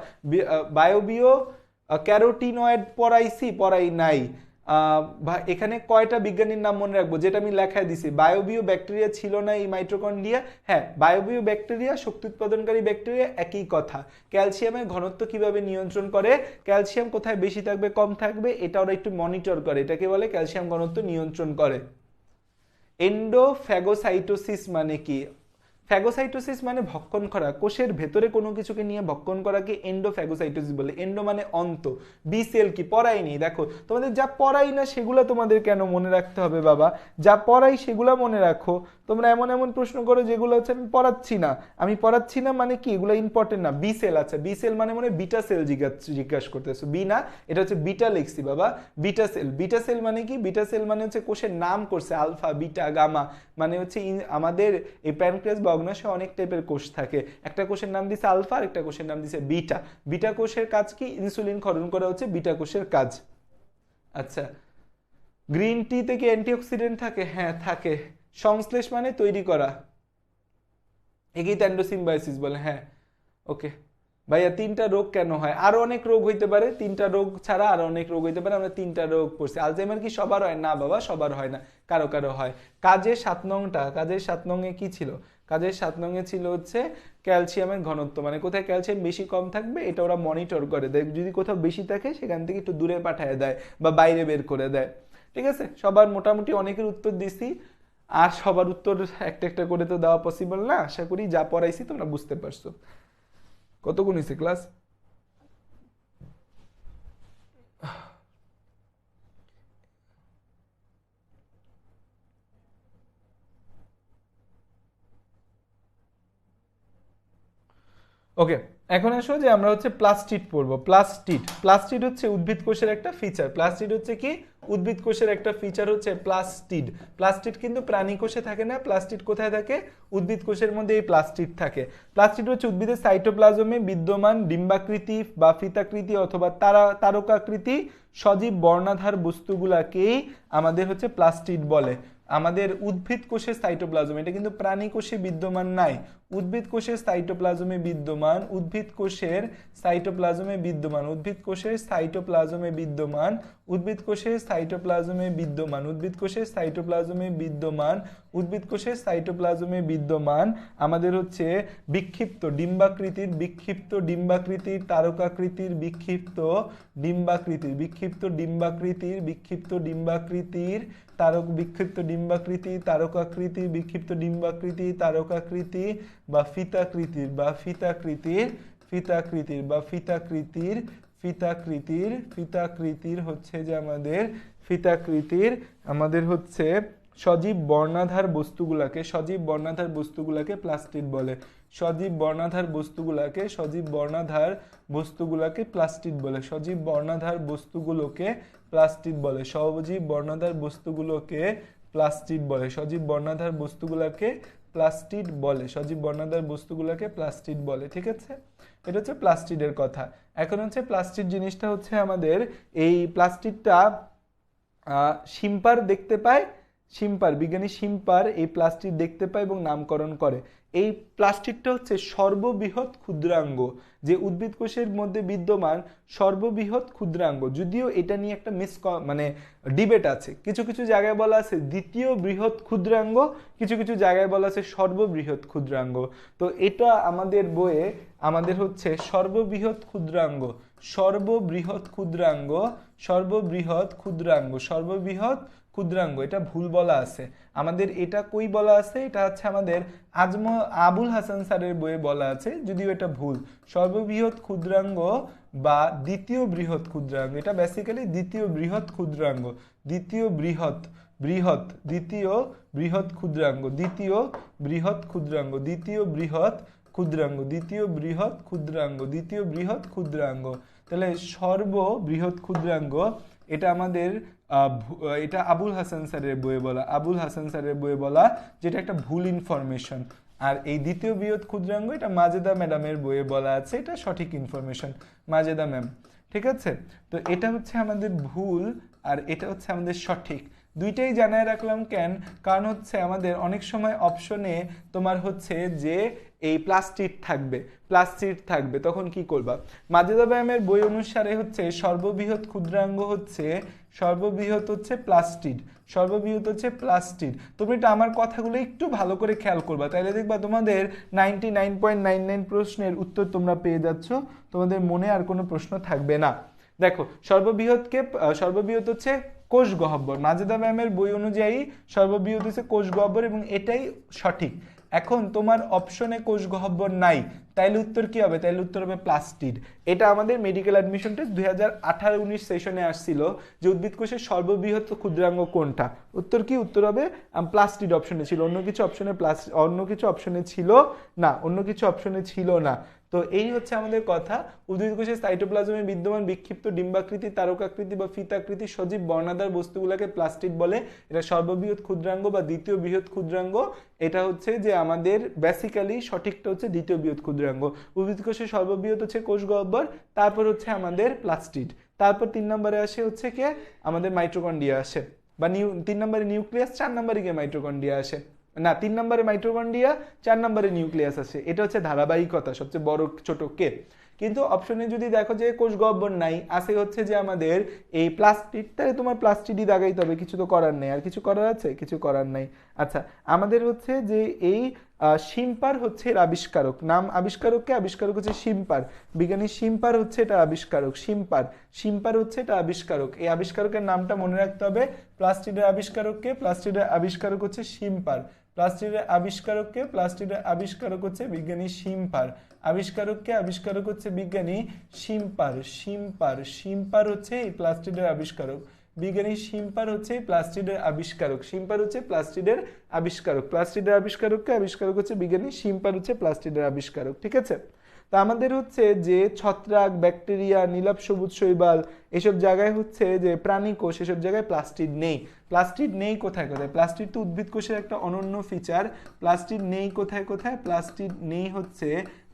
বায়োবিও ক্যারোটিনয়েড পড়াই নাই। এখানে কয়টা বিজ্ঞানীর নাম মনে রাখবো? যেটা আমি লেখায় দিছি, বায়োবিও ব্যাকটেরিয়া ছিল না এই মাইটোকন্ড্রিয়া। হ্যাঁ, বায়োবিও ব্যাকটেরিয়া, শক্তি উৎপাদনকারী ব্যাকটেরিয়া, একই কথা। ক্যালসিয়ামের ঘনত্ব কিভাবে নিয়ন্ত্রণ করে? ক্যালসিয়াম কোথায় বেশি থাকবে কম থাকবে এটা ওরা একটু মনিটর করে, এটাকে বলে ক্যালসিয়াম ঘনত্ব নিয়ন্ত্রণ করে। এন্ডোফ্যাগোসাইটোসিস মানে কি? ফ্যাগোসাইটোসিস মানে ভক্ষণ করা, কোষের ভেতরে কোনো কিছুকে নিয়ে ভক্ষণ করাকে এন্ডোফ্যাগোসাইটোসিস বলে। এন্ডো মানে অন্ত। বি সেল কি? পড়াইনি। দেখো তোমাদের যা পড়াই না সেগুলো তোমাদের কেন মনে রাখতে হবে বাবা? যা পড়াই সেগুলো মনে রাখো। তোমরা এমন এমন প্রশ্ন করো যেগুলো হচ্ছে আমি পড়াচ্ছি না মানে কি? এগুলো ইম্পর্টেন্ট না। বি সেল, আচ্ছা বি সেল মানে মনে বিটা সেল জিজ্ঞাসা করতেছো। বি না, এটা হচ্ছে বিটা লিখছি বাবা। বিটা সেল, বিটা সেল মানে কি? বিটা সেল মানে হচ্ছে কোষের নাম করছে আলফা বিটা গামা, মানে হচ্ছে আমাদের এই প্যানক্রিয়াস বা অগ্নাশয়ে অনেক টাইপের কোষ থাকে। একটা কোষের নাম দিছে আলফা, আর একটা কোষের নাম দিছে বিটা। বিটা কোষের কাজ কি? ইনসুলিন ক্ষরণ করা হচ্ছে বিটা কোষের কাজ। আচ্ছা, গ্রিন টি থেকে অ্যান্টিঅক্সিডেন্ট থাকে? হ্যাঁ থাকে। সংশ্লেষ মানে তৈরি করা, একেই তো এন্ডোসিম্বায়োসিস বলে। হ্যাঁ ওকে ভাইয়া। তিনটা রোগ কেন হয়? আরো অনেক রোগ হইতে পারে, তিনটা রোগ ছাড়া আরো অনেক রোগ হইতে পারে। আমরা তিনটা রোগ পড়ছি। আলজাইমার কি সবার হয়? না বাবা, সবার হয় না, কারো কারো হয়। কাজের 7 নংটা, কাজের 7 নংয়ে কি ছিল? কাজের 7 নংয়ে ছিল হচ্ছে ক্যালসিয়ামের ঘনত্ব, মানে কোথায় ক্যালসিয়াম বেশি কম থাকবে এটা ওরা মনিটর করে দেয়। যদি কোথাও বেশি থাকে সেখান থেকে একটু দূরে পাঠিয়ে দেয় বা বাইরে বের করে দেয়। ঠিক আছে, সবার মোটামুটি অনেকের উত্তর দিছি, আর সবার উত্তর একটা একটা করে তো দেওয়া পসিবল না। আশা করি যা পড়াইছি তোমরা বুঝতে পারছো। কতক্ষণ হয়েছে ক্লাস? ওকে, এখন আসো যে আমরা হচ্ছে প্লাস্টিড পড়বো। প্লাস্টিড হচ্ছে উদ্ভিদ কোষের একটা ফিচার। প্লাস্টিড হচ্ছে কি? উদ্ভিদ কোষের একটা ফিচার হচ্ছে প্লাস্টিড। প্লাস্টিড কিন্তু প্রাণী কোষে থাকে না, প্লাস্টিড কোথায় থাকে? উদ্ভিদ কোষের মধ্যে এই প্লাস্টিড থাকে। প্লাস্টিড হচ্ছে উদ্ভিদের সাইটোপ্লাজমে বিদ্যমান ডিম্বাকৃতি বা ফিতাকৃতি অথবা তারকাকৃতি সজীব বর্ণাধার বস্তুগুলাকেই আমাদের হচ্ছে প্লাস্টিড বলে। আমাদের উদ্ভিদ কোষের সাইটোপ্লাজম, এটা কিন্তু প্রাণী কোষে বিদ্যমান নাই, উদ্ভিদ কোষের সাইটোপ্লাজমে বিদ্যমান, উদ্ভিদ কোষের সাইটোপ্লাজমে বিদ্যমান, উদ্ভিদ কোষের সাইটোপ্লাজমে বিদ্যমান, উদ্ভিদ কোষের সাইটোপ্লাজমে বিদ্যমান, উদ্ভিদ কোষের সাইটোপ্লাজমে বিদ্যমান, উদ্ভিদ কোষের সাইটোপ্লাজমে বিদ্যমান আমাদের হচ্ছে বিক্ষিপ্ত ডিম্বাকৃতির, বিক্ষিপ্ত ডিম্বাকৃতির, তারকাকৃতির, বিক্ষিপ্ত ডিম্বাকৃতির, বিক্ষিপ্ত ডিম্বাকৃতির, বিক্ষিপ্ত ডিম্বাকৃতির, বিক্ষিপ্ত ডিম্বাকৃতি, তারকাকৃতি, বিক্ষিপ্ত ডিম্বাকৃতি, তারকাকৃতি বা ফিতাকৃতির বা ফিতাকৃতির, ফিতাকৃতির বা ফিতাকৃতির, ফিতাকৃতির, ফিতাকৃতির হচ্ছে যে আমাদের ফিতাকৃতির আমাদের হচ্ছে সজীব বর্ণাধার বস্তুগুলাকে, সজীব বর্ণাধার বস্তুগুলাকে প্লাস্টিড বলে। সজীব বর্ণাধার বস্তুগুলাকে, সজীব বর্ণাধার বস্তুগুলাকে প্লাস্টিড বলে। সজীব বর্ণাধার বস্তুগুলোকে প্লাস্টিড বলে। সজীব বর্ণাধার বস্তুগুলোকে প্লাস্টিড বলে। সজীব বর্ণাধার বস্তুগুলোকে প্লাস্টিড বলে। সজীব বর্ণাধার বস্তুগুলোকে প্লাস্টিড বলে। ঠিক আছে, এটা হচ্ছে প্লাস্টিডের কথা। এখন হচ্ছে প্লাস্টিড জিনিসটা হচ্ছে আমাদের এই প্লাস্টিডটা শিম্পার দেখতে পায়, শিম্পার বিজ্ঞানী শিম্পার এই প্লাস্টিড দেখতে পায় এবং নামকরণ করে। এই প্লাস্টিডটা হচ্ছে সর্ববৃহৎ ক্ষুদ্রাঙ্গ, যে উদ্ভিদ কোষের মধ্যে বিদ্যমান সর্ববৃহৎ ক্ষুদ্রাঙ্গ। যদিও এটা নিয়ে একটা মানে ডিবেট আছে, কিছু কিছু জায়গায় বলা আছে দ্বিতীয় বৃহৎ ক্ষুদ্রাঙ্গ, কিছু কিছু জায়গায় বলা আছে সর্ববৃহৎ ক্ষুদ্রাঙ্গ। তো এটা আমাদের বইয়ে আমাদের হচ্ছে সর্ববৃহৎ ক্ষুদ্রাঙ্গ, সর্ববৃহৎ ক্ষুদ্রাঙ্গ, সর্ববৃহৎ ক্ষুদ্রাঙ্গ, সর্ববৃহৎ ক্ষুদ্রাঙ্গ, এটা ভুল বলা আছে আমাদের। এটা কই বলা আছে? এটা হচ্ছে আমাদের আবুল হাসান স্যারের বইয়ে বলা আছে, যদিও এটা ভুল। সর্ববৃহৎ ক্ষুদ্রাঙ্গ বা দ্বিতীয় বৃহৎ ক্ষুদ্রাঙ্গ, এটা বেসিক্যালি দ্বিতীয় বৃহৎ ক্ষুদ্রাঙ্গ, দ্বিতীয় বৃহৎ, বৃহৎ, দ্বিতীয় বৃহৎ ক্ষুদ্রাঙ্গ, দ্বিতীয় বৃহৎ ক্ষুদ্রাঙ্গ, দ্বিতীয় বৃহৎ ক্ষুদ্রাঙ্গ, দ্বিতীয় বৃহৎ ক্ষুদ্রাঙ্গ, দ্বিতীয় বৃহৎ ক্ষুদ্রাঙ্গ। তাহলে সর্ববৃহৎ ক্ষুদ্রাঙ্গ এটা আমাদের এটা আবুল হাসান স্যারের বইয়ে বলা, আবুল হাসান স্যারের বইয়ে বলা, যেটা একটা ভুল ইনফরমেশন। আর এই দ্বিতীয় বৃহৎ ক্ষুদ্রাঙ্গ এটা মাজেদা ম্যাডামের বইয়ে বলা আছে, এটা সঠিক ইনফরমেশন, মাজেদা ম্যাম। ঠিক আছে, তো এটা হচ্ছে আমাদের ভুল আর এটা হচ্ছে আমাদের সঠিক। দুইটাই জানায় রাখলাম কেন? কারণ হচ্ছে আমাদের অনেক সময় অপশনে তোমার হচ্ছে যে এই প্লাস্টিড থাকবে, প্লাস্টিড থাকবে, তখন কি করবা? মাজেদা ম্যামের বই অনুসারে হচ্ছে সর্ববৃহৎ ক্ষুদ্রাঙ্গ হচ্ছে, সর্ববৃহৎ হচ্ছে প্লাস্টিড, সর্ববৃহৎ হচ্ছে প্লাস্টিড। তুমি এটা আমার কথাগুলো একটু ভালো করে খেয়াল করবা, তাহলে দেখবা তোমাদের 99.99 প্রশ্নের উত্তর তোমরা পেয়ে যাচ্ছ, তোমাদের মনে আর কোনো প্রশ্ন থাকবে না। দেখো সর্ববৃহৎ হচ্ছে কোষ গহ্বর, মাজেদা ম্যামের বই অনুযায়ী সর্ববৃহৎ হচ্ছে কোষ গহ্বর এবং এটাই সঠিক। এখন তোমার অপশনে কোষ গহ্বর নাই, তাইলে উত্তর কি হবে? তাইলে উত্তর হবে প্লাস্টিড। এটা আমাদের মেডিকেল অ্যাডমিশন টেস্ট 2018-19 সেশনে আসছিল যে উদ্ভিদ কোষের সর্ববৃহৎ ক্ষুদ্রাঙ্গ কোনটা। উত্তর কি? উত্তর হবে প্লাস্টিড অপশনে ছিল, অন্য কিছু অপশনে ছিল না, অন্য কিছু অপশনে ছিল না। তো এই হচ্ছে আমাদের কথা। উদ্ভিদ কোষের সাইটোপ্লাজমে বিদ্যমান বিক্ষিপ্ত ডিম্বাকৃতি, তারকাকৃতি বা ফিতাকৃতি সজীব বর্ণাধার বস্তুগুলোকে প্লাস্টিড বলে। এটা সর্ববৃহৎ ক্ষুদ্রাঙ্গ বা দ্বিতীয় বৃহৎ ক্ষুদ্রাঙ্গ। এটা হচ্ছে যে আমাদের বেসিক্যালি সঠিকটা হচ্ছে দ্বিতীয় বৃহৎ ক্ষুদ্রাঙ্গ। উদ্ভিদ কোষের সর্ববৃহৎ হচ্ছে কোষ গহ্বর, তারপর হচ্ছে আমাদের প্লাস্টিড, তারপর 3 নম্বরে আসে হচ্ছে কে? আমাদের মাইটোকন্ড্রিয়া আসে, বা 3 নম্বরে নিউক্লিয়াস, 4 নম্বরে গিয়ে মাইটোকন্ড্রিয়া আসে। না, 3 নম্বরে মাইটোকন্ড্রিয়া, 4 নম্বরে নিউক্লিয়াস আছে। এটা হচ্ছে ধারাবাহিকতা, সবচেয়ে বড় ছোট কে। কিন্তু অপশনে যদি দেখো যে কোষ গহ্বর নাই, আসে হচ্ছে যে আমাদের এই প্লাস্টিড, তাহলে তোমার প্লাস্টিডই দাগাইতে হবে, কিছু তো করার নেই। আর কিছু করার আছে? কিছু করার নাই। আচ্ছা, আমাদের হচ্ছে যে এই শিম্পার হচ্ছে এর আবিষ্কারক, নাম আবিষ্কারককে, আবিষ্কারক হচ্ছে শিম্পার, বিজ্ঞানী শিম্পার হচ্ছে এটা আবিষ্কারক, শিম্পার হচ্ছে এটা আবিষ্কারক। এই আবিষ্কারকের নামটা মনে রাখতে হবে। প্লাস্টিডের আবিষ্কারককে? প্লাস্টিডের আবিষ্কারক হচ্ছে শিম্পার, প্লাস্টিডের আবিষ্কারককে? প্লাস্টিডের আবিষ্কারক হচ্ছে বিজ্ঞানী শিম্পার, আবিষ্কারককে? আবিষ্কারক হচ্ছে বিজ্ঞানী শিম্পার, শিম্পার হচ্ছে এই প্লাস্টিডের আবিষ্কারক, বিজ্ঞানী শিম্পার হচ্ছে প্লাস্টিডের আবিষ্কারক, শিম্পার হচ্ছে প্লাস্টিডের আবিষ্কারক, প্লাস্টিডের আবিষ্কারককে? আবিষ্কারক হচ্ছে বিজ্ঞানী শিম্পার হচ্ছে প্লাস্টিডের আবিষ্কারক। ঠিক আছে, তো আমাদের হচ্ছে যে ছত্রাক, ব্যাকটেরিয়া, নীলাভ সবুজ শৈবাল এসব জায়গায় হচ্ছে যে প্রাণী কোষ, এসব জায়গায় প্লাস্টিড নেই। প্লাস্টিড নেই কোথায় কোথায়? প্লাস্টিড তো উদ্ভিদ কোষের একটা অনন্য ফিচার। প্লাস্টিড নেই কোথায় কোথায়? প্লাস্টিড নেই হচ্ছে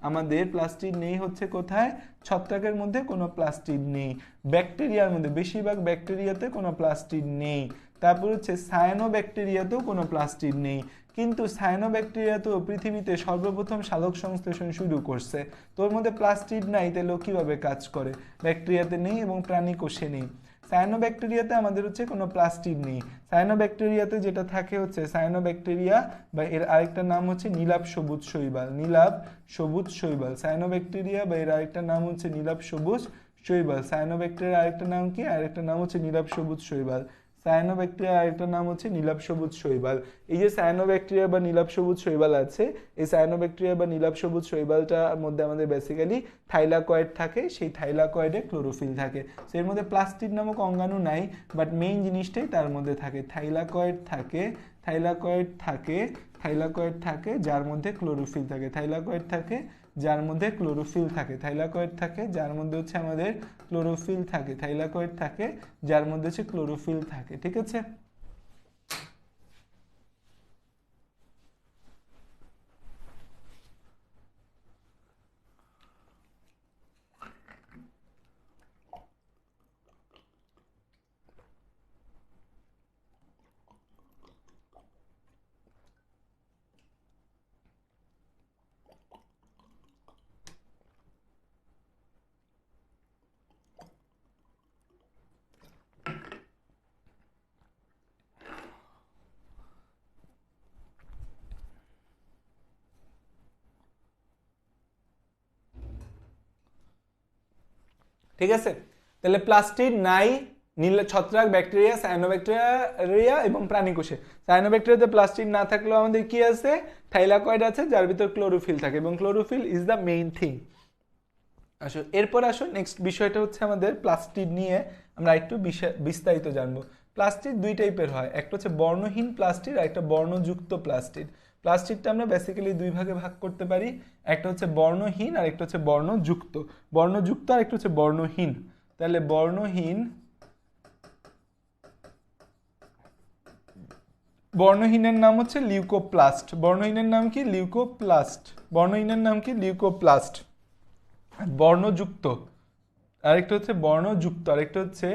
আমাদের, প্লাস্টিড নেই হচ্ছে কোথায়? ছত্রাকের মধ্যে কোনো প্লাস্টিড নেই, ব্যাকটেরিয়ার মধ্যে বেশিরভাগ ব্যাকটেরিয়াতে কোনো প্লাস্টিড নেই, তারপর হচ্ছে সায়ানোব্যাকটেরিয়াতেও কোনো প্লাস্টিড নেই। কিন্তু সায়ানোব্যাকটেরিয়া তো পৃথিবীতে সর্বপ্রথম সালোক সংশ্লেষণ শুরু করছে, তোর মধ্যে প্লাস্টিড নাই, তাহলে কিভাবে কাজ করে? ব্যাকটেরিয়াতে নেই এবং প্রাণী কোষে নেই। সায়ানোব্যাকটেরিয়াতে আমাদের হচ্ছে কোনো প্লাস্টিড নেই। সায়ানোব্যাকটেরিয়াতে যেটা থাকে হচ্ছে সায়ানোব্যাকটেরিয়া বা এর আরেকটা নাম হচ্ছে নীলাভ সবুজ শৈবাল, নীলাভ সবুজ শৈবাল। সায়ানোব্যাকটেরিয়া বা এর আরেকটা নাম হচ্ছে নীলাভ সবুজ শৈবাল। সায়ানোব্যাকটেরিয়ার আরেকটা নাম কি? আরেকটা নাম হচ্ছে নীলাভ সবুজ শৈবাল। সায়ানোব্যাকটেরিয়ার আরেকটা নাম হচ্ছে নীলাভ সবুজ শৈবাল। এই যে সায়ানোব্যাকটেরিয়া বা নীলাভ সবুজ শৈবাল আছে, এই সায়ানোব্যাকটেরিয়া বা নীলাভ সবুজ শৈবালটার মধ্যে আমাদের বেসিক্যালি থাইলাকয়েড থাকে, সেই থাইলাকয়েডে ক্লোরোফিল থাকে। সো এর মধ্যে প্লাস্টিড নামক অঙ্গাণু নাই, বাট মেইন জিনিসটাই তার মধ্যে থাকে, থাইলাকয়েড থাকে, থাইলাকয়েড থাকে, থাইলাকয়েড থাকে যার মধ্যে ক্লোরোফিল থাকে, থাইলাকয়েড থাকে যার মধ্যে ক্লোরোফিল থাকে, থাইলাকয়েড থাকে যার মধ্যে হচ্ছে আমাদের ক্লোরোফিল থাকে, থাইলাকয়েড থাকে যার মধ্যে হচ্ছে ক্লোরোফিল থাকে। ঠিক আছে? ঠিক আছে, তাহলে প্লাস্টিড নাই ছত্রাক, ব্যাকটেরিয়া, সায়ানোব্যাকটেরিয়া এবং প্রাণী কোষে। সায়ানোব্যাকটেরিয়াতে প্লাস্টিড না থাকলেও আমাদের কি আছে? থাইলাকয়েড আছে যার ভিতর ক্লোরোফিল থাকে, এবং chlorophyll is the main thing. আসো এরপর আসো নেক্সট বিষয়টা হচ্ছে আমাদের প্লাস্টিড নিয়ে আমরা একটু বিস্তারিত জানবো। প্লাস্টিড দুই টাইপের হয়, একটা হচ্ছে বর্ণহীন প্লাস্টিড আর একটা বর্ণযুক্ত প্লাস্টিড। প্লাস্টিকটা আমরা বেসিক্যালি দুই ভাগে ভাগ করতে পারি, একটা হচ্ছে বর্ণহীন আর একটা হচ্ছে বর্ণযুক্ত। বর্ণযুক্ত আর একটা হচ্ছে বর্ণহীন। তাহলে বর্ণহীন, বর্ণহীনের নাম হচ্ছে লিউকোপ্লাস্ট। বর্ণহীনের নাম কি? লিউকোপ্লাস্ট। বর্ণহীনের নাম কি? লিউকোপ্লাস্ট। বর্ণযুক্ত আরেকটা হচ্ছে বর্ণযুক্ত, আরেকটা হচ্ছে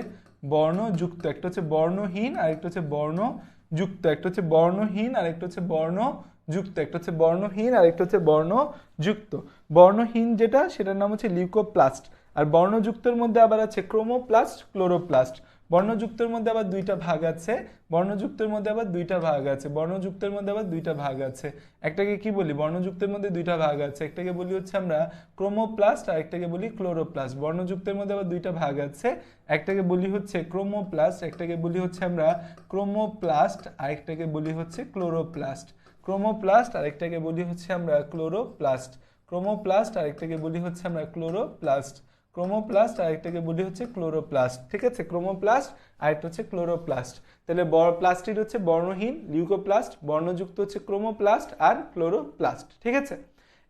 বর্ণযুক্ত, একটা হচ্ছে বর্ণহীন আরেকটা হচ্ছে বর্ণযুক্ত, একটা হচ্ছে বর্ণহীন আরেকটা হচ্ছে বর্ণযুক্ত, একটা হচ্ছে বর্ণহীন আরেকটা হচ্ছে বর্ণযুক্ত। বর্ণহীন যেটা সেটার নাম হচ্ছে লিউকোপ্লাস্ট, আর বর্ণযুক্তের মধ্যে আবার আছে ক্রোমোপ্লাস্ট, ক্লোরোপ্লাস্ট। বর্ণযুক্তের মধ্যে আবার দুইটা ভাগ আছে, বর্ণযুক্তের মধ্যে আবার দুইটা ভাগ আছে, বর্ণযুক্তের মধ্যে আবার দুইটা ভাগ আছে। একটাকে কি বলি? বর্ণযুক্তের মধ্যে দুইটা ভাগ আছে, একটাকে বলি হচ্ছে আমরা ক্রোমোপ্লাস্ট আর একটাকে বলি ক্লোরোপ্লাস্ট। বর্ণযুক্তের মধ্যে আবার দুইটা ভাগ আছে, একটাকে বলি হচ্ছে ক্রোমোপ্লাস্ট, একটাকে বলি হচ্ছে আমরা ক্রোমোপ্লাস্ট, আরেকটাকে বলি হচ্ছে ক্লোরোপ্লাস্ট। ক্রোমোপ্লাস্ট আরেকটাকে বলি হচ্ছে আমরা ক্লোরোপ্লাস্ট, ক্রোমোপ্লাস্ট আরেকটাকে বলি হচ্ছে আমরা ক্লোরোপ্লাস্ট, ক্রোমোপ্লাস্ট আরেকটাকে বলি হচ্ছে ক্লোরোপ্লাস্ট। ঠিক আছে, ক্রোমোপ্লাস্ট আরেকটা হচ্ছে ক্লোরোপ্লাস্ট। তাহলে প্লাস্টিড হচ্ছে বর্ণহীন লিউকোপ্লাস্ট, বর্ণযুক্ত হচ্ছে ক্রোমোপ্লাস্ট আর ক্লোরোপ্লাস্ট। ঠিক আছে,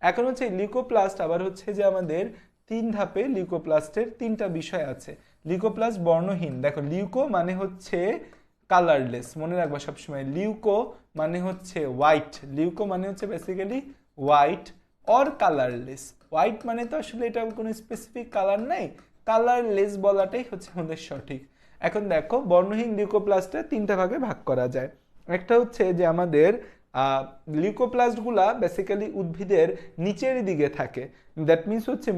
এখন হচ্ছে লিউকোপ্লাস্ট আবার হচ্ছে যে আমাদের তিন ধাপে লিউকোপ্লাস্টের তিনটা বিষয় আছে। লিউকোপ্লাস্ট বর্ণহীন, দেখো লিউকো মানে হচ্ছে কালারলেস, মনে রাখবা সবসময়। লিউকো মানে হচ্ছে হোয়াইট, লিউকো মানে হচ্ছে basically white or colourless. White মানে তো আসলে এটা কোনো স্পেসিফিক কালার নাই, কালারলেস বলাটাই হচ্ছে আমাদের সঠিক। এখন দেখো বর্ণহীন লিউকোপ্লাস্টে তিনটা ভাগে ভাগ করা যায়। একটা হচ্ছে যে আমাদের লিউকোপ্লাস্টগুলা বেসিক্যালি উদ্ভিদের নিচের দিকে থাকে, দ্যাট মিনস হচ্ছে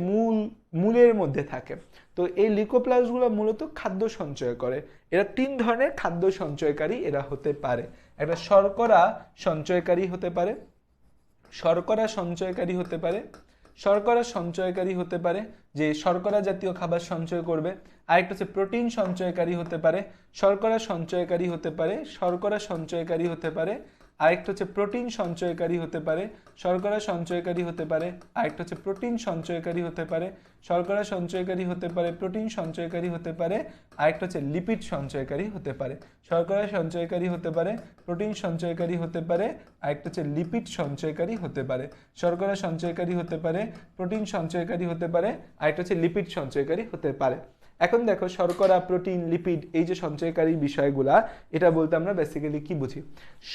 মূলের মধ্যে থাকে। তো এই লিউকোপ্লাস্টগুলো মূলত খাদ্য সঞ্চয় করে। এরা তিন ধরনের খাদ্য সঞ্চয়কারী এরা হতে পারে। একটা শর্করা সঞ্চয়কারী হতে পারে, শর্করা সঞ্চয়কারী হতে পারে, শর্করা সঞ্চয়কারী হতে পারে যে শর্করা জাতীয় খাবার সঞ্চয় করবে। আরেকটা হচ্ছে প্রোটিন সঞ্চয়কারী হতে পারে, শর্করা সঞ্চয়কারী হতে পারে, শর্করা সঞ্চয়কারী হতে পারে। আরেকটা হচ্ছে প্রোটিন সঞ্চয়কারী হতে পারে, শর্করা সঞ্চয়কারী হতে পারে, আরেকটা হচ্ছে প্রোটিন সঞ্চয়কারী হতে পারে, শর্করা সঞ্চয়কারী হতে পারে, প্রোটিন সঞ্চয়কারী হতে পারে, আরেকটা হচ্ছে লিপিড সঞ্চয়কারী হতে পারে, শর্করা সঞ্চয়কারী হতে পারে, প্রোটিন সঞ্চয়কারী হতে পারে, আরেকটা হচ্ছে লিপিড সঞ্চয়কারী হতে পারে, শর্করা সঞ্চয়কারী হতে পারে, প্রোটিন সঞ্চয়কারী হতে পারে, আরেকটা হচ্ছে লিপিড সঞ্চয়কারী হতে পারে। এখন দেখো শর্করা, প্রোটিন, লিপিড এই যে সঞ্চয়কারী বিষয়গুলা, এটা বলতে আমরা বেসিক্যালি কি বুঝি?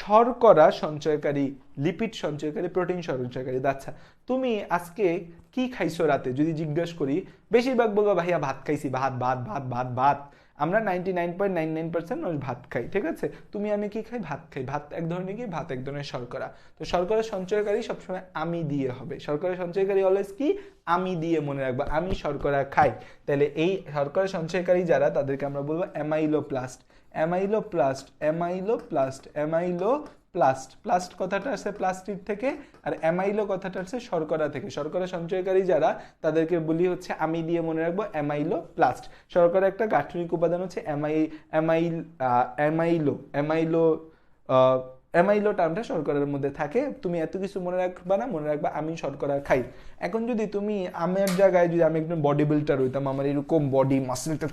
শর্করা সঞ্চয়কারী, লিপিড সঞ্চয়কারী, প্রোটিন সঞ্চয়কারী। আচ্ছা, তুমি আজকে কি খাইছো রাতে যদি জিজ্ঞেস করি, বেশিরভাগ বলবো ভাইয়া ভাত খাইছি, ভাত ভাত ভাত ভাত ভাত। আমরা 99.99% মানুষ ভাত খাই, ঠিক আছে? তুমি আমি কি খাই? ভাত খাই। ভাত এক ধরনের কি? ভাত এক ধরনের শর্করা। তো শর্করা সঞ্চয়কারী সবসময় আমি দিয়ে হবে। শর্করা সঞ্চয়কারী অলওয়েজ কি? আমি দিয়ে মনে রাখবা, আমি শর্করা খাই। তাহলে এই শর্করা সঞ্চয়কারী যারা, তাদেরকে আমরা বলবো অ্যামাইলোপ্লাস্ট। Amyloplast, amyloplast, amyloplast. প্লাস্ট কথাটা আসছে প্লাস্টিক থেকে, আর অ্যামাইলো কথাটা আসছে শর্করা থেকে। শর্করা সঞ্চয়কারী যারা, তাদেরকে বলি হচ্ছে আমি দিয়ে মনে রাখবো অ্যামাইলোপ্লাস্ট। শর্করা একটা গাঠনিক উপাদান হচ্ছে অ্যামাইলো অ্যামাইলো টার্মটা শর্করার মধ্যে থাকে। তুমি এত কিছু মনে রাখবা না, মনে রাখবা আমি শর্করা খাই। এখন যদি তুমি আমার জায়গায়, যদি আমি একদম বডি বিল্ডার হইতাম, আমার এরকম বডি মাসলটা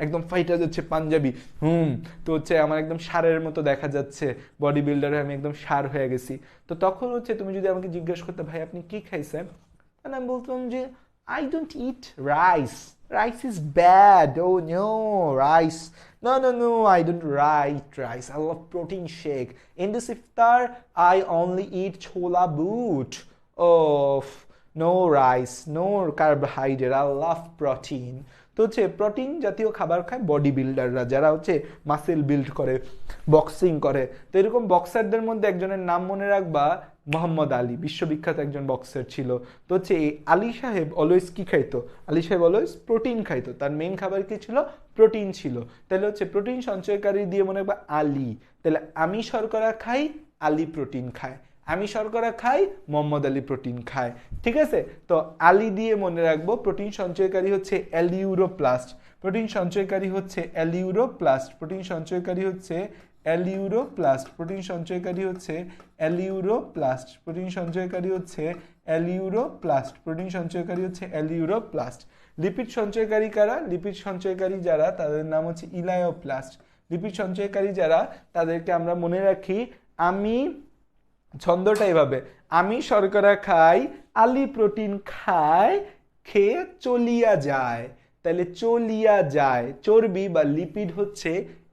একদম ফাইটা যাচ্ছে পাঞ্জাবি, তো হচ্ছে আমার একদম সারের মতো দেখা যাচ্ছে, বডি বিল্ডার হয়ে আমি একদম সার হয়ে গেছি। তো তখন হচ্ছে তুমি যদি আমাকে জিজ্ঞেস করতে, ভাই আপনি কি খাইছেন, তাহলে আমি বলতাম যে I don't eat rice. Rice is bad. Oh no, rice. No, I don't eat rice. I love protein shake. In this iftar, I only eat chola boot. Oh, no rice, no carbohydrate. I love protein. তো হচ্ছে protein জাতীয় খাবার খায় body বিল্ডাররা, যারা হচ্ছে muscle build করে, boxing করে। তো এরকম বক্সারদের মধ্যে একজনের নাম মনে রাখবা, মোহাম্মদ আলী, বিশ্ববিখ্যাত একজন বক্সার ছিল। তো হচ্ছে এই আলী সাহেব অলওয়েজ কি খাইতো? আলী সাহেব অলওয়েজ প্রোটিন খাইতো। তার মেইন খাবার কি ছিল? প্রোটিন ছিল। তাহলে হচ্ছে প্রোটিন সঞ্চয়কারী দিয়ে মনে রাখবা আলী। তাহলে আমি শর্করা খাই, আলী প্রোটিন খায়। আমি শর্করা খাই, মোহাম্মদ আলী প্রোটিন খায়। ঠিক আছে? তো আলী দিয়ে মনে রাখবো। প্রোটিন সঞ্চয়কারী হচ্ছে অ্যালিউরোপ্লাস্ট। প্রোটিন সঞ্চয়কারী হচ্ছে অ্যালিউরোপ্লাস্ট। প্রোটিন সঞ্চয়কারী হচ্ছে অ্যালিউরোপ্লাস্ট। প্রোটিন সঞ্চয়কারী হচ্ছে অ্যালিউরোপ্লাস্ট। প্রোটিন সঞ্চয়কারী হচ্ছে অ্যালিউরোপ্লাস্ট। প্রোটিন সঞ্চয়কারী হচ্ছে অ্যালিউরোপ্লাস্ট। লিপিড সঞ্চয়কারী কারা? লিপিড সঞ্চয়কারী যারা, তাদের নাম হচ্ছে ইলায়োপ্লাস্ট। লিপিড সঞ্চয়কারী যারা, তাদেরকে আমরা মনে রাখি আমি, ছন্দটা এভাবে, আমি শর্করা খাই, আলী প্রোটিন খায়, খেয়ে চলিয়া যায়। তাহলে চলিয়া যায়, চর্বি বা লিপিড হচ্ছে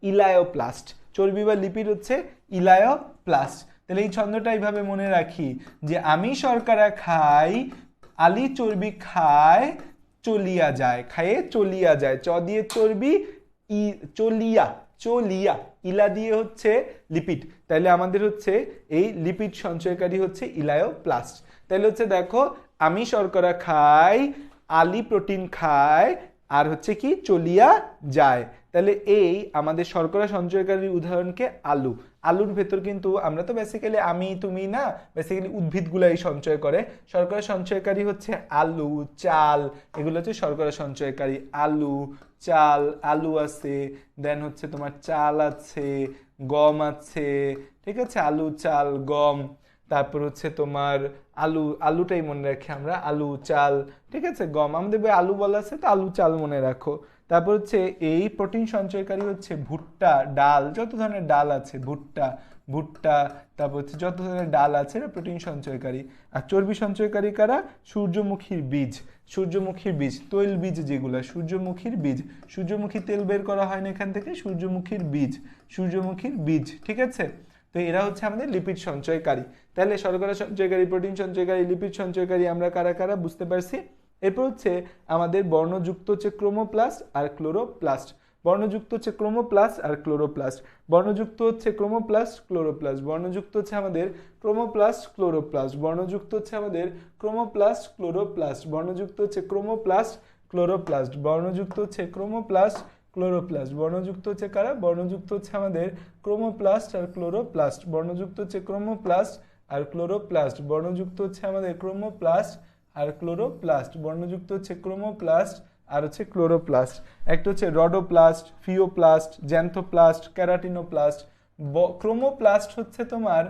ইলায়োপ্লাস্ট। চর্বি বা লিপিড হচ্ছে ইলায়োপ্লাস্ট। তাহলে এই ছন্দটা এইভাবে মনে রাখি যে আমি শর্করা খাই, আলী চর্বি খায়, চলিয়া যায়, খায়ে চলিয়া যায়। চ দিয়ে চর্বি, চলিয়া, চলিয়া, ইলা দিয়ে হচ্ছে লিপিড। তাহলে আমাদের হচ্ছে এই লিপিড সঞ্চয়কারী হচ্ছে ইলায়োপ্লাস্ট। তাহলে হচ্ছে দেখো, আমি শর্করা খাই, আলী প্রোটিন খায়, আর হচ্ছে কি চলিয়া যায়। তাহলে এই আমাদের শর্করা সঞ্চয়কারীর উদাহরণকে আলু। আলুর ভেতর কিন্তু আমরা তো বেসিক্যালি আমি তুমি না, বেসিক্যালি উদ্ভিদগুলাই সঞ্চয় করে। শর্করা সঞ্চয়কারী হচ্ছে আলু, চাল, এগুলো হচ্ছে শর্করা সঞ্চয়কারী। আলু, চাল, আলু আছে, দেন হচ্ছে তোমার চাল আছে, গম আছে, ঠিক আছে? আলু, চাল, গম, তারপর হচ্ছে তোমার আলু, আলুটাই মনে রাখি আমরা, আলু, চাল, ঠিক আছে? গম, আমাদের আলু বলা আছে তো আলু, চাল মনে রাখো। তারপর হচ্ছে এই প্রোটিন সঞ্চয়কারী হচ্ছে ভুট্টা, ডাল, যত ধরনের ডাল আছে, ভুট্টা, ভুট্টা, তারপর হচ্ছে যত ধরনের ডাল আছে এটা প্রোটিন সঞ্চয়কারী। আর চর্বি সঞ্চয়কারী কারা? সূর্যমুখীর বীজ, সূর্যমুখীর বীজ, তৈল বীজ যেগুলো, সূর্যমুখীর বীজ, সূর্যমুখী তেল বের করা হয় না এখান থেকে, সূর্যমুখীর বীজ, সূর্যমুখীর বীজ, ঠিক আছে? তো এরা হচ্ছে আমাদের লিপিড সঞ্চয়কারী। তাহলে শর্করা সঞ্চয়কারী, প্রোটিন সঞ্চয়কারী, লিপিড সঞ্চয়কারী আমরা কারা কারা বুঝতে পারছি। এরপর হচ্ছে আমাদের বর্ণযুক্ত হচ্ছে ক্রোমোপ্লাস্ট আর ক্লোরোপ্লাস্ট। বর্ণযুক্ত হচ্ছে ক্রোমোপ্লাস্ট আর ক্লোরোপ্লাস্ট। বর্ণযুক্ত হচ্ছে ক্রোমোপ্লাস্ট, ক্লোরোপ্লাস্ট। বর্ণযুক্ত হচ্ছে আমাদের ক্রোমোপ্লাস্ট, ক্লোরোপ্লাস্ট। বর্ণযুক্ত হচ্ছে আমাদের ক্রোমোপ্লাস্ট, ক্লোরোপ্লাস্ট। বর্ণযুক্ত হচ্ছে ক্রোমোপ্লাস্ট, ক্লোরোপ্লাস্ট। বর্ণযুক্ত হচ্ছে ক্রোমোপ্লাস্ট, ক্লোরোপ্লাস্ট। বর্ণযুক্ত হচ্ছে কারা? বর্ণযুক্ত হচ্ছে আমাদের ক্রোমোপ্লাস্ট আর ক্লোরোপ্লাস্ট। বর্ণযুক্ত হচ্ছে ক্রোমোপ্লাস্ট আর ক্লোরোপ্লাস্ট। বর্ণযুক্ত হচ্ছে আমাদের ক্রোমোপ্লাস্ট আর ক্লোরোপ্লাস্ট। বর্ণযুক্ত হচ্ছে ক্রোমোপ্লাস্ট আর হচ্ছে ক্লোরোপ্লাস্ট। একটা হচ্ছে রডোপ্লাস্ট, ফিওপ্লাস্ট, জ্যান্থোপ্লাস্ট, ক্যারাটিনোপ্লাস্ট। ক্রোমোপ্লাস্ট হচ্ছে তোমার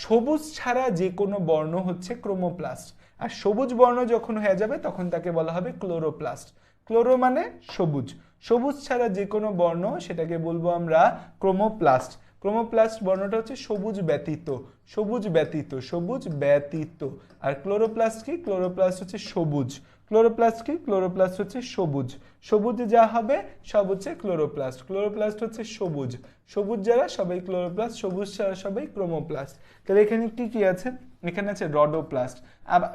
সবুজ ছাড়া যে কোনো বর্ণ হচ্ছে ক্রোমোপ্লাস্ট, আর সবুজ বর্ণ যখন হয়ে যাবে তখন তাকে বলা হবে ক্লোরোপ্লাস্ট। ক্লোরো মানে সবুজ, সবুজ ছাড়া যে কোনো বর্ণ সেটাকে বলবো আমরা ক্রোমোপ্লাস্ট। ক্রোমোপ্লাস্ট বর্ণটা হচ্ছে সবুজ ব্যতীত, সবুজ ব্যতীত, সবুজ ব্যতীত। আর ক্লোরোপ্লাস্ট কি? ক্লোরোপ্লাস্ট হচ্ছে সবুজ। ক্লোরোপ্লাস্ট কি? ক্লোরোপ্লাস্ট হচ্ছে সবুজ। সবুজ যা হবে সব হচ্ছে ক্লোরোপ্লাস্ট। ক্লোরোপ্লাস্ট হচ্ছে সবুজ, সবুজ যারা সবাই ক্লোরোপ্লাস্ট, সবুজ ছাড়া সবাই ক্রোমোপ্লাস্ট। তাহলে এখানে কি কি আছে? এখানে আছে রডোপ্লাস্ট।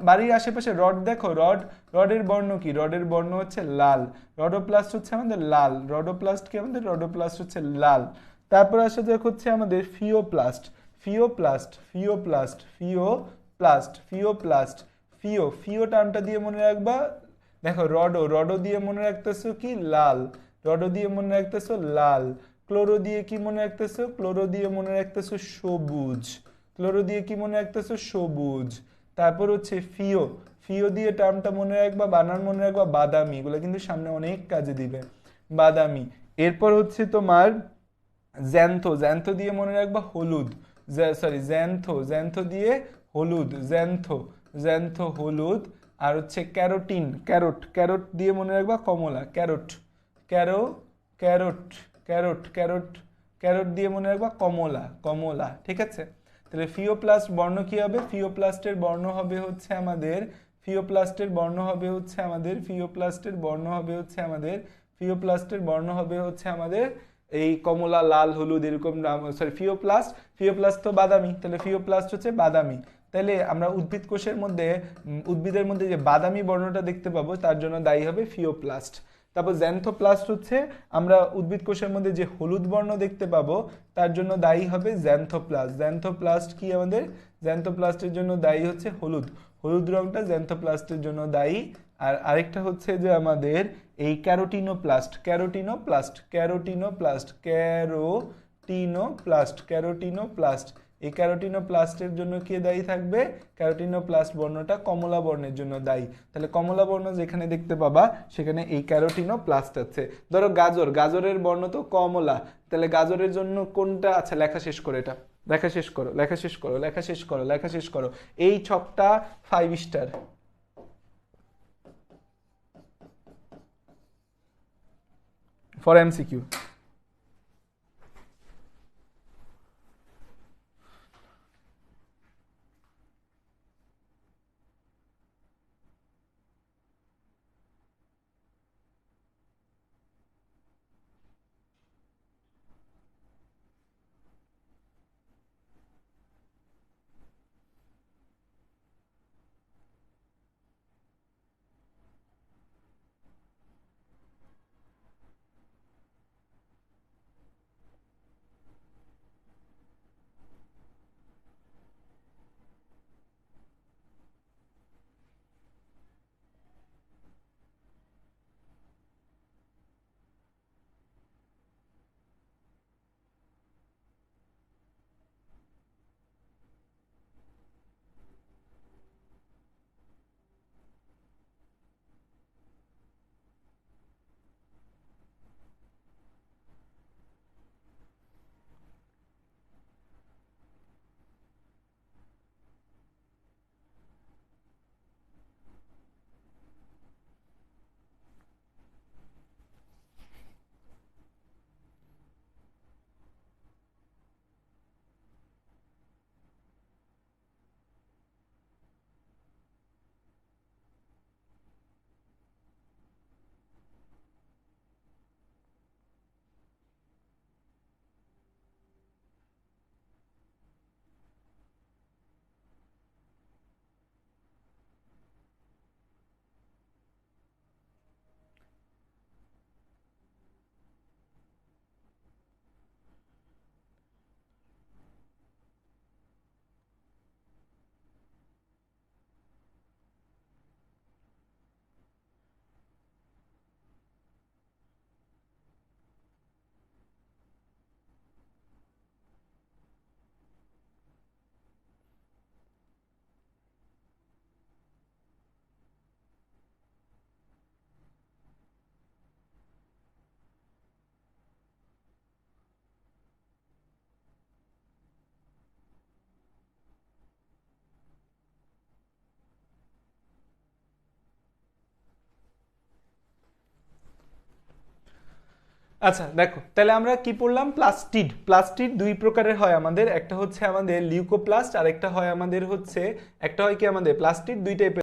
বাড়ির আশেপাশে রড দেখো, রড, রডের বর্ণ কি? রডের বর্ণ হচ্ছে লাল। রডোপ্লাস্ট হচ্ছে আমাদের লাল। রডোপ্লাস্ট কি আমাদের? রডোপ্লাস্ট হচ্ছে লাল। তারপর আসা যাক হচ্ছে আমাদের ফিওপ্লাস্ট। ফিওপ্লাস্ট, ফিওপ্লাস্ট, ফিওপ্লাস্ট, ফিওপ্লাস্ট, ফিও, ফিও টার্মটা দিয়ে মনে রাখবা। দেখো রডো, রডো দিয়ে মনে রাখতেছো কি? লাল। রডো দিয়ে মনে রাখতেছো লাল। ক্লোরো দিয়ে কি মনে রাখতেছো? ক্লোরো দিয়ে মনে রাখতেছো সবুজ। ক্লোরো দিয়ে কি মনে রাখতেছো? সবুজ। তারপর হচ্ছে ফিও, ফিও দিয়ে টার্মটা মনে রাখবা, বানান মনে রাখবা বাদামি। এগুলো কিন্তু সামনে অনেক কাজে দিবে, বাদামি। এরপর হচ্ছে তোমার জ্যান্থো, জ্যান্থো দিয়ে মনে রাখবা হলুদ। সরি, জ্যান্থো, জ্যান্থো দিয়ে হলুদ, জ্যান্থো, জ্যান্থো হলুদ। আর হচ্ছে ক্যারোটিন, ক্যারোট, ক্যারোট দিয়ে মনে রাখবা কমলা, carrot, carrot, carrot, carrot, carrot, carrot দিয়ে মনে রাখবা কমলা, কমলা। ঠিক আছে? তাহলে ফিওপ্লাস্ট বর্ণ কি হবে? ফিওপ্লাস্টের বর্ণ হবে হচ্ছে আমাদের, ফিওপ্লাস্টের বর্ণ হবে হচ্ছে আমাদের, ফিওপ্লাস্টের বর্ণ হবে হচ্ছে আমাদের, ফিওপ্লাস্টের বর্ণ হবে হচ্ছে আমাদের এই কমলা, লাল, হলুদ এরকম নাম। সরি, ফিওপ্লাস্ট, ফিওপ্লাস্ট তো বাদামি, তাহলে ফিওপ্লাস্ট হচ্ছে বাদামি। তাহলে আমরা উদ্ভিদ কোষের মধ্যে, উদ্ভিদের মধ্যে যে বাদামি বর্ণটা দেখতে পাবো তার জন্য দায়ী হবে ফিওপ্লাস্ট। তারপর জ্যান্থোপ্লাস্ট হচ্ছে আমরা উদ্ভিদ কোষের মধ্যে যে হলুদ বর্ণ দেখতে পাবো তার জন্য দায়ী হবে জ্যান্থোপ্লাস্ট। জ্যান্থোপ্লাস্ট কি আমাদের? জ্যান্থোপ্লাস্টের জন্য দায়ী হচ্ছে হলুদ, হলুদ রংটা জ্যান্থোপ্লাস্টের জন্য দায়ী। আর আরেকটা হচ্ছে যে আমাদের এই ক্যারোটিনোপ্লাস্ট, ক্যারোটিনোপ্লাস্ট, ক্যারোটিনোপ্লাস্ট, ক্যারোটিনোপ্লাস্ট, ক্যারোটিনোপ্লাস্ট। এই ক্যারোটিনোপ্লাস্টের জন্য কে দায়ী থাকবে? ক্যারোটিনোপ্লাস্ট বর্ণটা কমলা বর্ণের জন্য দায়ী। তাহলে কমলা বর্ণ যেখানে দেখতে পাবা সেখানে এই ক্যারোটিনোপ্লাস্ট আছে। ধরো গাজর, গাজরের বর্ণ তো কমলা, তাহলে গাজরের জন্য কোনটা? আচ্ছা লেখা শেষ করো, এটা লেখা শেষ করো, লেখা শেষ করো, লেখা শেষ করো, লেখা শেষ করো। এই ছকটা 5 স্টার। For MCQ. আচ্ছা দেখো, তাহলে আমরা কি পড়লাম, প্লাস্টিড। প্লাস্টিড দুই প্রকারের হয় আমাদের, একটা হচ্ছে আমাদের লিউকোপ্লাস্ট আর একটা হয় আমাদের হচ্ছে, একটা হয় কি আমাদের প্লাস্টিড দুই টাইপের